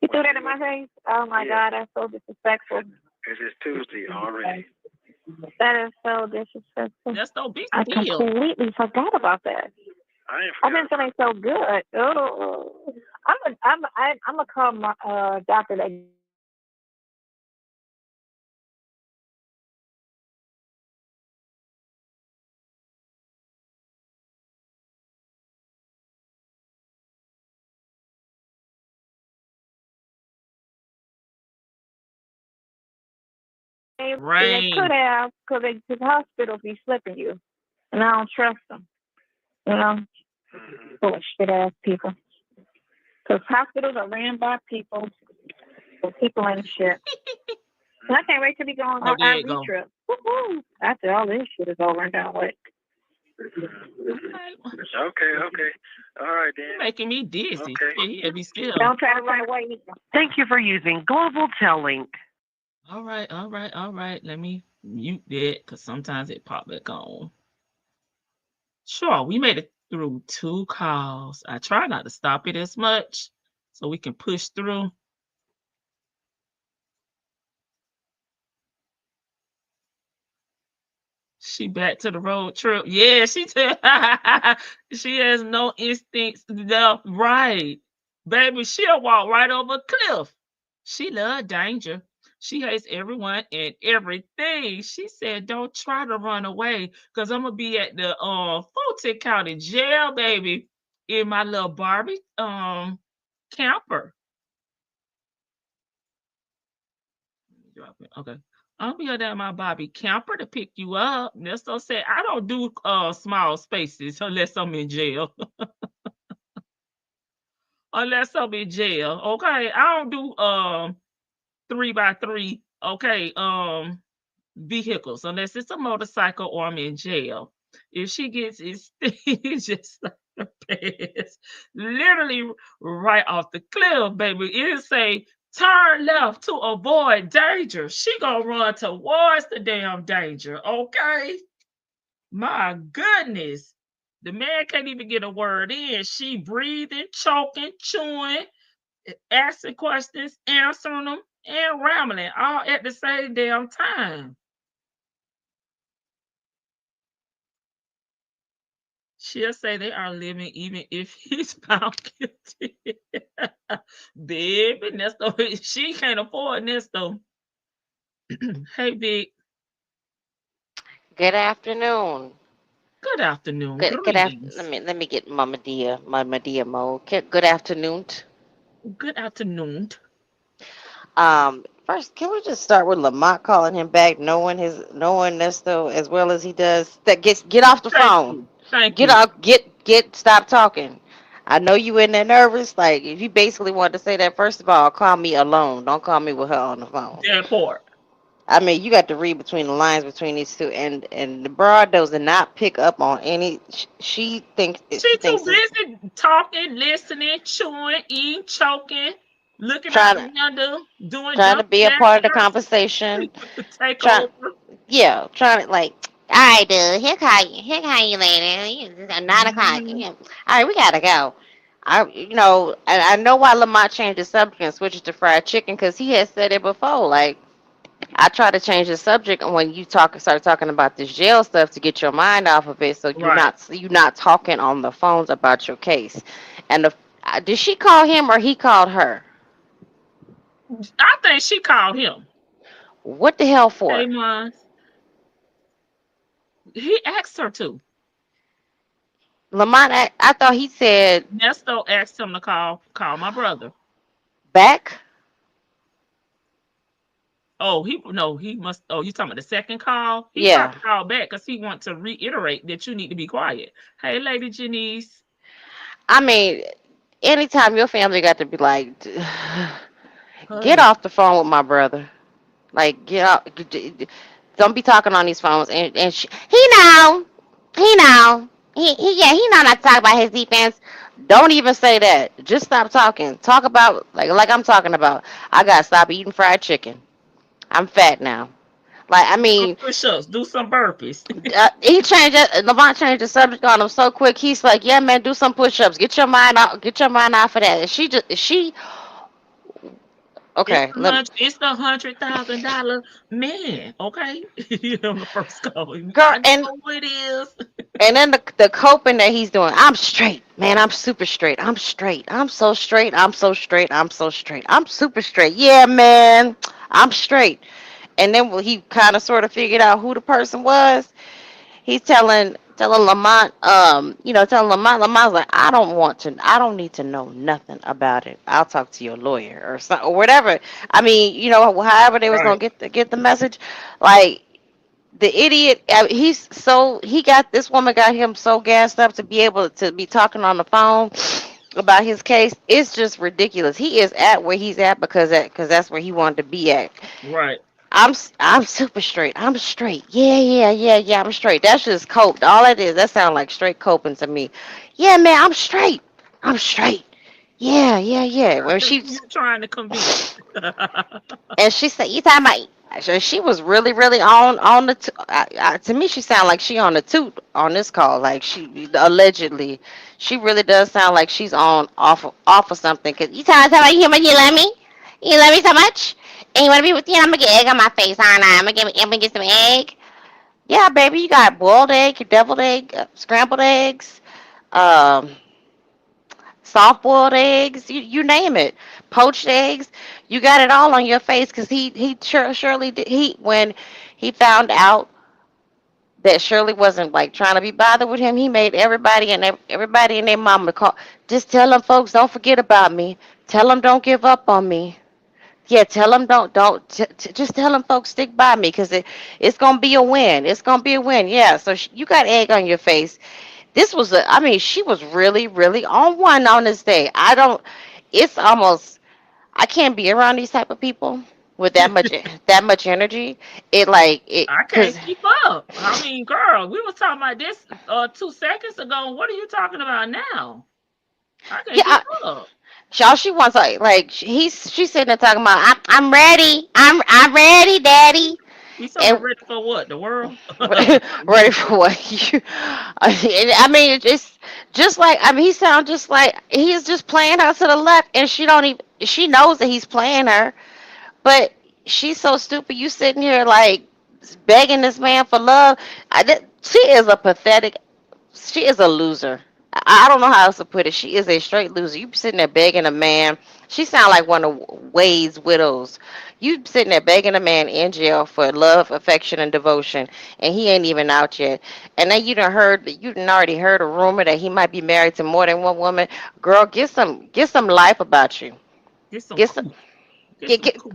S12: You threw that in my face? Oh my God, that's so disrespectful.
S11: It's Tuesday already.
S12: That is so disrespectful.
S3: That's no big
S12: deal. I completely forgot about that. I've been feeling so good. Oh, I'm gonna call my doctor that. They could have, because the hospitals be slipping you, and I don't trust them. Bullshit ass people. Because hospitals are ran by people, and people ain't shit. And I can't wait till we go on our RV trip. Woo-hoo. After all this shit is over and done with.
S11: Okay. All right, then.
S3: You're making me dizzy.
S11: Okay.
S3: Yeah, be still.
S12: Don't try to run away either.
S10: Thank you for using Global Tellink.
S3: All right. Let me mute that because sometimes it pop back on. Sure, we made it through 2 calls. I try not to stop it as much so we can push through. She back to the road trip. Yeah, she she has no instincts. Right. Baby, she'll walk right over a cliff. She loves danger. She hates everyone and everything. She said, don't try to run away because I'm going to be at the Fulton County Jail, baby, in my little Barbie camper. Okay. I'll be there in my Bobby camper to pick you up. Nesto said, I don't do small spaces unless I'm in jail. Unless I'm in jail. Okay. I don't do 3x3, okay, vehicles, unless it's a motorcycle or I'm in jail. If she gets it's just like a pass. Literally right off the cliff, baby. It'll say turn left to avoid danger. She gonna run towards the damn danger, okay? My goodness. The man can't even get a word in. She breathing, choking, chewing, asking questions, answering them, and rambling all at the same damn time. She'll say they are living even if he's found guilty. Baby, Nesto, she can't afford Nesto. Hey, Vic.
S14: Good afternoon.
S3: Good afternoon.
S14: Good afternoon. Let me get Mama Dia mode. Good afternoon.
S3: Good afternoon.
S14: First, can we just start with Lamont calling him back, knowing Nesto as well as he does? That get off the phone.
S3: Thank
S14: you. Stop talking. I know you in there nervous. Like if you basically wanted to say that, first of all, call me alone. Don't call me with her on the phone.
S3: That part.
S14: I mean, you got to read between the lines between these two, and the broad does not pick up on any. She thinks
S3: she too busy talking, listening, chewing, eating, choking, looking
S14: trying
S3: out the window, doing
S14: to be a part of the conversation.
S3: Take over.
S14: Yeah, trying to right, dude. Here call you later. It's at 9 o'clock.
S3: Mhm.
S14: Yeah. All right, we gotta go. I know why Lamont changed the subject and switched it to fried chicken because he had said it before. Like, I try to change the subject when you start talking about this jail stuff to get your mind off of it, so
S3: Right.
S14: you're not talking on the phones about your case. And did she call him or he called her?
S3: I think she called him.
S14: What the hell
S3: Hey,
S14: for?
S3: man. He asked her to.
S14: Lamont, I thought he said
S3: Nesto asked him to call my brother.
S14: back.
S3: Oh, he must. Oh, you talking about the second call? He
S14: Yeah.
S3: probably called back because he wants to reiterate that you need to be quiet. Hey, Lady Janice.
S14: I mean, anytime your family got to be like, get
S3: Hush.
S14: off the phone with my brother. Like, get off. Don't be talking on these phones. And he know. He know. He know not to talk about his defense. Don't even say that. Just stop talking. Talk about, like I'm talking about. I got to stop eating fried chicken. I'm fat now. Like, I
S3: Some
S14: mean,
S3: push-ups. Do some burpees.
S14: Levant changed the subject on him so quick. He's like, "Yeah, man, do some push-ups. Get your mind off of that." And she, okay.
S3: It's the $100,000 man. Okay, you know the first call.
S14: Girl,
S3: I know who it is.
S14: and then the coping that he's doing. I'm straight, man. I'm super straight. I'm straight. I'm so straight. I'm so straight. I'm so straight. I'm super straight. Yeah, man. I'm straight. And then when he kind of sort of figured out who the person was, he's telling Lamont, Lamont's like, I don't need to know nothing about it. I'll talk to your lawyer or something or whatever. I mean, however they was
S3: Right.
S14: gonna get the message, like the idiot. He got this woman got him so gassed up to be able to be talking on the phone about his case. It's just ridiculous. He is at where he's at because that's where he wanted to be at.
S3: Right.
S14: I'm super straight. I'm straight. Yeah. I'm straight. That's just cope. All that is. That sounds like straight coping to me. Yeah, man. I'm straight. I'm straight. Yeah. When
S3: You trying to convince?
S14: and she said, "You talking about?" She was really on the. To me, she sounded like she on the toot on this call. Like she allegedly, she really does sound like she's on off of something. Cause you talking about you love me? You love me so much? And you want to be with you? I'm gonna get egg on my face, aren't I? I'm gonna get some egg. Yeah, baby, you got boiled egg, deviled egg, scrambled eggs, um, soft boiled eggs, you name it, poached eggs. You got it all on your face because surely did. When he found out that Shirley wasn't like trying to be bothered with him, he made everybody and their mama call. Just tell them folks don't forget about me. Tell them don't give up on me. Yeah, tell them just tell them folks stick by me because it's gonna be a win. It's gonna be a win. Yeah. So you got egg on your face. I mean, she was really on one on this day. I don't. It's almost. I can't be around these type of people with that much energy.
S3: I
S14: Cause
S3: can't keep up. I mean, girl, we was talking about this 2 seconds ago. What are you talking about now? I can't keep
S14: yeah,
S3: up.
S14: she wants she's sitting there talking about I'm ready. I'm ready, Daddy.
S3: He's talking about
S14: And
S3: ready for what? The world?
S14: ready for what? I mean, it's just like he sounds just like he's just playing her to the left, and she don't even she knows that he's playing her, but she's so stupid. You sitting here like begging this man for love. She is a pathetic. She is a loser. I don't know how else to put it. She is a straight loser. You sitting there begging a man. She sound like one of Wade's widows. You sitting there begging a man in jail for love, affection, and devotion, and he ain't even out yet. And then you done already heard a rumor that he might be married to more than one woman. Girl, get some life about you.
S3: Get some
S14: Get some
S3: cool. Get some
S14: get
S3: cool.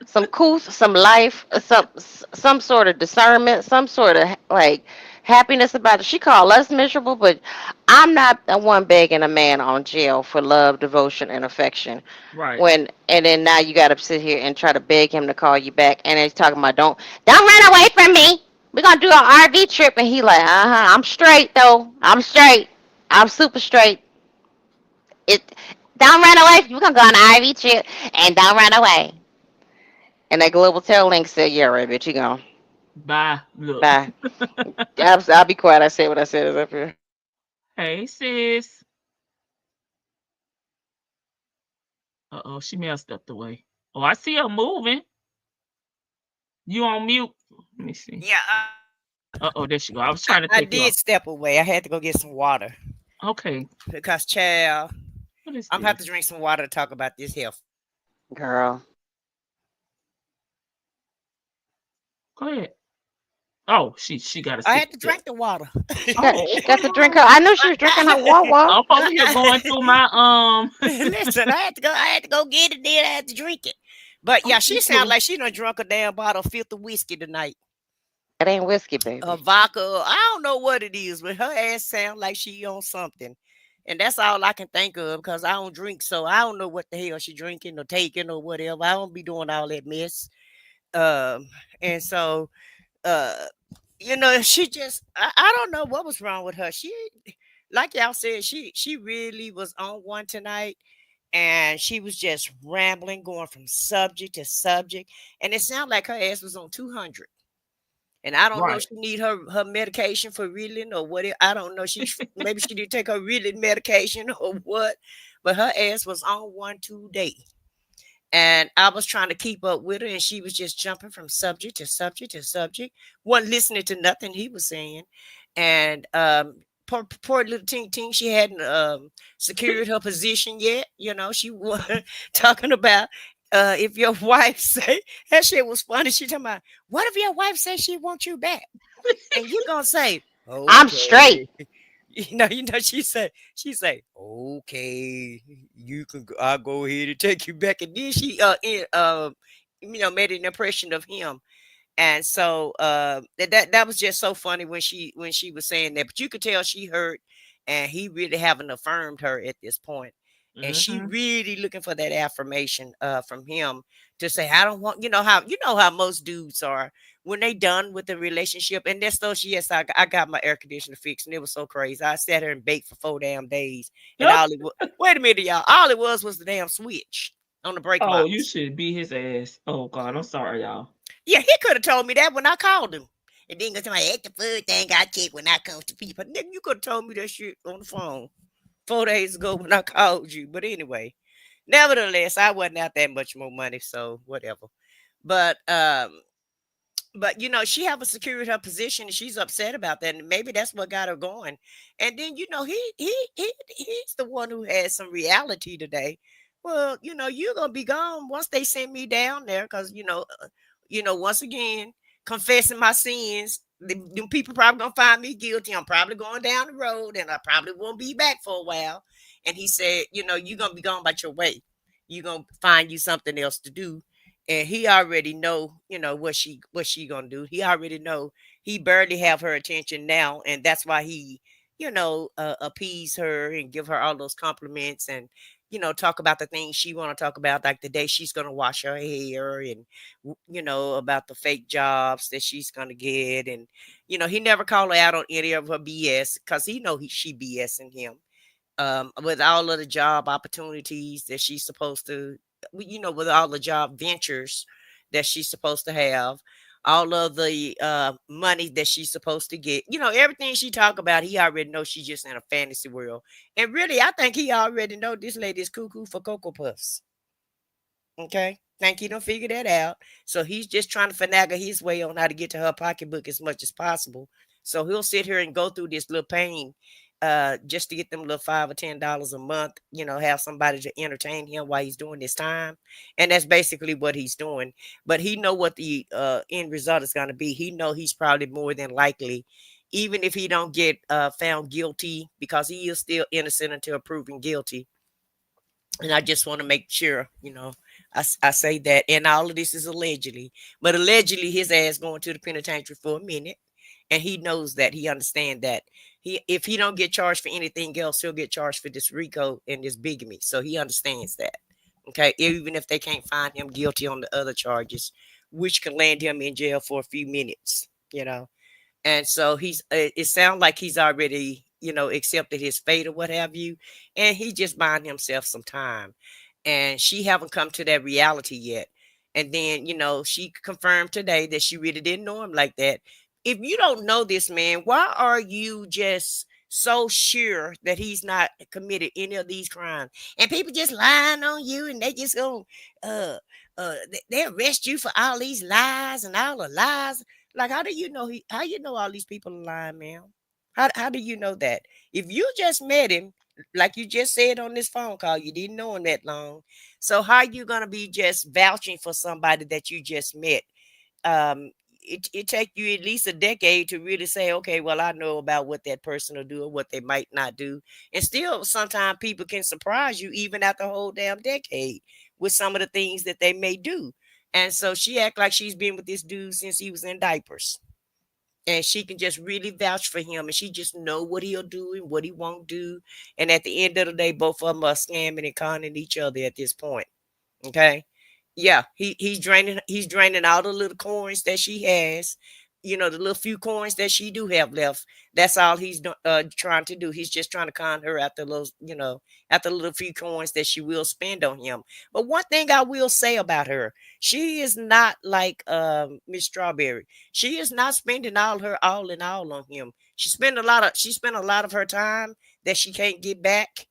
S14: some couth, some life, some sort of discernment, some sort of like happiness about it. She called us miserable, but I'm not the one begging a man on jail for love, devotion, and affection.
S3: Right.
S14: And then now you got to sit here and try to beg him to call you back, and he's talking about don't run away from me. We're gonna do an RV trip, and he like, I'm straight though. I'm straight. I'm super straight. It don't run away. We're gonna go on an RV trip, and don't run away. And that global tail link said, yeah, right, bitch, you gone.
S3: Bye. Look.
S14: Bye. I'll be quiet. I said what I said is up here.
S3: Hey, sis. Uh-oh, she may have stepped away. Oh, I see her moving. You on mute? Let me see.
S15: Yeah,
S3: Uh-oh, there she go. I was trying to
S15: I
S3: take you
S15: did
S3: off.
S15: step away. I had to go get some water
S3: Okay.
S15: because, child,
S3: What is
S15: I'm gonna have to
S3: this?
S15: drink some water to talk about this health.
S14: Girl.
S3: Go ahead. Oh, she got a
S15: I
S3: sip.
S15: had to drink the water.
S14: She got to drink her. I knew she was drinking her wawa.
S3: I'm over here going through my
S15: Listen, I had to go get it. Then I had to drink it. But yeah, she sounds like she done drunk a damn bottle of filthy whiskey tonight.
S14: It ain't whiskey, baby.
S15: Vodka. I don't know what it is, but her ass sound like she on something. And that's all I can think of because I don't drink, so I don't know what the hell she drinking or taking or whatever. I don't be doing all that mess. And so she just I don't know what was wrong with her. She, like y'all said, she really was on one tonight, and she was just rambling, going from subject to subject, and it sounded like her ass was on 200. And I don't know if
S3: right.
S15: she need her medication for reeling or what. I don't know. Maybe she did take her reeling medication or what, but her ass was on one today. And I was trying to keep up with her, and she was just jumping from subject to subject to subject, wasn't listening to nothing he was saying. And poor little Ting Ting, she hadn't secured her position yet. She was talking about if your wife say that shit was funny. She talking about, what if your wife says she wants you back, and you gonna say,
S14: I'm straight.
S15: okay. She say, okay, I'll go ahead and take you back. And then she made an impression of him. And so that was just so funny when she was saying that. But you could tell she hurt, and he really haven't affirmed her at this point. And she
S3: Mm-hmm.
S15: really looking for that affirmation from him to say, I don't want, how most dudes are when they done with the relationship. And that's so I got my air conditioner fixed, and it was so crazy. I sat here and baked for 4 damn days. And all it was, wait a minute, y'all. All it was the damn switch on the brake
S3: Oh, you
S15: box.
S3: should beat his ass. Oh God, I'm sorry, y'all.
S15: Yeah, he could have told me that when I called him. And then somebody at the food thing I check when I come to people. Nigga, you could have told me that shit on the phone 4 days ago when I called you. But anyway, nevertheless, I wasn't out that much more money, so whatever. But she haven't secured her position, and she's upset about that, and maybe that's what got her going. And then he's the one who has some reality today. Well, you're gonna be gone once they send me down there, because once again, confessing my sins, them people probably gonna find me guilty. I'm probably going down the road, and I probably won't be back for a while. And he said, you're gonna be gone by your way. You're gonna find you something else to do. And he already know, what she gonna do. He already know he barely have her attention now, and that's why he, appease her and give her all those compliments, and talk about the things she want to talk about, like the day she's gonna wash her hair, and about the fake jobs that she's gonna get, and he never called her out on any of her BS because he know she BSing him. With all of the job opportunities that she's supposed to, with all the job ventures that she's supposed to have, all of the money that she's supposed to get, everything she talk about, he already knows she's just in a fantasy world. And really, I think he already know this lady is cuckoo for Cocoa Puffs. Okay. Think he don't figure that out. So he's just trying to finagle his way on how to get to her pocketbook as much as possible. So he'll sit here and go through this little pain just to get them little $5 or $10 a month, have somebody to entertain him while he's doing this time. And that's basically what he's doing. But he know what the end result is going to be. He know he's probably more than likely, even if he don't get found guilty, because he is still innocent until proven guilty. And I just want to make sure, I say that. And all of this is allegedly. But allegedly, his ass going to the penitentiary for a minute. And he knows that. He understands that. If he don't get charged for anything else, he'll get charged for this RICO and this bigamy. So he understands that. Okay. Even if they can't find him guilty on the other charges, which can land him in jail for a few minutes, And so it sounds like he's already, accepted his fate or what have you. And he just buying himself some time. And she haven't come to that reality yet. And then, she confirmed today that she really didn't know him like that. If you don't know this man, why are you just so sure that he's not committed any of these crimes? And people just lying on you, and they just go, they arrest you for all these lies and all the lies. Like, how do you know how you know all these people are lying, ma'am? How do you know that? If you just met him, like you just said on this phone call, you didn't know him that long. So how you gonna be just vouching for somebody that you just met? It take you at least a decade to really say, okay, well, I know about what that person will do or what they might not do. And still, sometimes people can surprise you even after a whole damn decade with some of the things that they may do. And so she act like she's been with this dude since he was in diapers. And she can just really vouch for him, and she just know what he'll do and what he won't do. And at the end of the day, both of them are scamming and conning each other at this point. Okay. Yeah, he's draining all the little coins that she has. The little few coins that she do have left. That's all he's trying to do. He's just trying to con her after those, after the little few coins that she will spend on him. But one thing I will say about her, she is not like Miss Strawberry. She is not spending all her all in all on him. She spent a lot of her time that she can't get back.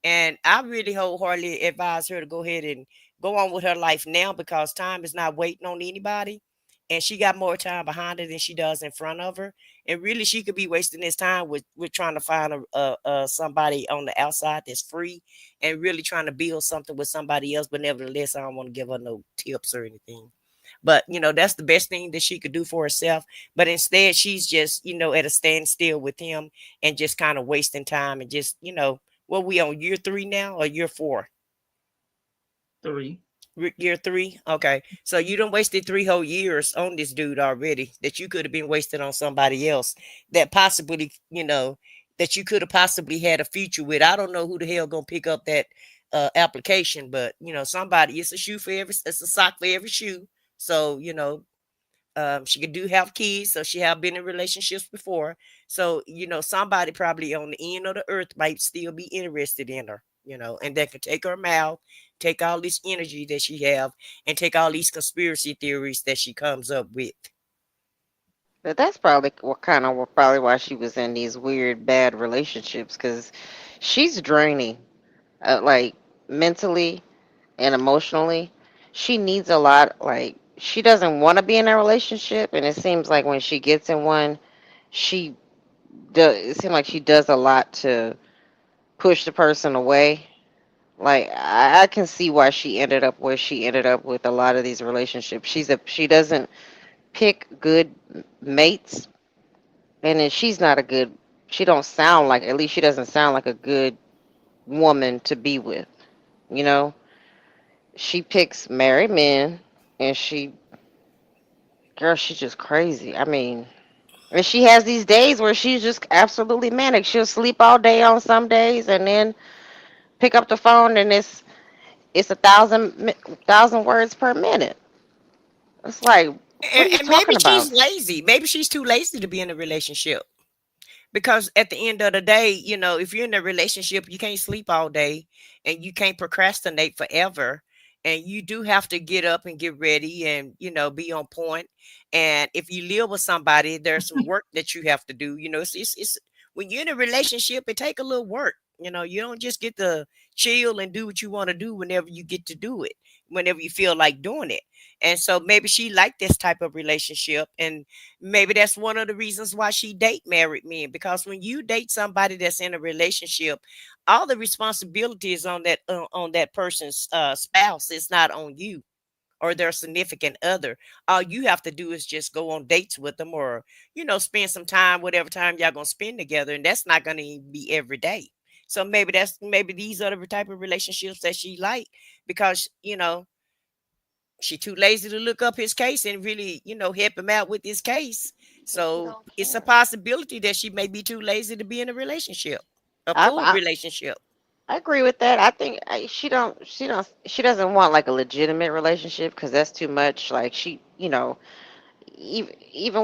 S15: And I really wholeheartedly advise her to go ahead and go on with her life now, because time is not waiting on anybody. And she got more time behind her than she does in front of her. And really, she could be wasting this time with trying to find somebody on the outside that's free, and really trying to build something with somebody else. But nevertheless, I don't want to give her no tips or anything. But that's the best thing that she could do for herself. But instead, she's just at a standstill with him, and just kind of wasting time, and just what we on year 3 now or year 4?
S3: 3.
S15: Year 3. Okay, so you done wasted 3 whole years on this dude already, that you could have been wasted on somebody else, that possibly that you could have possibly had a future with. I don't know who the hell gonna pick up that application, but somebody. It's a sock for every shoe. So she could do have kids, so she have been in relationships before. So somebody probably on the end of the earth might still be interested in her. And that could take her mouth, take all this energy that she have, and take all these conspiracy theories that she comes up with.
S14: But that's probably probably why she was in these weird bad relationships, because she's draining, like mentally and emotionally. She needs a lot. Like, she doesn't want to be in a relationship, and it seems like when she gets in one, she does. It seems like she does a lot to push the person away. Like, I can see why she ended up where she ended up with a lot of these relationships. She doesn't pick good mates, and then she's not a good. She don't sound like, at least she doesn't sound like a good woman to be with. You know, she picks married men, and girl, she's just crazy. I mean, and she has these days where she's just absolutely manic. She'll sleep all day on some days, and then pick up the phone, and it's 1,000 words per minute. It's like, what are you
S15: And maybe
S14: talking about?
S15: she's lazy. Maybe she's too lazy to be in a relationship. Because at the end of the day, if you're in a relationship, you can't sleep all day, and you can't procrastinate forever. And you do have to get up and get ready, and be on point. And if you live with somebody, there's some work that you have to do. It's when you're in a relationship, it take a little work. You don't just get to chill and do what you want to do whenever you get to do it, whenever you feel like doing it. And so maybe she liked this type of relationship, and maybe that's one of the reasons why she date married men. Because when you date somebody that's in a relationship, all the responsibility is on that person's spouse. It's not on you or their significant other. All you have to do is just go on dates with them, or spend some time, whatever time y'all gonna spend together, and that's not gonna even be every day. So maybe these are the type of relationships that she like, because she too lazy to look up his case and really, help him out with his case. So it's a possibility that she may be too lazy to be in a relationship, a
S14: I,
S15: full
S14: I
S15: relationship.
S14: I agree with that. I think she doesn't want like a legitimate relationship, because that's too much. Like, even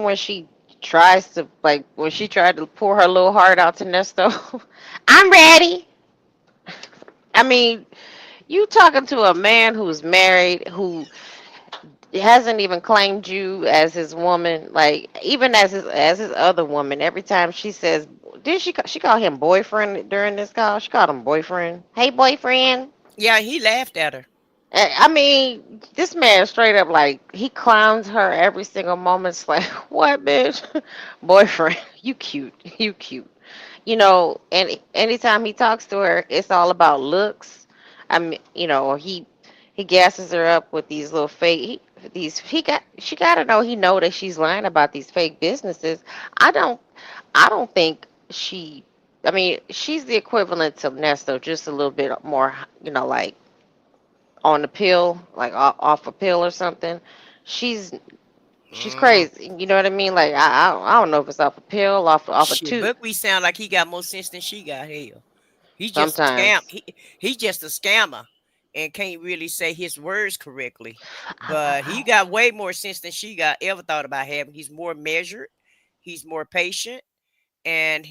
S14: when she tries to, like, when she tried to pour her little heart out to Nesto, I'm ready. I mean, you talking to a man who's married, who He hasn't even claimed you as his woman, like even as his other woman. Every time she says, did she call him boyfriend during this call? She called him boyfriend. Hey, boyfriend.
S15: Yeah, he laughed at her.
S14: I mean, this man straight up like he clowns her every single moment. It's like, what, bitch? Boyfriend, you cute, you cute. And anytime he talks to her, it's all about looks. I mean, he gasses her up with these little fake. He got she got to know he know that she's lying about these fake businesses. I don't I don't think she. I mean, she's the equivalent to Nesto, just a little bit more. Like on the pill, like off a pill or something. She's she's
S15: Mm.
S14: crazy. You know what I mean? Like I don't know if it's off a pill, off a
S15: Shit,
S14: tooth.
S15: Buckwheat sound like he got more sense than she got. Hell, he just a scam.
S14: Sometimes.
S15: He just a scammer and can't really say his words correctly.
S14: I, I,
S15: But he
S14: I,
S15: got way more sense than she got ever thought about having. He's more measured. He's more patient, and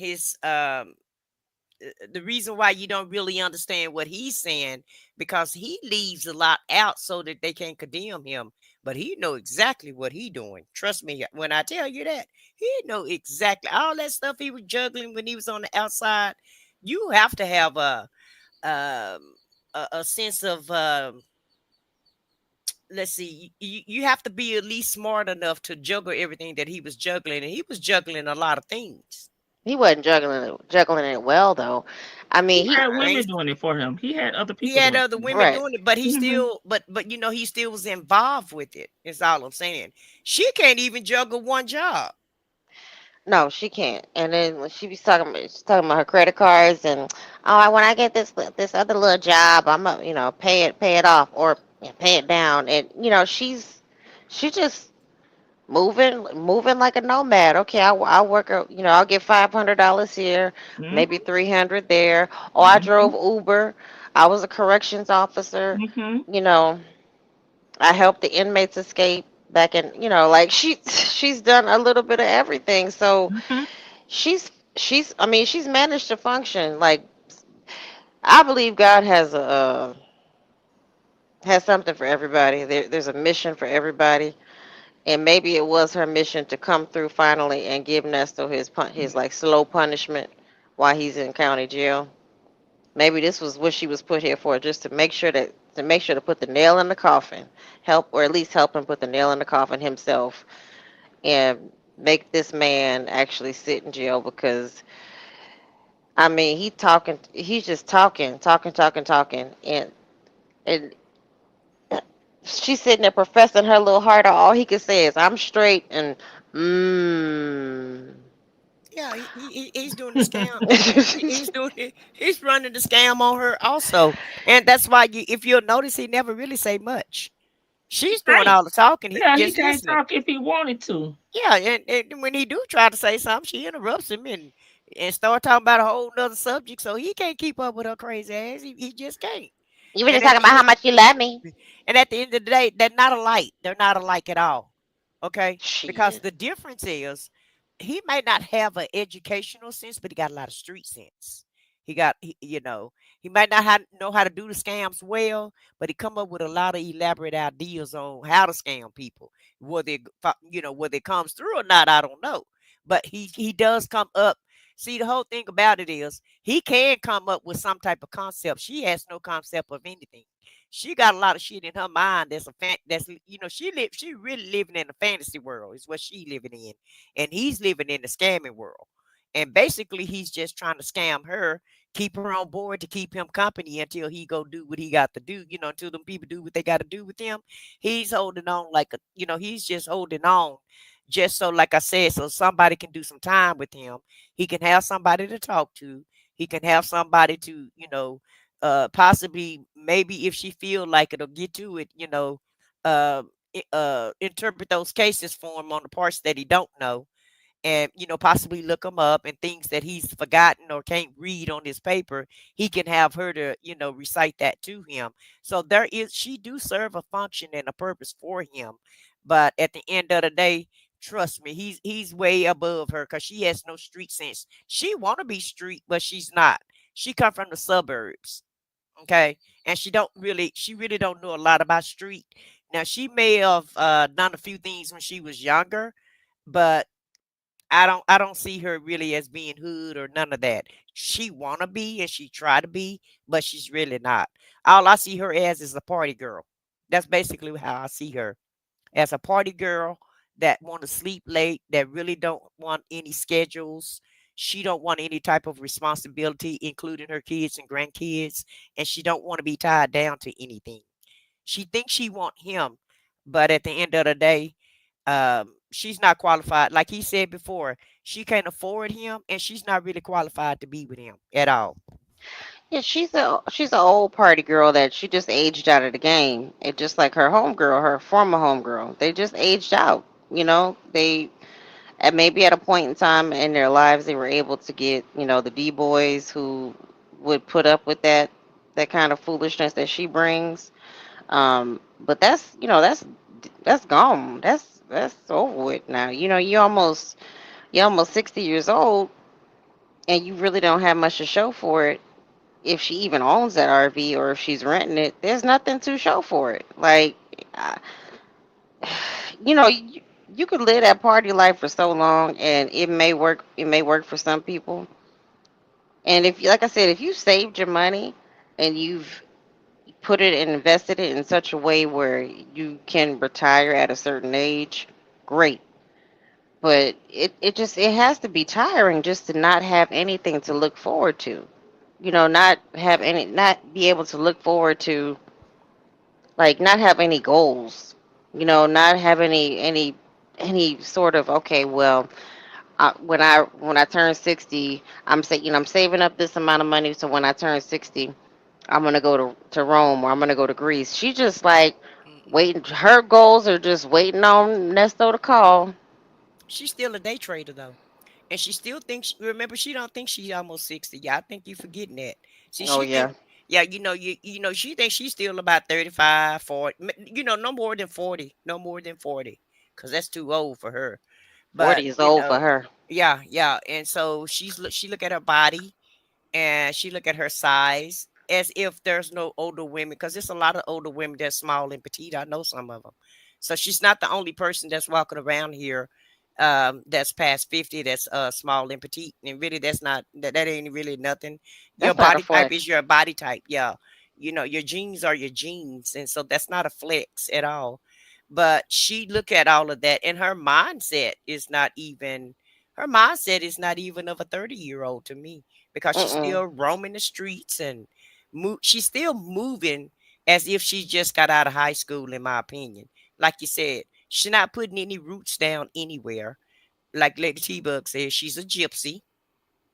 S15: the reason why you don't really understand what he's saying because he leaves a lot out so that they can condemn him, but he know exactly what he doing. Trust me when I tell you that he know exactly all that stuff he was juggling when he was on the outside. You have to have um, a sense of let's see, you have to be at least smart enough to juggle everything that he was juggling, and he was juggling a lot of things.
S14: he wasn't juggling it well though. I
S3: He
S14: mean,
S3: had
S15: I
S3: women
S15: ain't
S3: doing it for him. He had other
S15: He
S3: people
S15: had
S3: doing it
S15: other
S3: for him.
S15: women
S14: right.
S15: doing it, but he
S3: Hmm.
S15: still, but he still was involved with it. Is all I'm saying. She can't even juggle one job.
S14: No, she can't. And then when she's talking about her credit cards and when I get this other little job, I'm gonna pay it off or pay it down. And she just moving like a nomad. Okay, I'll work. I'll get $500 here, maybe
S3: Hmm.
S14: 300 there. Oh, I
S3: Hmm.
S14: drove Uber. I was a corrections officer.
S3: Hmm.
S14: You know, I helped the inmates escape back in. Like she's done a little bit of everything. So
S3: Hmm.
S14: she's managed to function. Like I believe God has something for everybody. There's a mission for everybody. And maybe it was her mission to come through finally and give Nesto his like slow punishment while he's in county jail. Maybe this was what she was put here for, just to put the nail in the coffin, help or at least help him put the nail in the coffin himself, and make this man actually sit in jail because I mean he's just talking, and she's sitting there professing her little heart. All he could say is, "I'm straight," and mmm.
S15: Yeah, he's doing the scam. He's doing it. He's running the scam on her also, and that's why if you'll notice, he never really say much. She's doing
S3: Right.
S15: all the talking. He's
S3: Yeah, he
S15: just
S3: can't
S15: listening.
S3: talk if he wanted to.
S15: Yeah, and when he do try to say something, she interrupts him and start talking about a whole nother subject. So he can't keep up with her crazy ass. He just can't.
S14: You were
S15: And
S14: just
S15: at
S14: talking
S15: the
S14: about how
S15: end,
S14: much you love me.
S15: and at the end of the day, they're not alike. They're not alike at all. Okay, because
S14: Shit.
S15: the difference is he may not have an educational sense, but he got a lot of street sense. He might not know how to do the scams well, but he come up with a lot of elaborate ideas on how to scam people. Whether it comes through or not, I don't know. But he does come up. See, the whole thing about it is he can come up with some type of concept. She has no concept of anything. She got a lot of shit in her mind she really living in a fantasy world is what she living in, and he's living in the scamming world, and basically he's just trying to scam her, keep her on board to keep him company until he go do what he got to do, until them people do what they got to do with him. He's holding on he's just holding on just so, like I said, so somebody can do some time with him. He can have somebody to talk to. He can have somebody to possibly, maybe if she feel like it'll get to it, uh, interpret those cases for him on the parts that he don't know, and possibly look them up, and things that he's forgotten or can't read on his paper, he can have her to recite that to him. So she do serve a function and a purpose for him, but at the end of the day, trust me, he's way above her because she has no street sense. She want to be street, but she's not. She come from the suburbs. Okay, and she really don't know a lot about street. Now she may have done a few things when she was younger, but I don't see her really as being hood or none of that. She wanna be and she try to be, but she's really not. All I see her as is a party girl. That's basically how I see her, as a party girl that want to sleep late, that really don't want any schedules. She don't want any type of responsibility, including her kids and grandkids, and she don't want to be tied down to anything. She thinks she want him, but at the end of the day, she's not qualified. Like he said before, she can't afford him, and she's not really qualified to be with him at all.
S14: Yeah, she's a old party girl that she just aged out of the game. It just like her homegirl, her former homegirl. They just aged out. They at maybe at a point in time in their lives they were able to get the D boys who would put up with that kind of foolishness that she brings. But that's gone. That's over with now. You're almost 60 years old and you really don't have much to show for it. If she even owns that RV or if she's renting it, there's nothing to show for it. Like, uh, you could live that party life for so long, and it may work. It may work for some people. And if, like I said, if you saved your money and you've put it and invested it in such a way where you can retire at a certain age, great. But it has to be tiring just to not have anything to look forward to. Not be able to look forward to, like, not have any goals. Not have any sort of, okay, well, when I turn 60, I'm saving up this amount of money so when I turn 60, I'm gonna go to Rome or I'm gonna go to Greece. She just like
S15: Mm-mm.
S14: waiting. Her goals are just waiting on Nesto to call.
S15: She's still a day trader though. And she still thinks, remember, she don't think she's almost 60. Yeah, I think you forgetting that. See,
S14: Oh
S15: she think,
S14: yeah,
S15: yeah, she thinks she's still about 35, 40, no more than 40, no more than 40, because that's too old for her. But,
S14: 40 is old for her.
S15: yeah, yeah. And so she look at her body and she look at her size as if there's no older women, because there's a lot of older women that's small and petite. I know some of them. So she's not the only person that's walking around here that's past 50 that's small and petite, and really that's not that ain't really nothing. Your
S14: That's not a
S15: body type is
S14: flex.
S15: your body type. Yeah, your genes are your genes, and so that's not a flex at all. But she look at all of that, and her mindset is not even of a 30-year-old to me, because she's
S14: Mm-mm.
S15: still roaming the streets and she's still moving as if she just got out of high school, in my opinion. Like you said, she's not putting any roots down anywhere. Like Lady T-Bug says, she's a gypsy,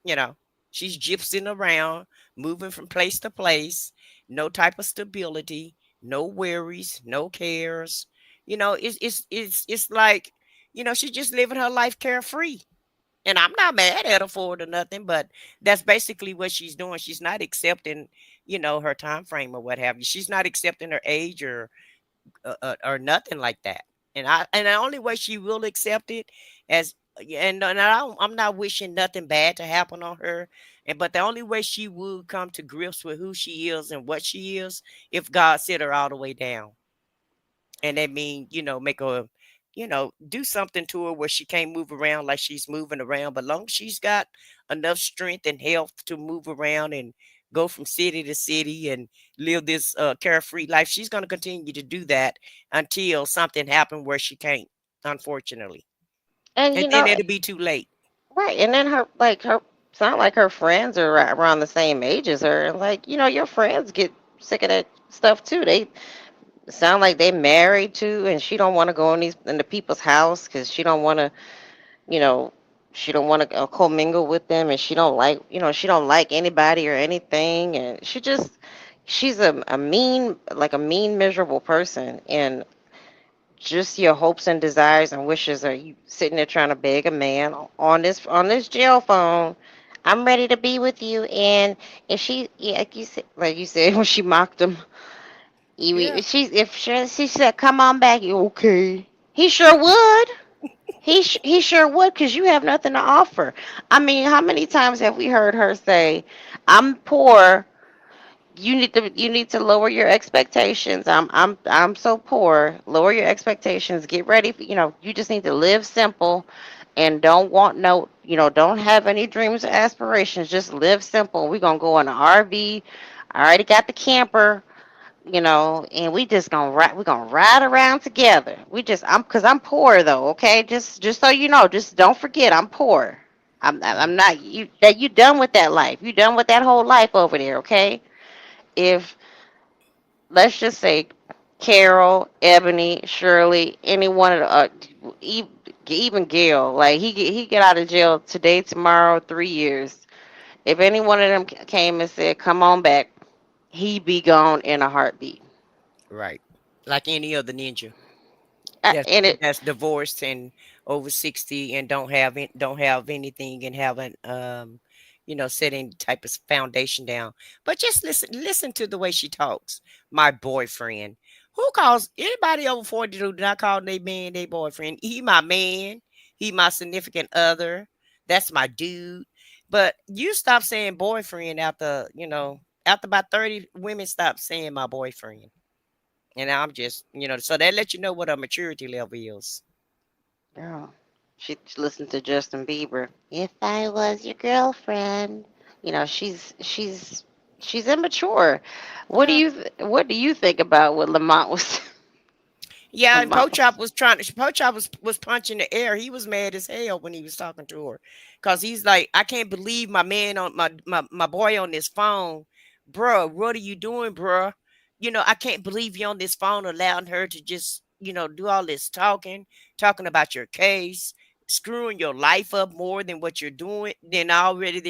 S15: you know. She's gypsying around, moving from place to place, no type of stability, no worries, no cares. It's like, she's just living her life carefree. And I'm not mad at her for it or nothing, but that's basically what she's doing. She's not accepting, her time frame or what have you. She's not accepting her age or nothing like that. And the only way she will accept it as and I'm not wishing nothing bad to happen on her. But the only way she will come to grips with who she is and what she is, if God set her all the way down. And that mean, make her, do something to her where she can't move around like she's moving around. But long as she's got enough strength and health to move around and go from city to city and live this carefree life, she's going to continue to do that until something happens where she can't, unfortunately.
S14: And
S15: And then it'll be too late.
S14: right, and then her it's not like her friends are around the same age as her. Like, your friends get sick of that stuff too. They sound like they married too, and she don't want to go in the people's house because you know, she don't want to commingle with them, and she don't like anybody or anything, and she's a mean, miserable person, and just your hopes and desires and wishes are you sitting there trying to beg a man on this jail phone. I'm ready to be with you, and if she, yeah, like you said when she mocked him,
S15: Yeah.
S14: if she said, "Come on back," you okay? He sure would. He sure would, because you have nothing to offer. I mean, how many times have we heard her say, "I'm poor. you need to lower your expectations. I'm so poor. Lower your expectations. Get ready for, you just need to live simple and don't want no, don't have any dreams or aspirations. Just live simple. We're gonna go on an RV. I already got the camper, and we just gonna ride. We're gonna ride around together. Cause I'm poor though. Okay, just so you know, just don't forget I'm poor. I'm not you done with that life. You done with that whole life over there. Okay, if let's just say Carol, Ebony, Shirley, any one of the, even Gail, like he get out of jail today, tomorrow, 3 years. If any one of them came and said, "Come on back," he be gone in a heartbeat.
S15: Right. Like any other ninja. That's
S14: And it,
S15: that's divorced and over 60 and don't have anything and haven't set any type of foundation down. But just listen to the way she talks. My boyfriend. Who calls anybody over 40 do not call their man their boyfriend? He my man. He my significant other. That's my dude. But you stop saying boyfriend after about 30 women stop saying my boyfriend. And I'm just, so that let you know what a maturity level is.
S14: girl, she listened to Justin Bieber. If I was your girlfriend, she's immature.
S15: Yeah.
S14: What do you think about what Lamont was?
S15: Yeah, and
S14: Lamont
S15: Pochop was trying to Pochop was punching the air. He was mad as hell when he was talking to her. Cause he's like, I can't believe my man on my boy on this phone. Bruh, what are you doing, bruh? I can't believe you on this phone allowing her to just, do all this talking about your case, screwing your life up more than what you're doing, than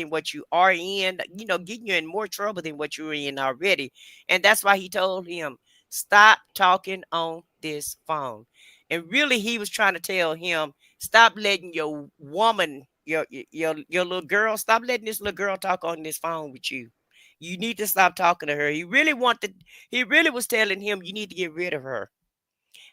S15: what you are in, getting you in more trouble than what you're in already. And that's why he told him, stop talking on this phone. And really, he was trying to tell him, stop letting your woman, your little girl, stop letting this little girl talk on this phone with you. You need to stop talking to her. He really was telling him you need to get rid of her.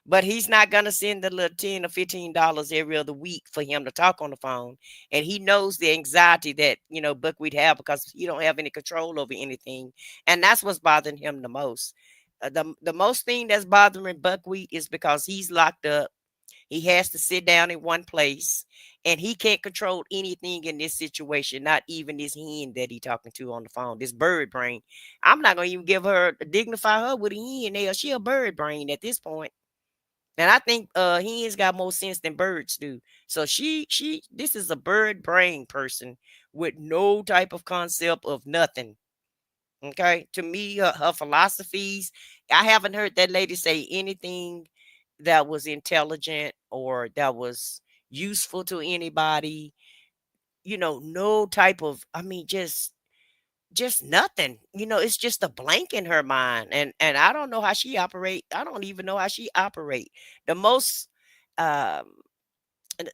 S15: But he's not gonna send the little $10 or $15 every other week for him to talk on the phone. And he knows the anxiety that Buckwheat have because he don't have any control over anything. And that's what's bothering him the most. The most thing that's bothering Buckwheat is because he's locked up. He has to sit down in one place, and he can't control anything in this situation, not even this hen that he talking to on the phone, this bird brain. I'm not gonna even give her dignify her with a hen. Hell, she a bird brain at this point. And I think hens got more sense than birds do. So she this is a bird brain person with no type of concept of nothing. Okay. To me, her philosophies, I haven't heard that lady say anything that was intelligent or that was useful to anybody. No type of, I mean, just nothing. It's just a blank in her mind. And I don't know how she operate. I don't even know how she operate. The most um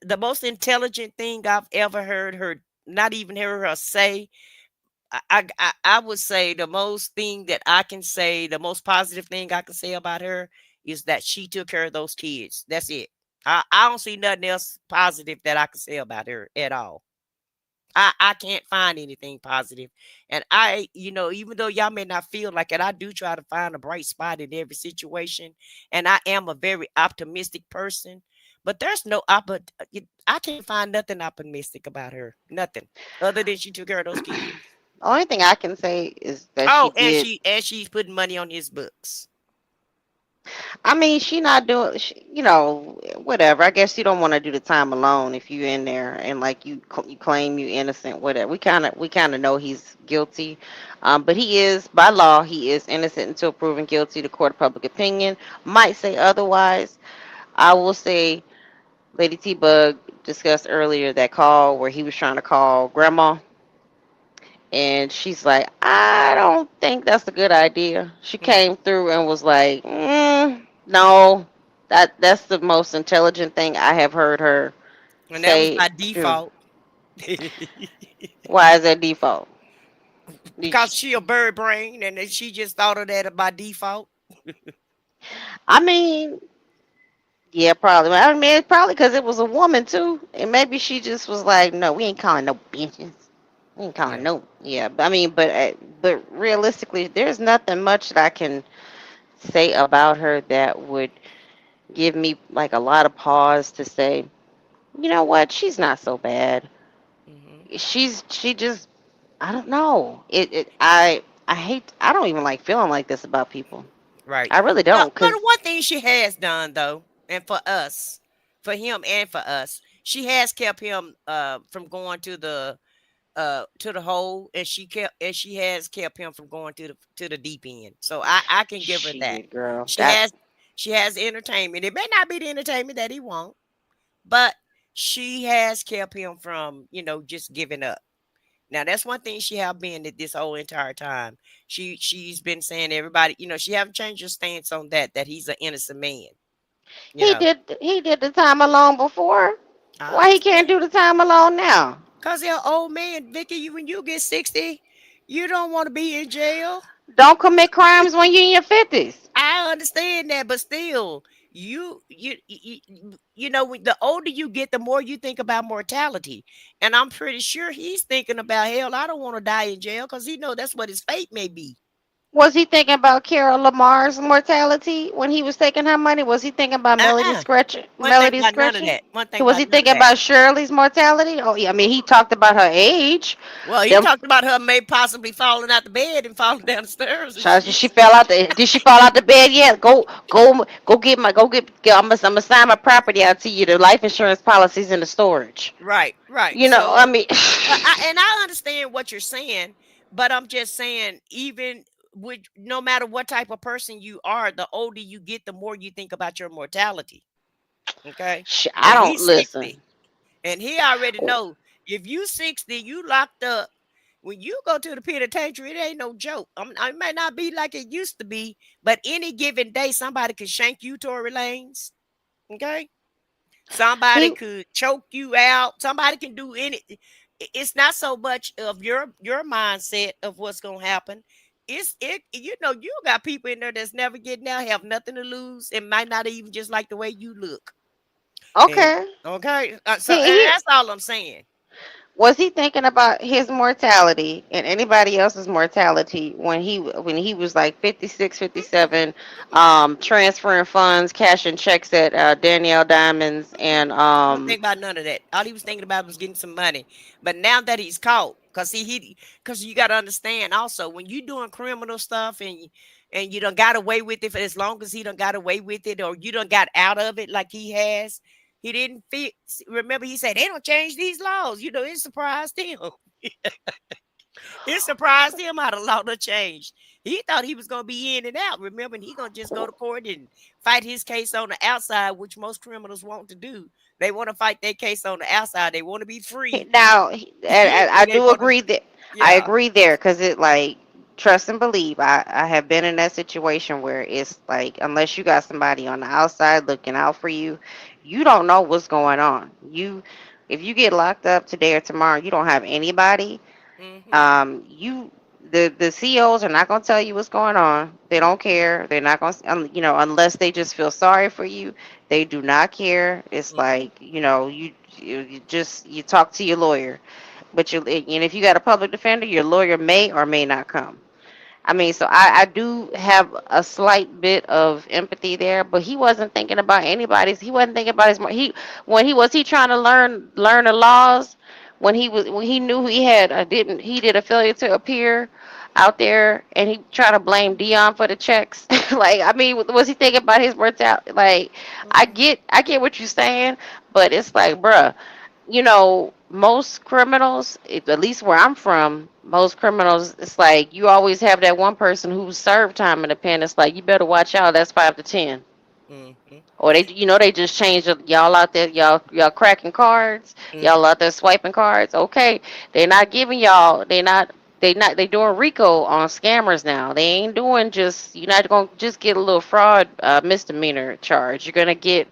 S15: the most intelligent thing I've ever heard her, not even heard her say, I would say the most thing that I can say, the most positive thing I can say about her is that she took care of those kids. That's it. I don't see nothing else positive that I can say about her at all. I can't find anything positive. And even though y'all may not feel like it, I do try to find a bright spot in every situation. And I am a very optimistic person. But there's no I can't find nothing optimistic about her. Nothing. Other than she took care of those kids.
S14: Only thing I can say is that she
S15: Oh, and
S14: did.
S15: she's putting money on his books.
S14: I mean, she not doing, whatever. I guess you don't want to do the time alone if you in there and like you claim you innocent, whatever. We kind of know he's guilty, but he is by law he is innocent until proven guilty. The court of public opinion might say otherwise. I will say, Lady T Bug discussed earlier that call where he was trying to call Grandma. And she's like, I don't think that's a good idea. She
S15: Hmm.
S14: came through and was like, no, that's the most intelligent thing I have heard her
S15: And that was
S14: say.
S15: by
S14: Do.
S15: default.
S14: Why is that default?
S15: Because she a bird brain and then she just thought of that by default.
S14: I mean, yeah, probably. I mean, it's probably because it was a woman too, and maybe she just was like, no, we ain't calling no bitches. You kind of know. Yeah, I mean, but realistically, there's nothing much that I can say about her that would give me like a lot of pause to say, you know what, she's not so bad. She just, I don't know. I hate, I don't even like feeling like this about people.
S15: Right.
S14: I really
S15: Well,
S14: don't,
S15: but
S14: cause
S15: one thing she has done though, and for us, for him and for us, she has kept him from going to the hole, and she has kept him from going to the deep end. So I can give her that.
S14: shit, girl,
S15: She
S14: that
S15: has she has entertainment. It may not be the entertainment that he wants, but she has kept him from, just giving up. Now that's one thing she have been at this whole entire time. She's been saying everybody, she haven't changed her stance on that he's an innocent man. You know,
S14: he did the time alone before.
S15: I
S14: Why he can't
S15: understand.
S14: do the time alone now?
S15: Cause they're old man, Vicky. When you get 60, you don't want to be in jail.
S14: Don't commit crimes when you're in your 50s.
S15: I understand that, but still, when the older you get, the more you think about mortality. And I'm pretty sure he's thinking about, hell, I don't want to die in jail, because he know that's what his fate may be.
S14: Was he thinking about Carol Lamar's mortality when he was taking her money? Was he thinking about
S15: Uh-uh. One thing
S14: Melody
S15: about none of
S14: Scratching?
S15: that. One thing
S14: Was
S15: about
S14: he
S15: none of
S14: thinking
S15: that.
S14: about Shirley's mortality? Oh yeah, I mean he talked about her age.
S15: Well, he
S14: Them
S15: talked about her may possibly falling out the bed and falling down the stairs and shit.
S14: she fell out the did she fall out the bed yet? Go get I'm gonna sign my property out to you. The life insurance policies in the storage.
S15: Right, right.
S14: You know, I
S15: So,
S14: mean
S15: I understand what you're saying, but I'm just saying, even with no matter what type of person you are, the older you get, the more you think about your mortality. Okay,
S14: I
S15: and
S14: don't
S15: he's
S14: listen.
S15: 60, and he already know if you 60, you locked up. When you go to the penitentiary, it ain't no joke. It might not be like it used to be, but any given day, somebody could shank you, Tory Lanez. Okay, somebody
S14: He
S15: could choke you out. Somebody can do any. It's not so much of your mindset of what's gonna happen. You got people in there that's never getting out, have nothing to lose, and might not even just like the way you look. And
S14: okay.
S15: okay, so and
S14: He
S15: that's all I'm saying.
S14: was he thinking about his mortality and anybody else's mortality when he was like 56, 57, transferring funds, cashing checks at Danielle Diamonds and
S15: Don't think about none of that. All he was thinking about was getting some money. But now that he's caught, because you got to understand also, when you doing criminal stuff and you done got away with it for as long as he done got away with it, or you done got out of it like he has, he didn't fit. Remember, he said they don't change these laws. It surprised him. It surprised him how the law done changed. He thought he was gonna be in and out. Remember, he gonna just go to court and fight his case on the outside, which most criminals want to do. They want to fight their case on the outside. They want to be free.
S14: now I
S15: They
S14: do
S15: want to,
S14: agree that I
S15: yeah.
S14: agree there because it like trust and believe. I have been in that situation where it's like unless you got somebody on the outside looking out for you, you don't know what's going on. If you get locked up today or tomorrow, you don't have anybody.
S15: Mm-hmm.
S14: You the CEOs are not going to tell you what's going on. They don't care. They're not going to, unless they just feel sorry for you. They do not care. It's
S15: Mm-hmm.
S14: like, you talk to your lawyer. But and if you got a public defender, your lawyer may or may not come. I mean, so I do have a slight bit of empathy there, but he wasn't thinking about anybody's. He wasn't thinking about his. He trying to learn the laws when he knew he had he did a failure to appear out there, and he tried to blame Dion for the checks. Like, I mean, was he thinking about his mortality? Like, I get what you're saying, but it's like, bruh, most criminals, at least where I'm from, most criminals, it's like you always have that one person who served time in the pen. It's like you better watch out. That's 5 to 10.
S15: Mm-hmm.
S14: Or they just changed y'all out there. Y'all cracking cards. Y'all
S15: Mm-hmm.
S14: out there swiping cards. Okay, they're not giving y'all. They doing RICO on scammers now. They ain't doing just. You're not gonna just get a little fraud misdemeanor charge. You're gonna get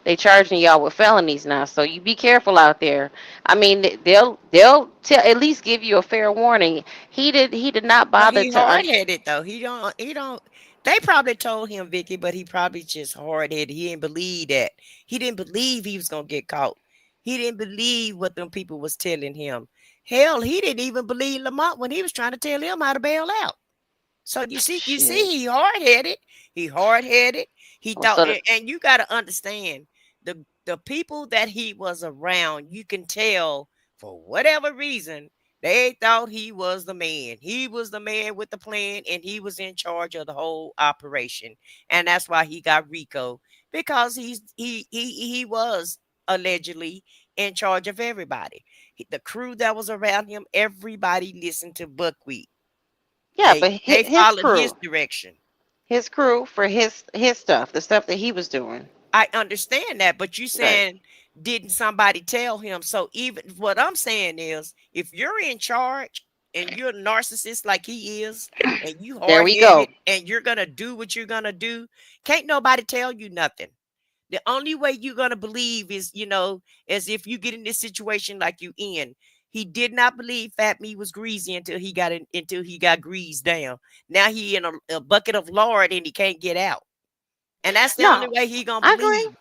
S14: they charging y'all with felonies now, so you be careful out there. I mean, they'll at least give you a fair warning. He did not
S15: Well,
S14: bother
S15: he
S14: to
S15: hard headed though. He don't. They probably told him, Vicky, but he probably just hard headed. He didn't believe that. He didn't believe he was gonna get caught. He didn't believe what them people was telling him. Hell, he didn't even believe Lamont when he was trying to tell him how to bail out. So you see, he hard-headed. He hard-headed. He thought, and you got to understand the people that he was around. You can tell for whatever reason they thought he was the man. He was the man with the plan, and he was in charge of the whole operation. And that's why he got RICO, because he was allegedly in charge of everybody. The crew that was around him, everybody listened to Buckwheat.
S14: Yeah, but
S15: They
S14: his
S15: followed
S14: crew,
S15: his direction.
S14: his crew for his stuff, the stuff that he was doing.
S15: I understand that, but you saying didn't somebody tell him? So even what I'm saying is, if you're in charge and you're a narcissist like he is, and you hard-headed, and you're gonna do what you're gonna do, can't nobody tell you nothing. The only way you're gonna believe is, as if you get in this situation like you in. He did not believe Fat Me was greasy until he got greased down. Now he in a bucket of lard and he can't get out. And that's the only way he gonna believe.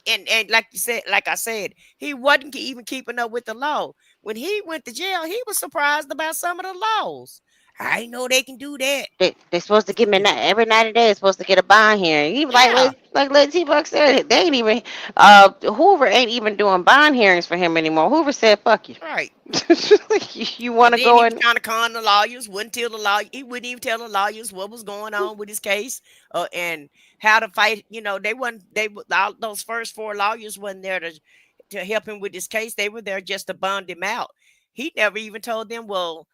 S15: And like you said, like I said, he wasn't even keeping up with the law. When he went to jail, he was surprised about some of the laws. I know they can do that.
S14: They're supposed to give me every 90 days. Supposed to get a bond hearing. Even like T-Buck said, they ain't even Hoover ain't even doing bond hearings for him anymore. Hoover said, "Fuck you."
S15: Right.
S14: You want to go and
S15: trying to con the lawyers. Wouldn't tell the law. He wouldn't even tell the lawyers what was going on with his case, and how to fight. All those first 4 lawyers wasn't there to help him with his case. They were there just to bond him out. He never even told them, well,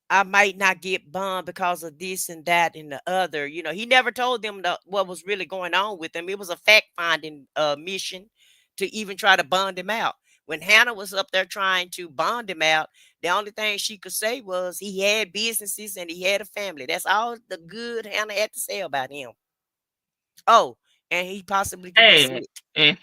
S15: I might not get bond because of this and that and the other. He never told them what was really going on with him. It was a fact-finding mission to even try to bond him out. When Hannah was up there trying to bond him out, the only thing she could say was he had businesses and he had a family. That's all the good Hannah had to say about him. Oh, and he possibly could be sick.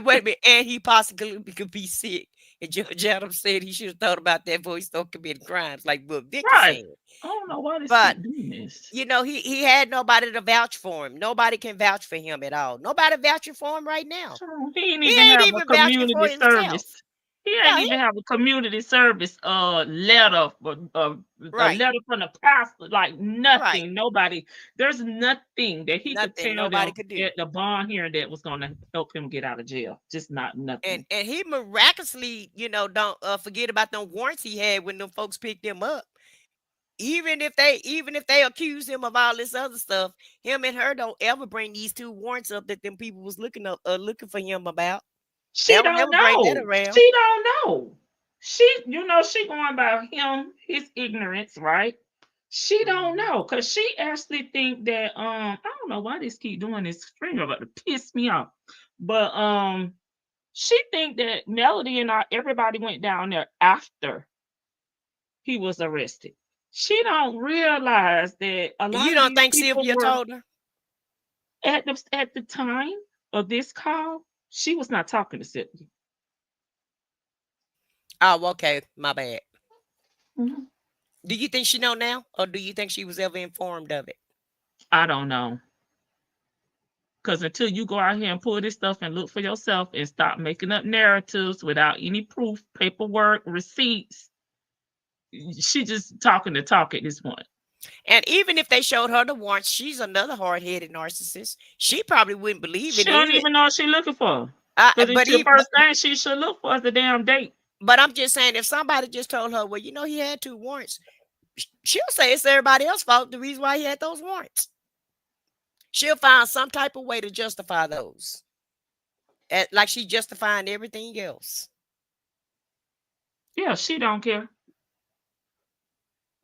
S15: Wait a minute, and he possibly could be sick. And Judge Adams said he should have thought about that before he started committing crimes, like what Vicky said.
S3: I don't know why
S15: But
S3: doing this.
S15: He had nobody to vouch for him. Nobody can vouch for him at all. Nobody vouching for him right now.
S3: He ain't even have a community service. He ain't even have a community service letter, a letter from the pastor, like nothing. Nobody. There's nothing that he could tell nobody could do at the bond hearing that was going to help him get out of jail. Just nothing.
S15: And he miraculously, don't forget about them warrants he had when them folks picked him up. Even if they accuse him of all this other stuff, him and her don't ever bring these 2 warrants up that them people was looking for him about.
S3: She don't know. She don't know. She going by him, his ignorance, right? She don't know, because she actually think that I don't know why this keep doing this finger about to piss me off. But she think that Melody and everybody went down there after he was arrested. She don't realize that a lot.
S15: You don't think Sylvia told her
S3: at the time of this call? She was not talking to Sylvia.
S15: Oh, okay. My bad. Mm-hmm. Do you think she know now, or do you think she was ever informed of it?
S3: I don't know. Because until you go out here and pull this stuff and look for yourself and stop making up narratives without any proof, paperwork, receipts, she just talking to talk at this point.
S15: And even if they showed her the warrants, she's another hard-headed narcissist. She probably wouldn't believe it.
S3: She don't even know what she's looking for. But the first thing she should look for is the damn date.
S15: But I'm just saying, if somebody just told her, well, he had 2 warrants, she'll say it's everybody else's fault, the reason why he had those warrants. She'll find some type of way to justify those. Like she's justifying everything else.
S3: Yeah, she don't care.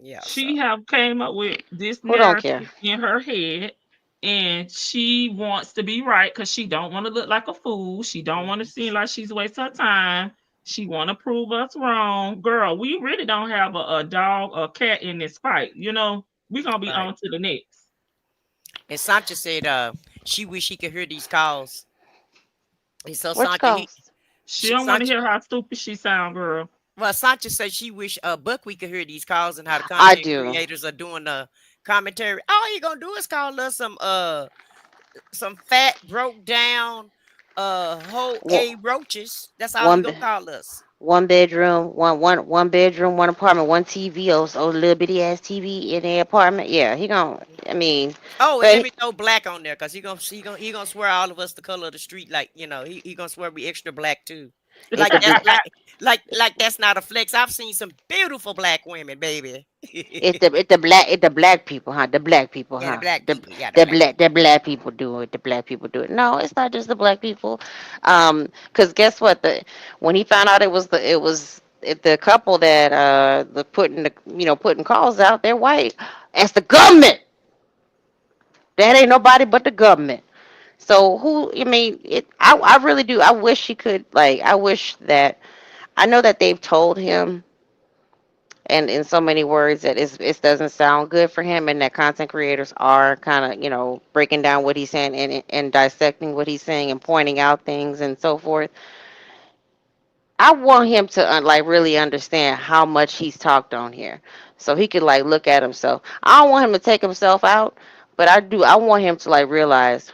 S15: Yeah,
S3: she have came up with this narrative in her head, and she wants to be right because she don't want to look like a fool. She don't want to seem like she's wasting her time. She want to prove us wrong. Girl, we really don't have a dog or cat in this fight. We're gonna be on to the next.
S15: And Sancha said she wish she could hear these calls. And so
S14: Which
S15: Sancha,
S14: calls?
S3: She don't want to hear how stupid she sound, girl.
S15: Well, Sancha said she wish Buckwheat could hear these calls and how the content creators are doing the commentary. All you gonna do is call us some fat, broke down, whole roaches. That's all you gonna call us.
S14: One bedroom, one bedroom, one apartment, one TV, oh little bitty ass TV in the apartment. Yeah, he gonna. I mean,
S15: Oh, and let
S14: but
S15: me throw black on there because he gonna swear all of us the color of the street, like he gonna swear we extra black too.
S14: it
S15: Like
S14: the
S15: that,
S14: bl-
S15: like that's not a flex. I've seen some beautiful black women, baby.
S14: it the black people, huh? The black people,
S15: Yeah, the
S14: huh?
S15: black
S14: The
S15: people. Yeah, the
S14: the
S15: black
S14: black
S15: people.
S14: the black people do it. The black people do it. No, it's not just the black people. Cause guess what? When he found out the couple that the putting calls out, they're white. That's the government. That ain't nobody but the government. So who? I mean, I really do. I wish he could. Like, I wish that. I know that they've told him, and in so many words that it doesn't sound good for him, and that content creators are kind of breaking down what he's saying and dissecting what he's saying and pointing out things and so forth. I want him to like really understand how much he's talked on here, so he could like look at himself. I don't want him to take himself out, but I do. I want him to like realize,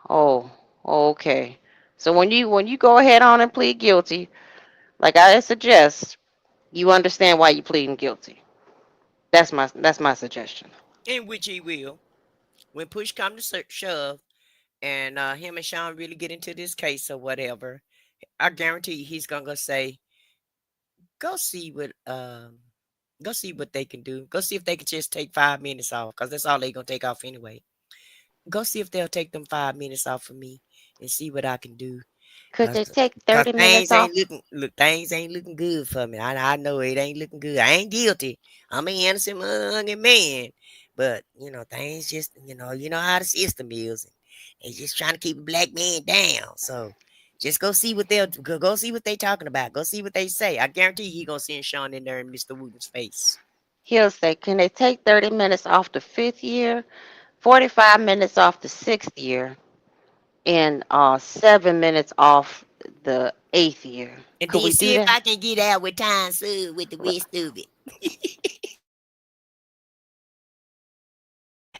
S14: oh, okay. So when you go ahead on and plead guilty, like I suggest, you understand why you pleading guilty. That's my suggestion.
S15: In which he will, when push comes to shove, and him and Sean really get into this case or whatever. I guarantee you he's gonna say, go see what go see what they can do. Go see if they can just take 5 minutes off, because that's all they gonna take off anyway. Go see if they'll take them 5 minutes off for me and see what I can do.
S14: Could
S15: Cause,
S14: they take
S15: cause
S14: 30 minutes off?
S15: things ain't looking good for me. I know it ain't looking good. I ain't guilty. I'm an innocent motherfucking man. But things just you know how the system is. And they just trying to keep a black man down. So just go see what go see what they talking about. Go see what they say. I guarantee he gonna send Sean in there in Mr. Wooten's face.
S14: He'll say, can they take 30 minutes off the fifth year, 45 minutes off the sixth year, and 7 minutes off the eighth year?
S15: And
S14: Could
S15: then
S14: we do
S15: see if
S14: that?
S15: I can get out with time soon with the rest of it.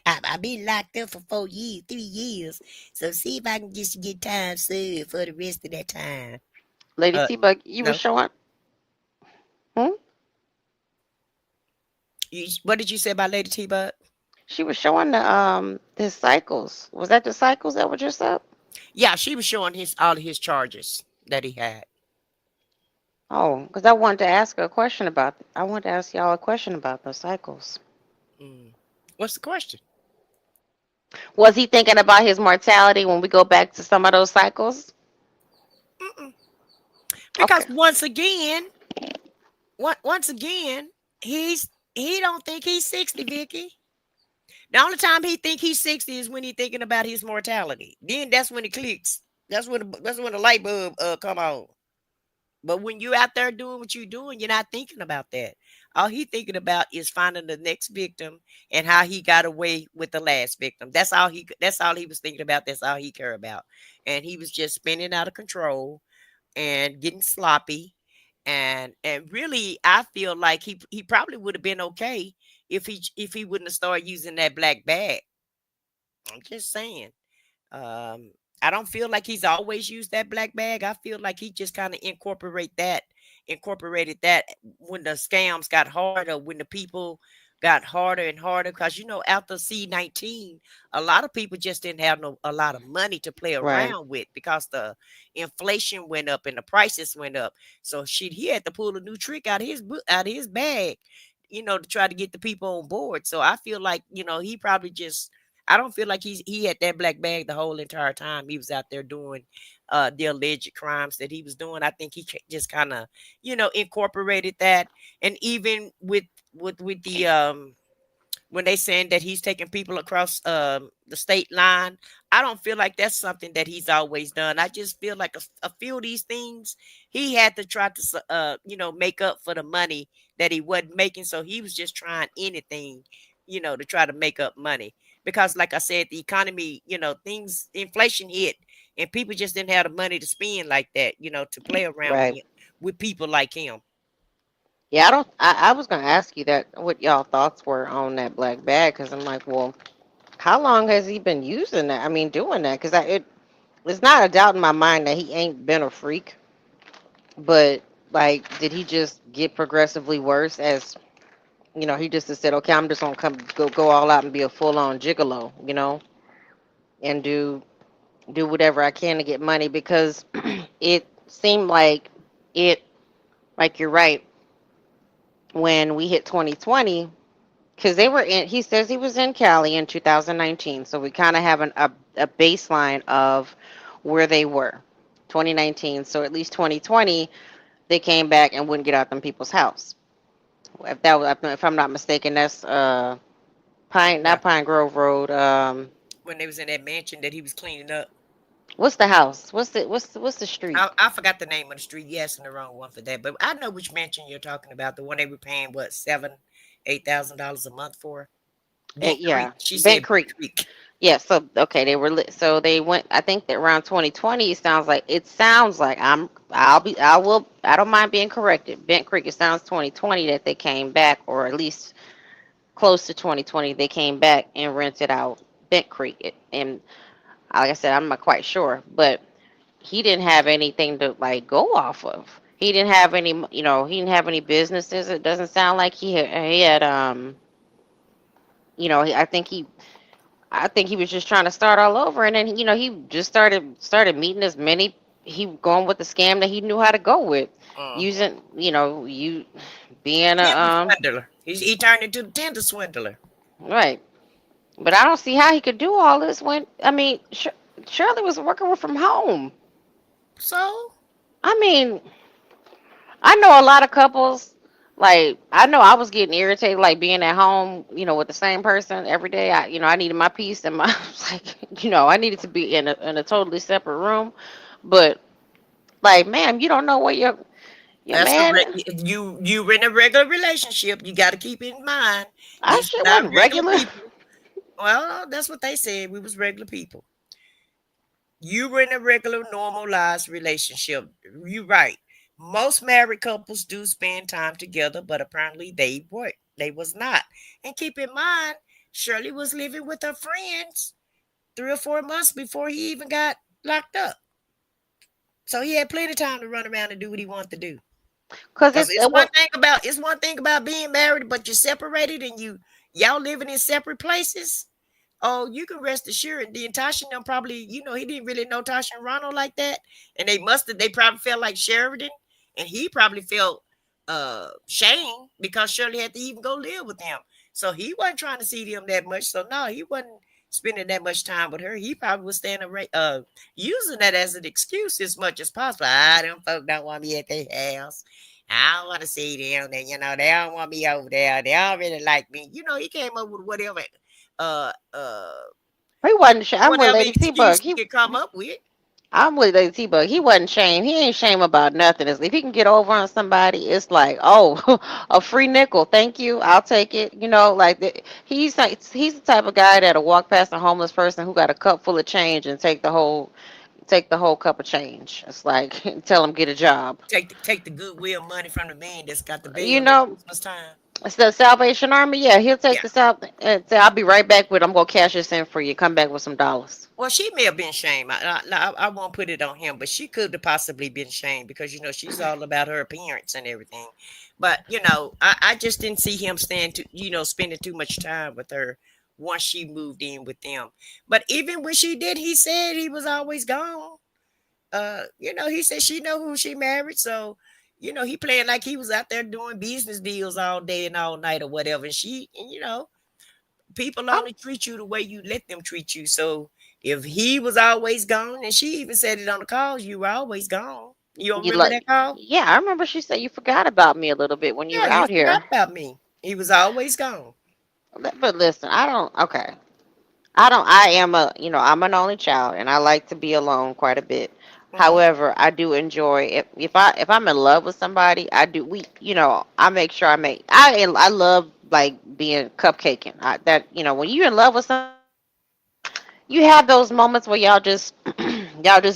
S15: I've been locked up for 4 years, 3 years. So see if I can just get time served for the rest of that time.
S14: Lady T-Bug, you were
S15: No.
S14: showing. Hmm?
S15: What did you say about Lady T-Bug?
S14: She was showing the cycles. Was that the cycles that were just up?
S15: Yeah, she was showing all of his charges that he had.
S14: Oh, because I wanted to ask her a question about. I wanted to ask y'all a question about those cycles.
S15: What's the question?
S14: Was he thinking about his mortality when we go back to some of those cycles?
S15: Mm-mm. Because
S14: Okay.
S15: once again, he don't think he's 60, Vicky. The only time he think he's 60 is when he thinking about his mortality. Then that's when it clicks. That's when the light bulb come on. But when you out there doing what you're doing, you're not thinking about that. All he thinking about is finding the next victim and how he got away with the last victim. That's all he was thinking about. That's all he cared about. And he was just spinning out of control and getting sloppy. And really I feel like he probably would have been okay if he wouldn't have started using that black bag. I'm just saying. Um, I don't feel like he's always used that black bag. I feel like he just kind of incorporated that when the scams got harder, when the people got harder and harder. Because after C-19, a lot of people just didn't have a lot of money to play
S14: Right.
S15: around with because the inflation went up and the prices went up. So shit, he had to pull a new trick out of his bag, to try to get the people on board. So I feel like he probably just I don't feel like he had that black bag the whole entire time he was out there doing the alleged crimes that he was doing. I think he just kind of incorporated that. And even with the when they saying that he's taking people across the state line, I don't feel like that's something that he's always done. I just feel like a few of these things he had to try to make up for the money that he wasn't making. So he was just trying anything to try to make up money, because like I said, the economy, things, inflation hit, and people just didn't have the money to spend like that, to play around
S14: Right.
S15: with people like him.
S14: Yeah, I don't. I was gonna ask you that what y'all thoughts were on that black bag because I'm like, well, how long has he been using that? I mean, doing that because it's not a doubt in my mind that he ain't been a freak, but Like, did he just get progressively worse as he just said, okay, I'm just gonna go all out and be a full on gigolo, and do whatever I can to get money because it seemed like it like you're right when we hit 2020 because they were in he says he was in Cali in 2019, so we kind of have a baseline of where they were 2019, so at least 2020 they came back and wouldn't get out them people's house. If I'm not mistaken, that's
S15: Yeah.
S14: not Pine Grove Road.
S15: When they was in that mansion that he was cleaning up.
S14: What's the house? What's the street?
S15: I forgot the name of the street. You asking the wrong one for that, but I know which mansion you're talking about. The one they were paying what $8,000 a month for. Bent Creek.
S14: Yeah,
S15: She
S14: Bent
S15: said Bent
S14: Creek.
S15: Creek.
S14: Yeah, so okay, so they went. I think that around 2020, it sounds like I don't mind being corrected. Bent Creek, it sounds 2020 that they came back, or at least close to 2020, they came back and rented out Bent Creek. And like I said, I'm not quite sure, but he didn't have anything to like go off of. He didn't have any, he didn't have any businesses. It doesn't sound like he had I think he was just trying to start all over, and then he just started meeting as many. He going with the scam that he knew how to go with, using you being
S15: Tender
S14: a
S15: swindler. He turned into the tender swindler.
S14: right. But I don't see how he could do all this when I mean Shirley was working from home.
S15: So
S14: I mean, I know a lot of couples. Like I know I was getting irritated, like being at home, with the same person every day. I needed my peace and my like, I needed to be in a totally separate room. But like, ma'am, you don't know what your
S15: that's
S14: man.
S15: you in a regular relationship. You got to keep it in mind.
S14: I
S15: These
S14: sure
S15: are not
S14: wasn't
S15: regular
S14: regular.
S15: people. Well, that's what they said. We was regular people. You were in a regular, normalized relationship. You right. Most married couples do spend time together, but apparently they weren't. They was not. And keep in mind, Shirley was living with her friends 3 or 4 months before he even got locked up. So he had plenty of time to run around and do what he wanted to do.
S14: Cause
S15: Because
S14: it's it was
S15: it's one thing about being married, but you're separated and y'all living in separate places. Oh, you can rest assured. And then Tasha and them probably, he didn't really know Tasha and Ronald like that. And they probably felt like Sheridan. And he probably felt shame because Shirley had to even go live with him. So he wasn't trying to see them that much. So no, he wasn't spending that much time with her. He probably was using that as an excuse as much as possible. Them folk don't want me at their house. I don't want to see them. They don't want me over there. They don't really like me. He came up with whatever uh uh
S14: he wasn't. I'm with
S15: whatever
S14: Lady T Bug.
S15: excuse he could come up with.
S14: I'm with Lady T Bug. He wasn't shame. He ain't shame about nothing. If he can get over on somebody, it's like, oh, a free nickel. Thank you. I'll take it. He's the type of guy that'll walk past a homeless person who got a cup full of change and take the whole cup of change. It's like tell him get a job.
S15: Take the goodwill money from the man that's got the
S14: You
S15: bill at
S14: know,
S15: Christmas time.
S14: it's the Salvation Army. Yeah, he'll take
S15: Yeah.
S14: the South and say, "I'll be right back with. I'm gonna cash this in for you. Come back with some dollars."
S15: Well, she may have been shamed. I won't put it on him, but she could have possibly been shamed because she's all about her appearance and everything. But I just didn't see him spending too much time with her once she moved in with them. But even when she did, he said he was always gone. He said she know who she married, so he playing like he was out there doing business deals all day and all night or whatever. And people
S14: I'm,
S15: only treat you the way you let them treat you. So if he was always gone, and she even said it on the calls, you were always gone. You don't
S14: you
S15: remember
S14: like?
S15: that call?
S14: Yeah, I remember she said you forgot about me a little bit when you
S15: Yeah,
S14: were
S15: you
S14: out
S15: forgot
S14: here.
S15: about me. He was always gone.
S14: But listen, I don't. Okay, I don't. I am I'm an only child, and I like to be alone quite a bit.
S15: Mhm.
S14: However, I do enjoy if I'm in love with somebody, I do I make sure I love like being cupcaking. When you're in love with somebody, you have those moments where y'all just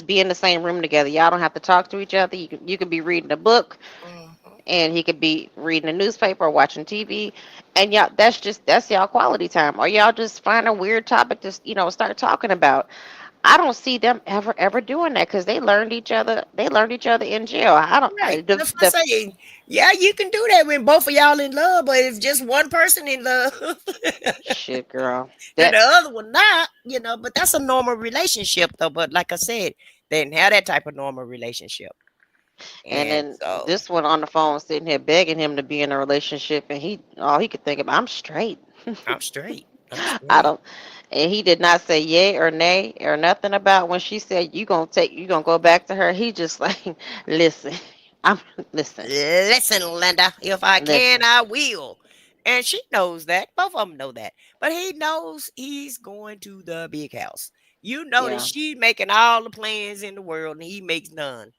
S14: be in the same room together. Y'all don't have to talk to each other. You could be reading a book
S15: Mhm.
S14: and he could be reading a newspaper or watching TV, and y'all that's y'all quality time. Or y'all just find a weird topic to start talking about. I don't see them ever doing that because they learned each other. They learned each other in jail. I don't.
S15: Right.
S14: The
S15: That's what
S14: the
S15: I'm saying. Yeah, you can do that when both of y'all in love, but if just one person in love
S14: shit, girl.
S15: and
S14: That
S15: the other one not, but that's a normal relationship though. But like I said, they didn't have that type of normal relationship.
S14: and
S15: And
S14: then
S15: so
S14: this one on the phone sitting here begging him to be in a relationship, and he all he could think about, I'm straight.
S15: I'm straight. I'm
S14: I
S15: straight.
S14: don't. And he did not say yay or nay or nothing about when she said you gonna go back to her. He just like listen. I'm listen.
S15: Listen, Linda, if I can,
S14: Listen.
S15: I will. And she knows that. Both of them know that. But he knows he's going to the big house. You know that
S14: Yeah.
S15: she's making all the plans in the world and he makes none.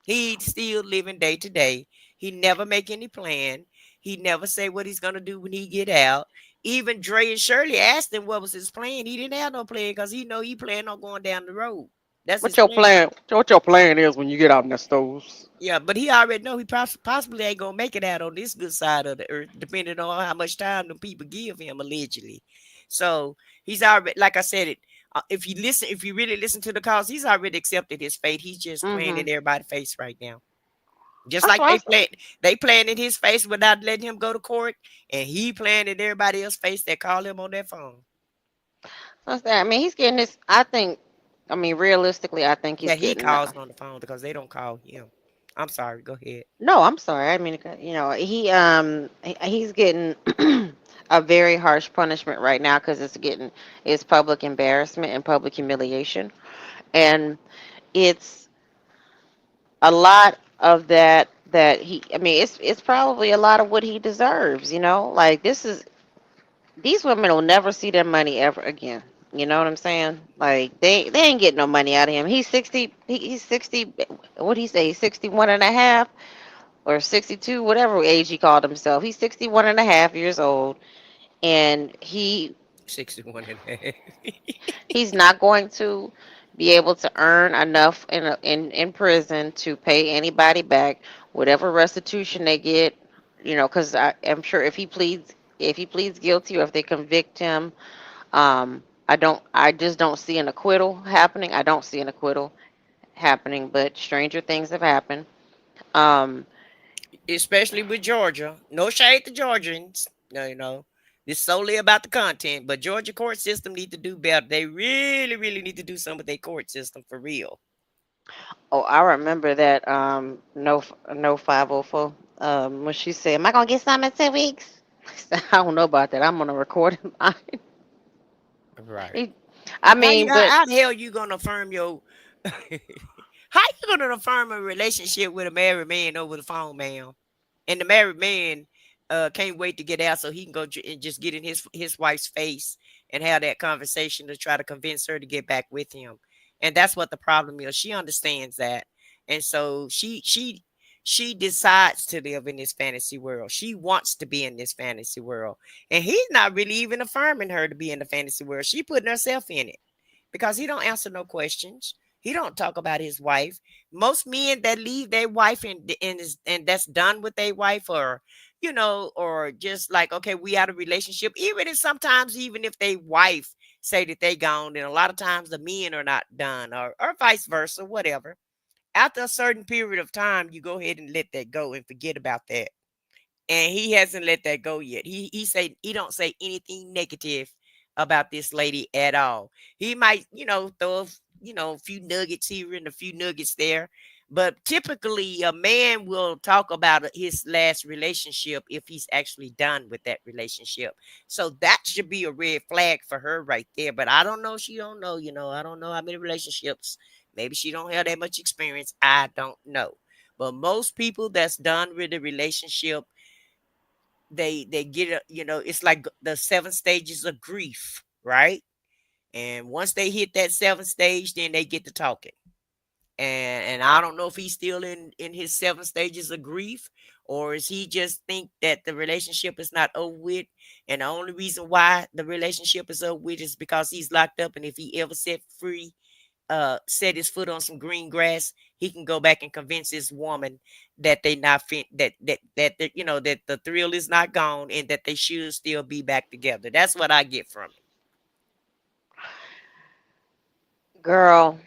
S15: He's still living day to day. He never make any plan. He never say what he's gonna do when he get out. Even Dre and Shirley asked him what was his plan. He didn't have no plan because he know he planned on going down the road. That's
S14: What
S15: his
S14: your
S15: plan.
S14: plan? What your plan is when you get out in the stores?
S15: Yeah, but he already know he possibly ain't gonna make it out on this good side of the earth, depending on how much time the people give him allegedly. So he's already, like I said, it. If you really listen to the cause, he's already accepted his fate. He's just playing
S14: Mm-hmm.
S15: in everybody's face right now. Just
S14: That's
S15: like
S14: why.
S15: they playing in his face without letting him go to court, and he playing in everybody else's face that call him on their phone.
S14: That's that. I mean, he's getting this. I think. I mean, realistically, I think he's
S15: That he
S14: getting.
S15: calls on the phone because they don't call him. I'm sorry. Go ahead.
S14: No, I'm sorry. I mean, he's getting a very harsh punishment right now because it's public embarrassment and public humiliation, and it's a lot of that he. I mean, it's probably a lot of what he deserves. Like these women will never see their money ever again. You know what I'm saying? Like they ain't getting no money out of him. He's 60. He's 60. What he say? He's 61 and a half or 62, whatever age he called himself. He's 61 and a half years old, and
S15: 61 and a half.
S14: he's not going to be able to earn enough in prison to pay anybody back whatever restitution they get. Because I'm sure if he pleads guilty or if they convict him, I just don't see an acquittal happening. I don't see an acquittal happening, but stranger things have happened. Um,
S15: Especially with Georgia. No shade to Georgians. No, this is solely about the content. But Georgia court system need to do better. They really, really need to do something with their court system for real.
S14: Oh, I remember that. No 504. When she said, "Am I gonna get some in 2 weeks?" I said, I don't know about that. I'm gonna record it.
S15: Right.
S14: I
S15: How you
S14: mean, but
S15: how the hell you gonna affirm your how you gonna affirm a relationship with a married man over the phone, ma'am? And the married man can't wait to get out so he can go and just get in his wife's face and have that conversation to try to convince her to get back with him. And that's what the problem is. She understands that, and so she decides to live in this fantasy world. She wants to be in this fantasy world, and he's not really even affirming her to be in the fantasy world. She putting herself in it because he don't answer no questions. He don't talk about his wife. Most men that leave their wife and that's done with their wife, or or just like, okay, we out of relationship. Even if they wife say that they gone, and a lot of times the men are not done, or vice versa, whatever. After a certain period of time, you go ahead and let that go and forget about that. And he hasn't let that go yet. He don't say anything negative about this lady at all. He might, throw a few nuggets here and a few nuggets there. But typically a man will talk about his last relationship if he's actually done with that relationship. So that should be a red flag for her right there. But I don't know. She don't know, I don't know how many relationships. Maybe she don't have that much experience. I don't know. But most people that's done with a relationship, they get it, it's like the 7 stages of grief, right? And once they hit that 7th stage, then they get to talking. And I don't know if he's still in his 7 stages of grief, or is he just think that the relationship is not over with, and the only reason why the relationship is over with is because he's locked up, and if he ever set free, set his foot on some green grass, he can go back and convince his woman that they not fit, that the thrill is not gone, and that they should still be back together. That's what I get from it.
S14: Girl,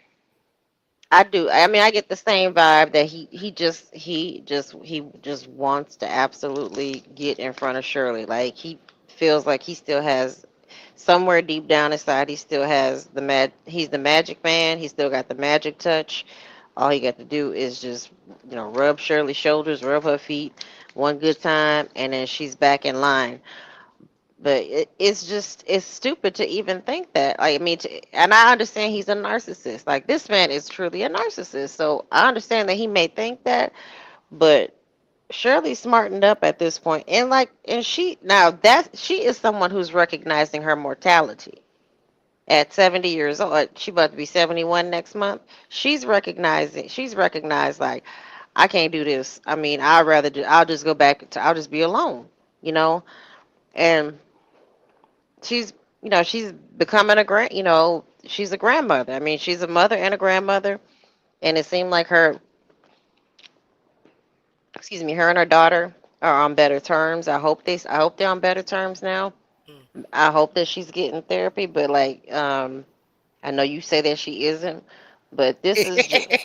S14: I do. I mean, I get the same vibe that he just wants to absolutely get in front of Shirley. Like he feels like he still has somewhere deep down inside he still has he's the magic man. He still got the magic touch. All he got to do is just, rub Shirley's shoulders, rub her feet one good time, and then she's back in line. But it's stupid to even think that. Like, I mean, and I understand he's a narcissist. Like, this man is truly a narcissist. So I understand that he may think that, but Shirley's smartened up at this point. And like, and she is someone who's recognizing her mortality. At 70 years old, she about to be 71 next month. She's recognized, like, I can't do this. I mean, I'll just go back to, I'll just be alone, you know? And she's she's becoming she's a grandmother. I mean, she's a mother and a grandmother, and it seemed like her and her daughter are on better terms. I hope they're on better terms now. I hope that she's getting therapy, but like, I know you say that she isn't, but this is just,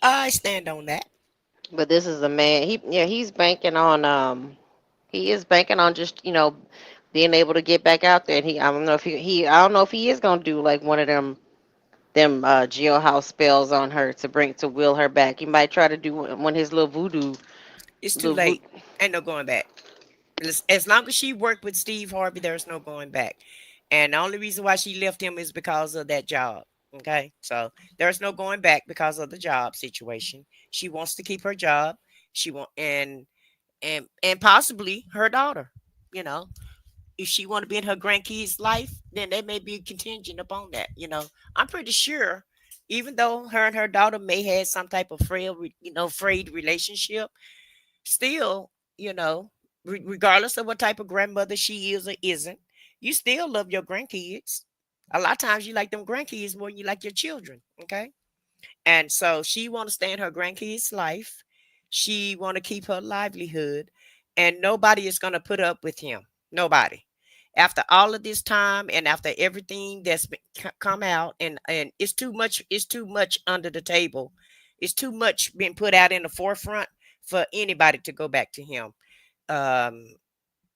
S15: I stand on that.
S14: but this is a man. He is banking on just, being able to get back out there. And I don't know if he is gonna do like one of them jailhouse spells on her to will her back. He might try to do one of his little voodoo.
S15: It's too
S14: Little voodoo.
S15: late. Ain't no going back. As long as she worked with Steve Harvey, there's no going back. And the only reason why she left him is because of that job. Okay. So there's no going back because of the job situation. She wants to keep her job. She want and possibly her daughter. You know, if she want to be in her grandkids' life, then they may be contingent upon that. I'm pretty sure, even though her and her daughter may have some type of frayed relationship, still, regardless of what type of grandmother she is or isn't, you still love your grandkids. A lot of times you like them grandkids more than you like your children. Okay. And so she want to stay in her grandkids' life. She want to keep her livelihood. And nobody is going to put up with him. Nobody. After all of this time and after everything that's been come out, and it's too much under the table. It's too much being put out in the forefront for anybody to go back to him. Um,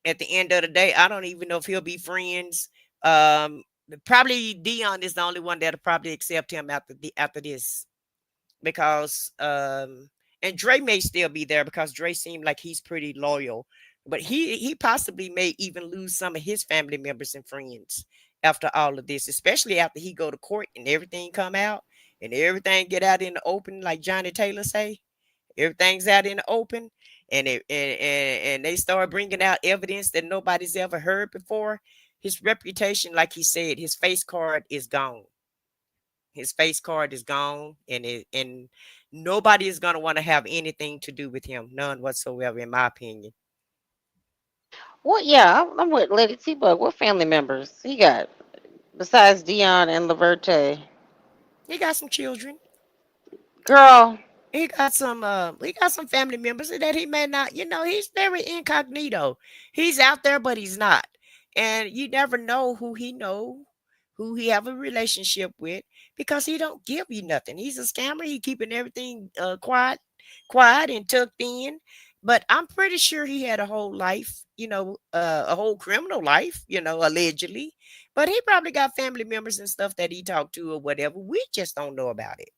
S15: at the end of the day, I don't even know if he'll be friends. Um, Probably Dion is the only one that'll probably accept him after this, because and Dre may still be there because Dre seemed like he's pretty loyal, but he possibly may even lose some of his family members and friends after all of this, especially after he go to court and everything come out and everything get out in the open, like Johnny Taylor say. Everything's out in the open, and they start bringing out evidence that nobody's ever heard before. His reputation, like he said, his face card is gone. His face card is gone, and nobody is gonna want to have anything to do with him, none whatsoever, in my opinion.
S14: Well, yeah, I'm with Lady T Bug. What family members he got besides Dion and Laverte?
S15: He got some children.
S14: Girl,
S15: He got some family members that he may not, he's very incognito. He's out there, but he's not. And you never know who he have a relationship with, because he don't give you nothing. He's a scammer. He keeping everything quiet and tucked in. But I'm pretty sure he had a whole life, a whole criminal life, allegedly. But he probably got family members and stuff that he talked to or whatever. We just don't know about it.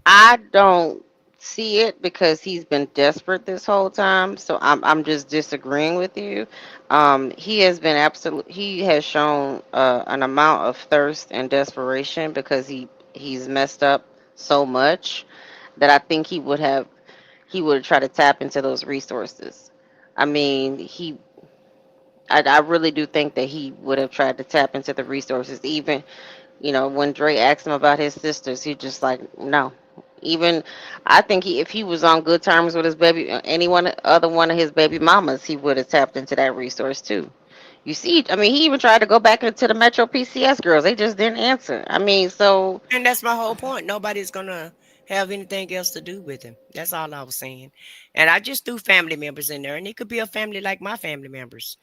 S14: I don't see it because he's been desperate this whole time. So I'm just disagreeing with you. He has shown an amount of thirst and desperation because he's messed up so much that I think he would try to tap into those resources. I mean, I really do think that he would have tried to tap into the resources. Even, when Dre asked him about his sisters, he just like, no. Even, I think if he was on good terms with his baby, other one of his baby mamas, he would have tapped into that resource too. You see, I mean, he even tried to go back into the Metro PCS girls. They just didn't answer. I mean, so
S15: And that's my whole point. Nobody's gonna have anything else to do with him. That's all I was saying. And I just threw family members in there, and it could be a family like my family members.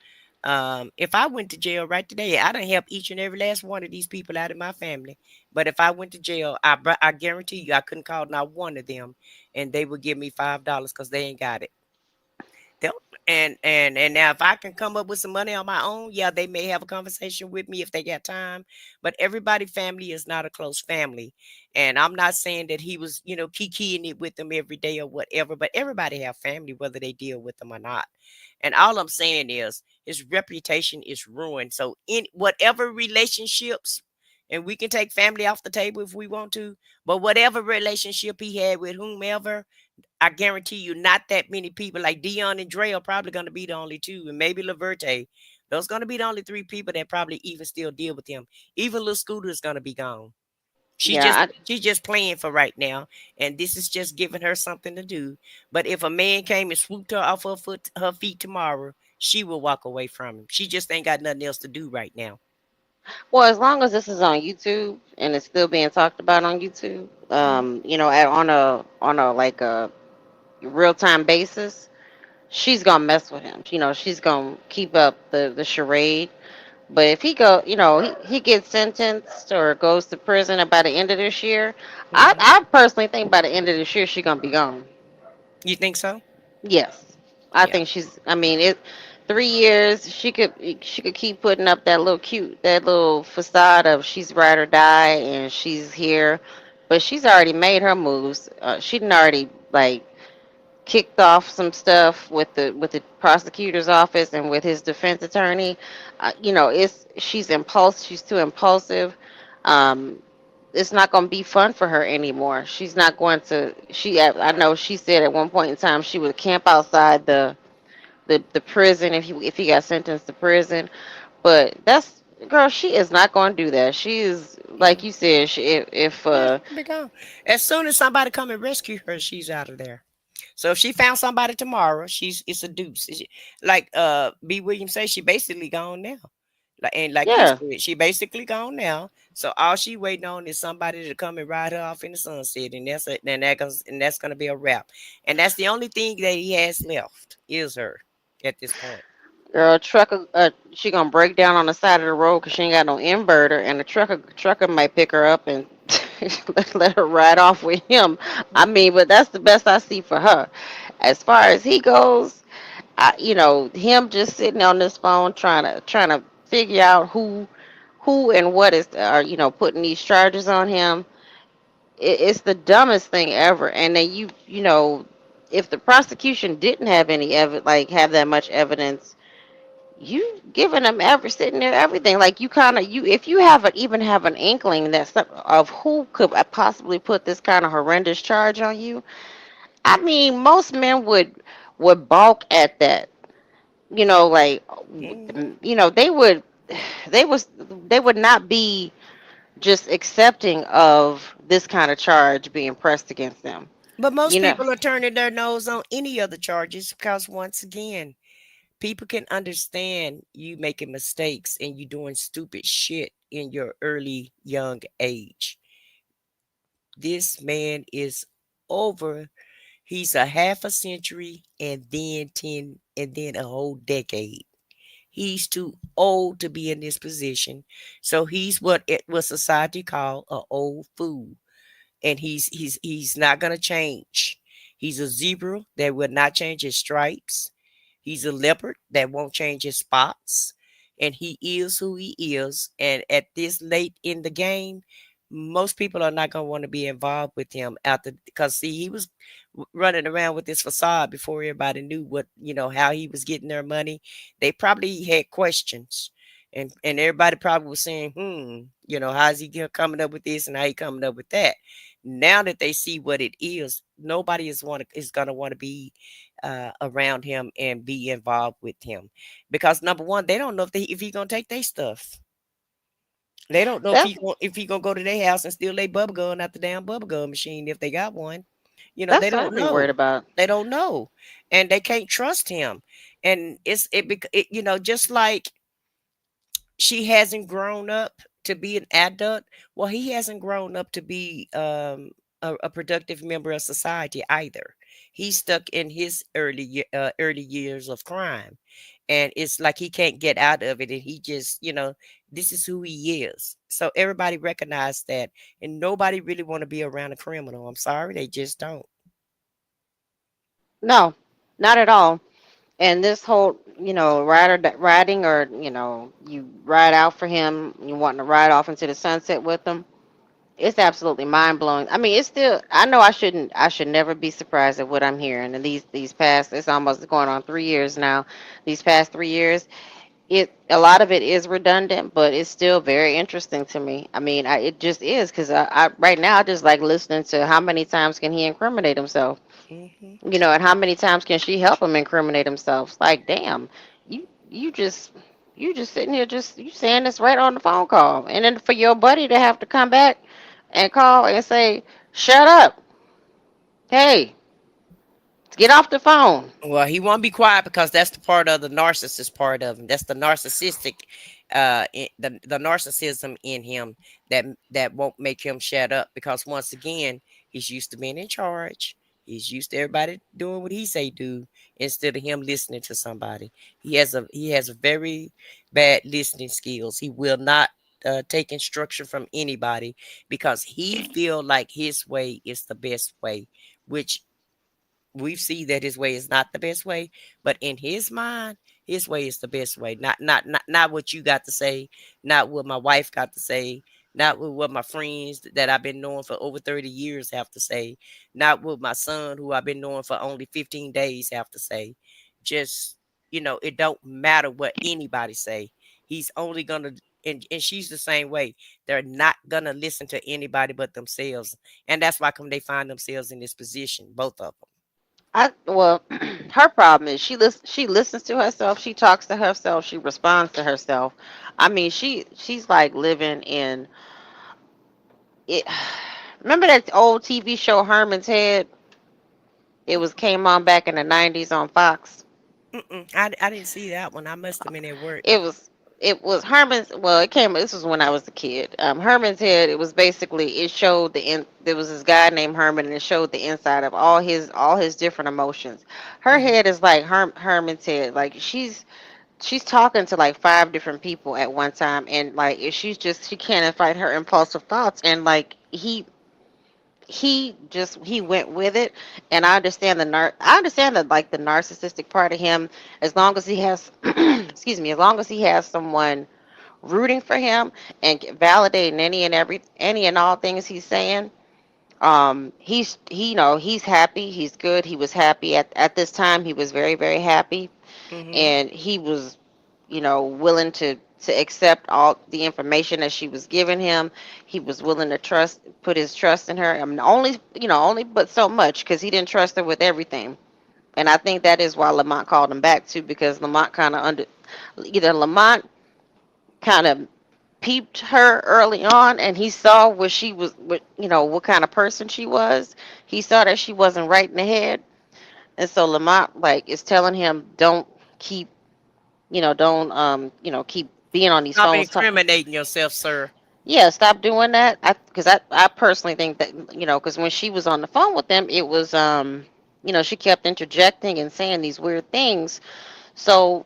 S15: If I went to jail right today, I done help each and every last one of these people out of my family. But if I went to jail, I guarantee you I couldn't call not one of them, and they would give me $5 because they ain't got it. They'll, and now if I can come up with some money on my own, yeah, they may have a conversation with me if they got time. But everybody family is not a close family. And I'm not saying that he was, kikiing it with them every day or whatever, but everybody have family whether they deal with them or not. And all I'm saying is his reputation is ruined. So in whatever relationships, and we can take family off the table if we want to, but whatever relationship he had with whomever, I guarantee you, not that many people like Dion and Dre are probably going to be the only two, and maybe Laverte. Those going to be the only three people that probably even still deal with him. Even Little Scooter is going to be gone.
S14: Yeah,
S15: She's just playing for right now, and this is just giving her something to do. But if a man came and swooped her off her feet tomorrow, she will walk away from him. She just ain't got nothing else to do right now.
S14: well, as long as this is on YouTube and it's still being talked about on YouTube, on a like a real time basis, she's gonna mess with him. She's gonna keep up the charade. But if he gets sentenced or goes to prison by the end of this year, I personally think by the end of this year she's gonna be gone.
S15: You think so?
S14: Yes, I
S15: Yeah.
S14: think she's. I mean, 3 years she could keep putting up that little facade of she's ride or die and she's here, but she's already made her moves. She done already like kicked off some stuff with the prosecutor's office and with his defense attorney. It's she's too impulsive. Um, it's not going to be fun for her anymore. She's not going to. I know she said at one point in time she would camp outside the prison if he got sentenced to prison. But that's girl. She is not going to do that. She is like you said. If
S15: Yeah, she'll be gone. As soon as somebody come and rescue her, she's out of there. So if she found somebody tomorrow, it's a deuce. Like B. Williams says, she basically gone now. Like he
S14: yeah,
S15: said, she basically gone now. So all she waiting on is somebody to come and ride her off in the sunset, and that's gonna be a wrap. And that's the only thing that he has left is her at this point.
S14: girl, she gonna break down on the side of the road because she ain't got no inverter, and the trucker might pick her up and let her ride off with him. I mean, but that's the best I see for her. As far as he goes, him just sitting on this phone trying to figure out who and what is are putting these charges on him. It's the dumbest thing ever. And then if the prosecution didn't have any have that much evidence, you giving them sitting there everything like you kind of you if you even have an inkling of who could possibly put this kind of horrendous charge on you. I mean, most men would balk at that. Like
S15: Mhm.
S14: they would they was they would not be just accepting of this kind of charge being pressed against them.
S15: But most
S14: you know
S15: people are turning their nose on any other charges because once again, people can understand you making mistakes and you doing stupid shit in your early young age. This man is over. He's a half a century and then 10 and then a whole decade. He's too old to be in this position. So he's what society call a old fool. And he's not gonna change. He's a zebra that will not change his stripes. He's a leopard that won't change his spots. And he is who he is. And at this late in the game, most people are not going to want to be involved with him after because see, he was running around with this facade before everybody knew how he was getting their money. They probably had questions. And everybody probably was saying, how's he coming up with this and how he coming up with that? Now that they see what it is, nobody is gonna want to be around him and be involved with him because number one, they don't know if he gonna take their stuff. They don't know
S14: that's
S15: if he gonna go to their house and steal their bubble gum out the damn bubble gum machine if they got one.
S14: that's
S15: They
S14: what
S15: don't
S14: I'd be worried
S15: know.
S14: about.
S15: They don't know, and they can't trust him. And just like she hasn't grown up to be an adult. Well, he hasn't grown up to be a productive member of society either. He's stuck in his early years of crime, and it's like he can't get out of it, and he just, this is who he is. So everybody recognize that, and nobody really want to be around a criminal. I'm sorry, they just don't.
S14: No, not at all. And this whole, riding, or you ride out for him, you wanting to ride off into the sunset with him. It's absolutely mind blowing. I mean, it's still. I know I should never be surprised at what I'm hearing. And these past, it's almost going on 3 years now. These past 3 years, a lot of it is redundant, but it's still very interesting to me. I mean, it just is, because I right now I just like listening to how many times can he incriminate himself.
S15: Hmm.
S14: And how many times can she help him incriminate himself? Like, damn, you you just you just sitting here, just you saying this right on the phone call, and then for your buddy to have to come back and call and say, "Shut up, hey, get off the phone."
S15: Well, he won't be quiet because that's the part of the narcissist part of him. That's the narcissistic, the narcissism in him that won't make him shut up, because once again, he's used to being in charge. He's used to everybody doing what he say do instead of him listening to somebody. He has a very bad listening skills. He will not take instruction from anybody because he feel like his way is the best way, which we see that his way is not the best way, but in his mind, his way is the best way. Not what you got to say, not what my wife got to say, not what my friends that I've been knowing for over 30 years have to say, not what my son who I've been knowing for only 15 days have to say. Just, it don't matter what anybody say. He's only gonna, and she's the same way. They're not gonna listen to anybody but themselves. And that's why come they find themselves in this position, both of them.
S14: Well, her problem is she listens to herself, she talks to herself, she responds to herself. I mean, she's like living in it. Remember that old TV show Herman's Head? It was came on back in the 90s on Fox.
S15: Mm-mm. I didn't see that one. I must have been at work.
S14: It was Herman's. Well, it came. This was when I was a kid. Herman's Head. It was basically, it showed there was this guy named Herman, and it showed the inside of all his different emotions. Her
S15: Hmm.
S14: head is like Herman's head. Like she's talking to like five different people at one time, and like if she can't fight her impulsive thoughts, and like he went with it. And I understand that, like, the narcissistic part of him, as long as he has excuse me, as long as he has someone rooting for him and validating any and all things he's saying. He's happy, he's good, he was happy at this time, he was very, very happy.
S15: Hmm.
S14: And he was, willing to accept all the information that she was giving him. He was willing to put his trust in her. I mean, only but so much, because he didn't trust her with everything. And I think that is why Lamont called him back too, because Lamont kind of peeped her early on, and he saw what she was, what kind of person she was. He saw that she wasn't right in the head, and so Lamont, like, is telling him, don't keep, keep being on these
S15: Stop
S14: phones.
S15: incriminating yourself, sir.
S14: Yeah, stop doing that. I personally think that, because when she was on the phone with them, it was, she kept interjecting and saying these weird things. So,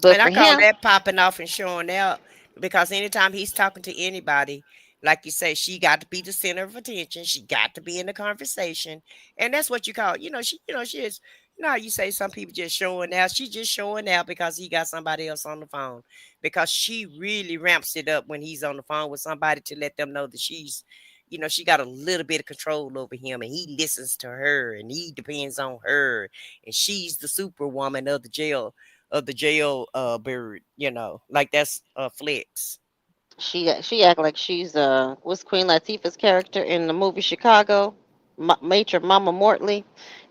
S14: but
S15: And I
S14: for
S15: call
S14: him,
S15: that popping off and showing out, because anytime he's talking to anybody, like you say, she got to be the center of attention. She got to be in the conversation. And that's what you call, she is, how you say some people just showing out. She's just showing out because he got somebody else on the phone. Because she really ramps it up when he's on the phone with somebody to let them know that she got a little bit of control over him, and he listens to her and he depends on her, and she's the superwoman of the jail bird, like that's flex.
S14: she act like she's what's Queen Latifah's character in the movie Chicago, Matron Mama Mortley.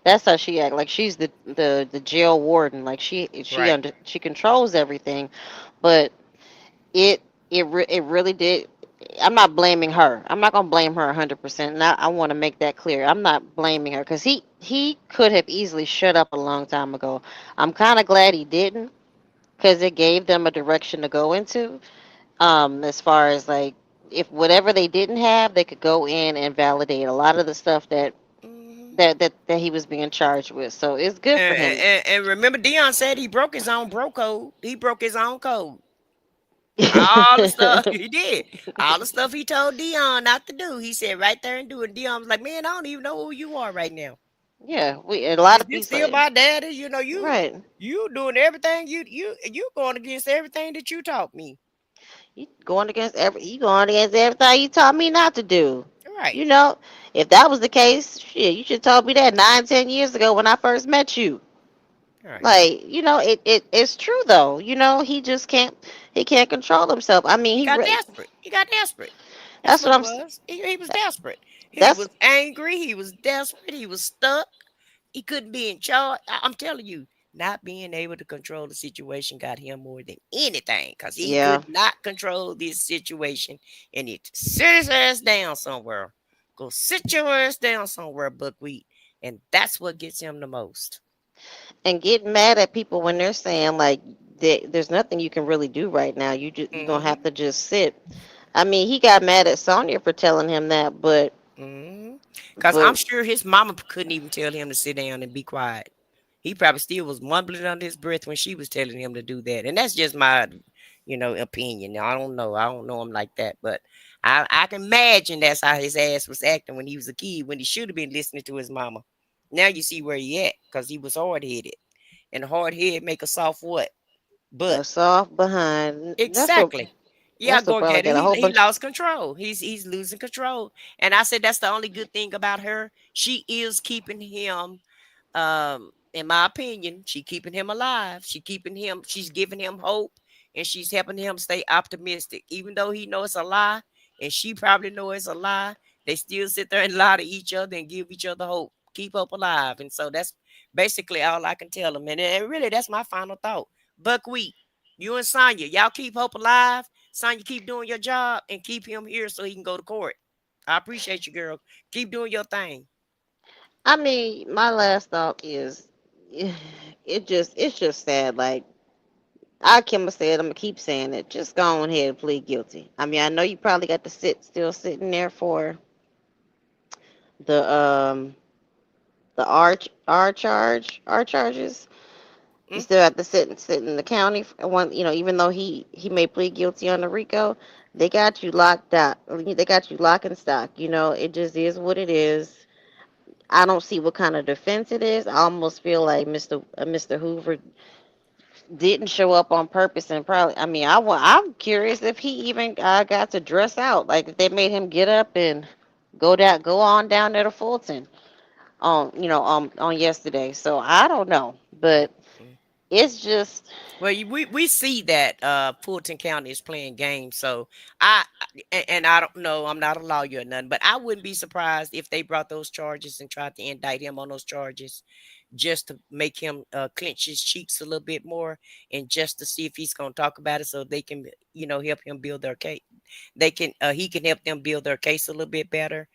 S14: That's how she act, like she's the jail warden. Like
S15: Right.
S14: she controls everything. But it it really did. I'm not blaming her. I'm not gonna blame her 100%. And I want to make that clear. I'm not blaming her, because he could have easily shut up a long time ago. I'm kind of glad he didn't, because it gave them a direction to go into. As far as, like, if whatever they didn't have, they could go in and validate a lot of the stuff that
S15: Hmm.
S14: that he was being charged with. So it's good for him.
S15: And remember, Dion said he broke his own bro code. He broke his own code. All the stuff he did, all the stuff he told Dion not to do, he said right there and do it. Dion was like, "Man, I don't even know who you are right now.
S14: Yeah, we a lot
S15: Is
S14: of
S15: this
S14: people
S15: still my daddy? You know,
S14: right.
S15: you doing everything you going against everything that you taught me,
S14: You going against everything you taught me not to do.
S15: right?
S14: You know, if that was the case, shit, you should told me that 9, 10 years ago when I first met you.
S15: Right.
S14: Like, it's true though. He can't control himself. I mean,
S15: He got desperate. He got desperate. That's
S14: that's
S15: what
S14: what
S15: it
S14: I'm.
S15: was. He was desperate. He
S14: That's
S15: was angry. He was desperate. He was stuck. He couldn't be in charge. I'm telling you, not being able to control the situation got him more than anything because he
S14: yeah.
S15: could not control this situation and he had to sit his ass down somewhere. Go sit your ass down somewhere, buckwheat. And that's what gets him the most.
S14: And getting mad at people when they're saying like there's nothing you can really do right now. You're gonna
S15: Mm-hmm.
S14: have to just sit. I mean, he got mad at Sonya for telling him that, but
S15: Because I'm sure his mama couldn't even tell him to sit down and be quiet. He probably still was mumbling under his breath when she was telling him to do that. And that's just my, opinion. I don't know. I don't know him like that. But I can imagine that's how his ass was acting when he was a kid, when he should have been listening to his mama. Now you see where he at, because he was hard-headed. And hard head make a soft what? But
S14: a soft behind.
S15: exactly. Yeah,
S14: Nesto
S15: go
S14: probably
S15: get it.
S14: got a whole
S15: He
S14: bunch.
S15: lost control. He's losing control. And I said that's the only good thing about her. She is keeping him, in my opinion, she keeping him alive. She's giving him hope, and she's helping him stay optimistic. Even though he knows it's a lie, and she probably knows it's a lie, they still sit there and lie to each other and give each other hope. Keep hope alive. And so that's basically all I can tell them. And really that's my final thought. Buckwheat, you and Sonya, y'all keep hope alive. Sonya, keep doing your job and keep him here so he can go to court. I appreciate you, girl. Keep doing your thing.
S14: I mean, my last thought is, it's just sad. Like Kim said, I'm gonna keep saying it. Just go on ahead and plead guilty. I mean, I know you probably got to still sitting there for the R charges. You still have to sit in the county for one. Even though he may plead guilty on the RICO, they got you locked up. They got you lock and stock. It just is what it is. I don't see what kind of defense it is. I almost feel like Mr. Hoover didn't show up on purpose, and probably. I mean, I'm curious if he even got to dress out. Like if they made him get up and go on down there to Fulton on yesterday. So I don't know, but it's just.
S15: Well, we see that Fulton County is playing games, so and I don't know, I'm not a lawyer or nothing, but I wouldn't be surprised if they brought those charges and tried to indict him on those charges just to make him clench his cheeks a little bit more, and just to see if he's going to talk about it, so they can help him build their case. He can help them build their case a little bit better,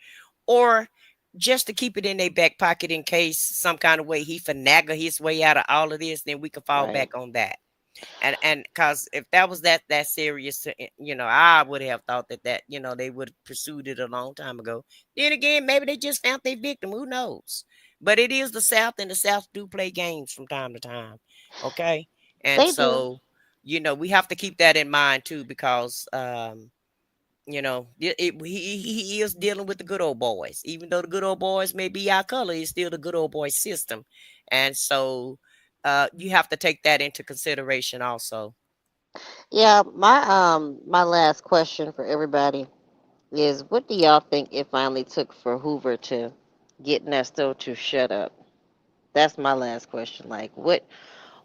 S15: or just to keep it in their back pocket in case some kind of way he finagle his way out of all of this, then we can fall
S14: Right.
S15: back on that. And because if that was that serious, I would have thought that they would have pursued it a long time ago. Then again, maybe they just found their victim. Who knows? But it is the South, and the South do play games from time to time. Okay, and
S14: They do.
S15: so we have to keep that in mind too, because he is dealing with the good old boys. Even though the good old boys may be our color, it's still the good old boy system. And so you have to take that into consideration also.
S14: Yeah, my last question for everybody is, what do y'all think it finally took for Hoover to get Nesto to shut up? That's my last question. Like,
S15: He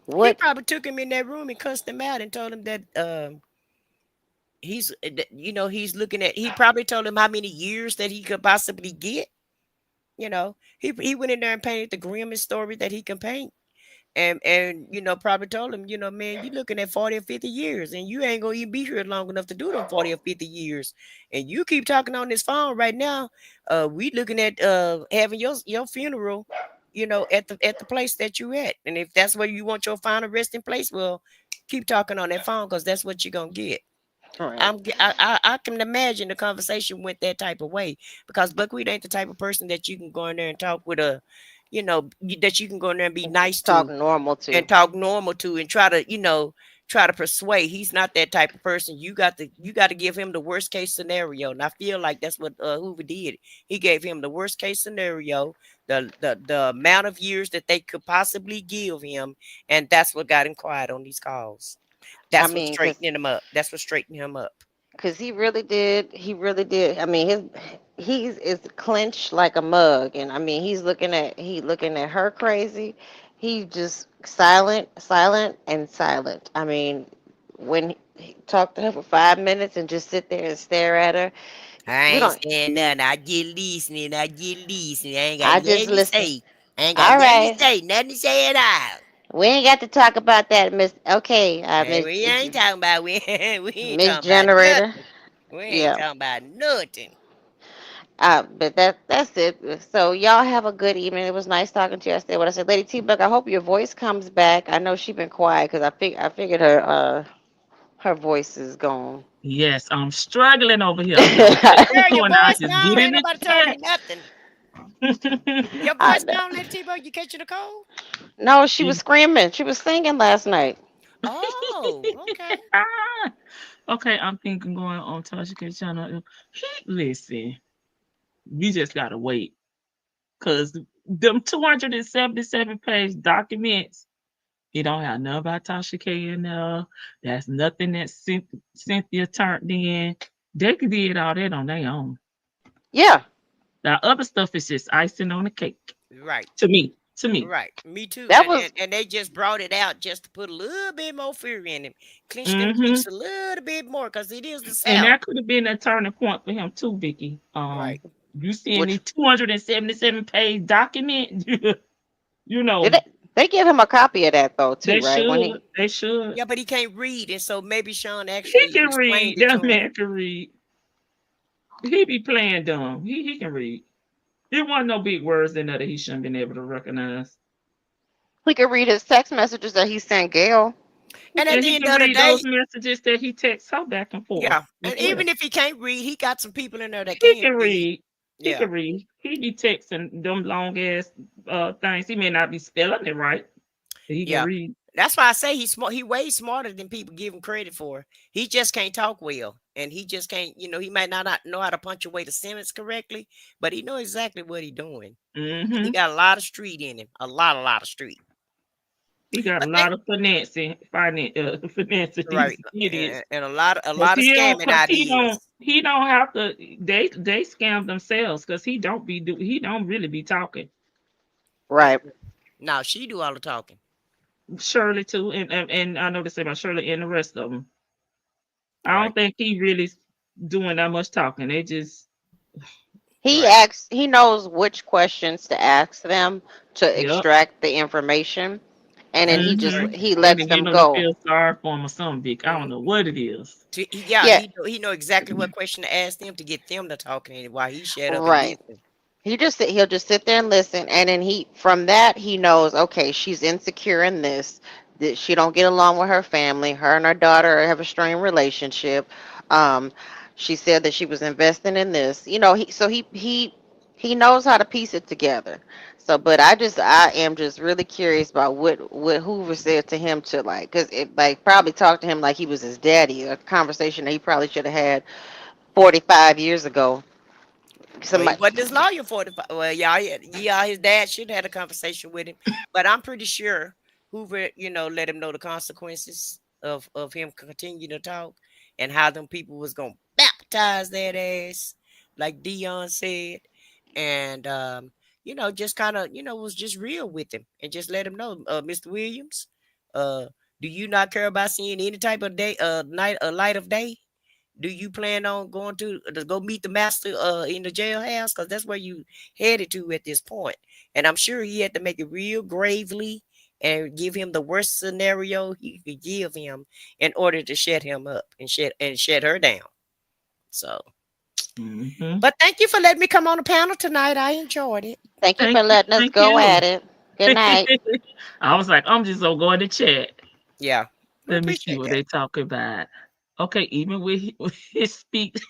S14: what?
S15: probably took him in that room and cussed him out and told him that he's looking at, he probably told him how many years that he could possibly get. He went in there and painted the grimmest story that he can paint. And probably told him, man, you looking at 40 or 50 years, and you ain't gonna even be here long enough to do them 40 or 50 years. And you keep talking on this phone right now. We looking at having your funeral, at the place that you at. And if that's where you want your final resting place, well, keep talking on that phone, because that's what you're gonna get.
S14: Right.
S15: I can imagine the conversation went that type of way because Buckwheat ain't the type of person that you can go in there and talk with that you can go in there and be nice
S14: Talk
S15: to
S14: normal to.
S15: and talk normal to and try to persuade. He's not that type of person. You got to give him the worst case scenario, and I feel like that's what Hoover did. He gave him the worst case scenario, the amount of years that they could possibly give him, and that's what got him quiet on these calls.
S14: I
S15: That's what
S14: mean,
S15: straightened him up. That's what straightened him up.
S14: cause he really did. He really did. I mean, he's is clenched like a mug, and I mean, he looking at her crazy. He just silent, silent, and silent. I mean, when he talked to her for 5 minutes and just sit there and stare at her,
S15: I
S14: we
S15: ain't
S14: don't.
S15: saying nothing. I get listening. I get listening. I ain't got
S14: I just
S15: nothing to
S14: listen.
S15: say. I ain't got
S14: All
S15: nothing to
S14: right,
S15: say. Nothing to say at all.
S14: we ain't got to talk about that, Miss. Okay,
S15: Hey, we ain't talking about we ain't
S14: Miss
S15: talking about
S14: Generator.
S15: nothing. We ain't
S14: Yeah.
S15: talking about nothing.
S14: But that's it. So y'all have a good evening. It was nice talking to you. I said what I said, Lady T Buck. I hope your voice comes back. I know she been quiet because I figured her voice is gone.
S3: Yes, I'm struggling over here. I don't know what she's
S15: Girl, your
S3: doing. I
S15: voice
S3: just
S15: gone.
S3: get
S15: Ain't
S3: in the
S15: nobody told
S3: chat.
S15: me nothing. Your
S14: I
S15: voice
S14: know.
S15: gone, Lady T-Bug. You catching a cold?
S14: No, she was screaming. She was singing last night.
S15: Oh, okay.
S3: Ah, okay, I'm thinking going on Tasha K channel. Listen, we just gotta wait. Cause them 277-page documents, it don't have nothing about Tasha K in there. That's nothing that Cynthia turned in. They could did all that on their own.
S14: Yeah.
S3: That other stuff is just icing on the cake.
S15: Right.
S3: To me. To me.
S15: Right. Me too.
S14: That
S15: And,
S14: was
S15: and they just brought it out just to put a little bit more fear in him. Clench them
S3: Mm-hmm.
S15: cheeks a little bit more because it is the
S3: And
S15: South.
S3: that could have been a turning point for him too, Vicky.
S15: Right.
S3: You seeing
S14: which
S3: these 277-page document, you
S14: did
S3: know,
S14: they give him a copy of that though too,
S3: they
S14: right? When
S3: should.
S14: he
S3: They should.
S15: Yeah, but he can't read. And so maybe Sean
S3: He
S15: actually
S3: can read.
S15: explained it
S3: That
S15: to him.
S3: man can read. He be playing dumb. He can read. There wasn't no big words in there that he shouldn't been able to recognize.
S14: he could read his text messages that he sent Gail.
S15: And at
S3: And
S15: the
S3: he
S15: end
S3: can
S15: of the
S3: read those
S15: day,
S3: messages that he texts her back and forth
S15: yeah.
S3: as
S15: And
S3: well.
S15: even if he can't read, he got some people in there that
S3: He
S15: can
S3: can
S15: read.
S3: read. He
S15: Yeah.
S3: can read. He be texting them long ass things. He may not be spelling it right, but he can
S15: Yeah.
S3: read.
S15: That's why I say he's smart. He way smarter than people give him credit for. He just can't talk well, and he just can't. He might not know how to punctuate a sentence correctly, but he know exactly what he's doing. He
S3: Mm-hmm.
S15: got a lot of street in him, a lot of street.
S3: He got a
S15: But thank
S3: lot of finance.
S15: right,
S3: These idiots.
S15: and a lot of scamming
S3: Cause
S15: ideas.
S3: he don't have to. They scam themselves because he don't really be talking.
S14: Right.
S15: Now she do all the talking.
S3: Shirley too, and I know they say about Shirley and the rest of them. I
S15: Right,
S3: don't think he really doing that much talking. They just
S15: right.
S14: He knows which questions to ask them to
S3: yep.
S14: extract the information, and then
S3: Mm-hmm.
S14: he
S3: And
S14: lets
S3: then get
S14: them
S3: them to
S14: go.
S3: feel sorry for him or something, Vic. I don't know what it is.
S15: Yeah,
S14: Yeah,
S15: he know exactly what question to ask them to get them to talking while he shut up and
S14: right.
S15: listen.
S14: He'll just sit there and listen, and then from that he knows, okay, she's insecure in this, that she don't get along with her family. Her and her daughter have a strained relationship. um she said that she was investing in this, he knows how to piece it together. So but I am just really curious about what Hoover said to him, to like, because it like probably talked to him like he was his daddy, a conversation that he probably should have had 45 years ago.
S15: Well, he
S14: Somebody.
S15: wasn't his lawyer for the. Well, yeah, his dad should have had a conversation with him, but I'm pretty sure Hoover, let him know the consequences of him continuing to talk and how them people was gonna baptize that ass, like Dion said, and just kind of, was just real with him and just let him know, Mr. Williams, uh, do you not care about seeing any type of day, light of day? Do you plan on going to go meet the master in the jailhouse? Because that's where you headed to at this point. And I'm sure he had to make it real gravely and give him the worst scenario he could give him in order to shut him up and shut her down. So, but thank you for letting me come on the panel tonight. I enjoyed it.
S14: Thank you for letting us
S3: Thank
S14: go
S3: you.
S14: at it. Good night.
S3: I was like, I'm just gonna go in the chat.
S15: Yeah, we
S3: Let me see
S15: appreciate
S3: what
S15: that.
S3: they talk about. Okay, even with his speech,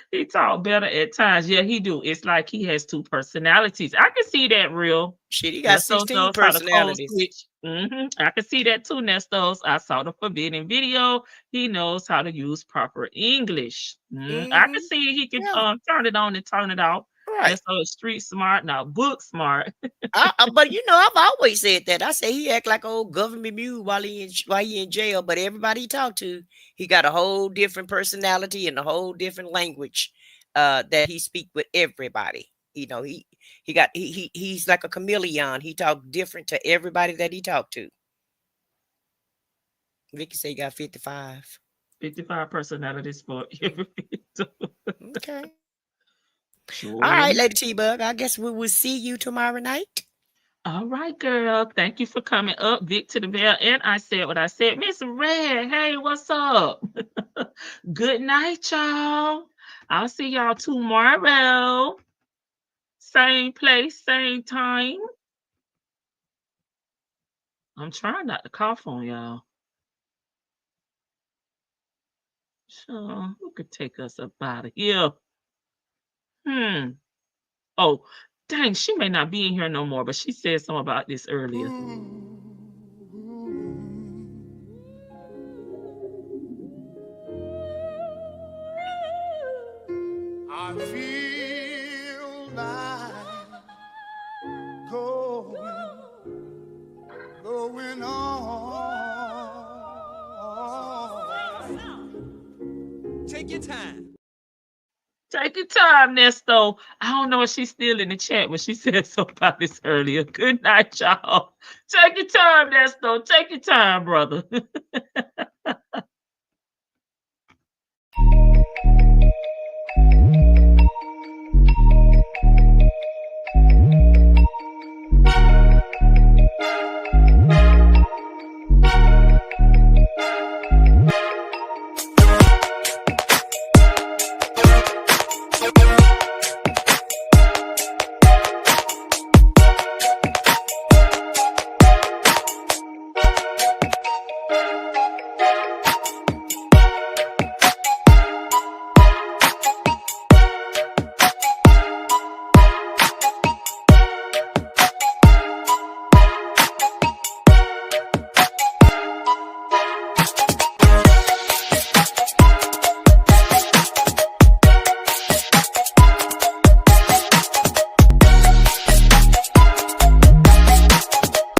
S3: he talk better at times. Yeah, he do. It's like he has two personalities. I can see that real.
S15: Shit, he got
S3: Nestos
S15: 16
S3: knows how to code
S15: personalities.
S3: switch. I can see that too, Nestos. I saw the forbidden video. He knows how to use proper English. I can see he can turn it on and turn it off.
S15: Right.
S3: Nestos is street smart, now book smart.
S15: But you know, I've always said that. I say he act like old government mule while he in jail. But everybody he talked to, he got a whole different personality and a whole different language that he speak with everybody. You know, he's like a chameleon. He talk different to everybody that he talked to. Vicky say he got 55.
S3: 55 personalities for every
S15: Okay.
S3: Sure.
S15: All right, Lady T-Bug. I guess we will see you tomorrow night.
S3: All right, girl. Thank you for coming up, Vic to the bell. And I said what I said. Miss Red, hey, what's up? Good night, y'all. I'll see y'all tomorrow. Same place, same time. I'm trying not to cough on y'all. Sure, who could take us up out of here? Oh, dang, she may not be in here no more, but she said something about this earlier.
S8: I feel like going on. Take your time.
S3: Take your time, Nesto. I don't know if she's still in the chat, but she said something about this earlier. Good night, y'all. Take your time, Nesto. Take your time, brother.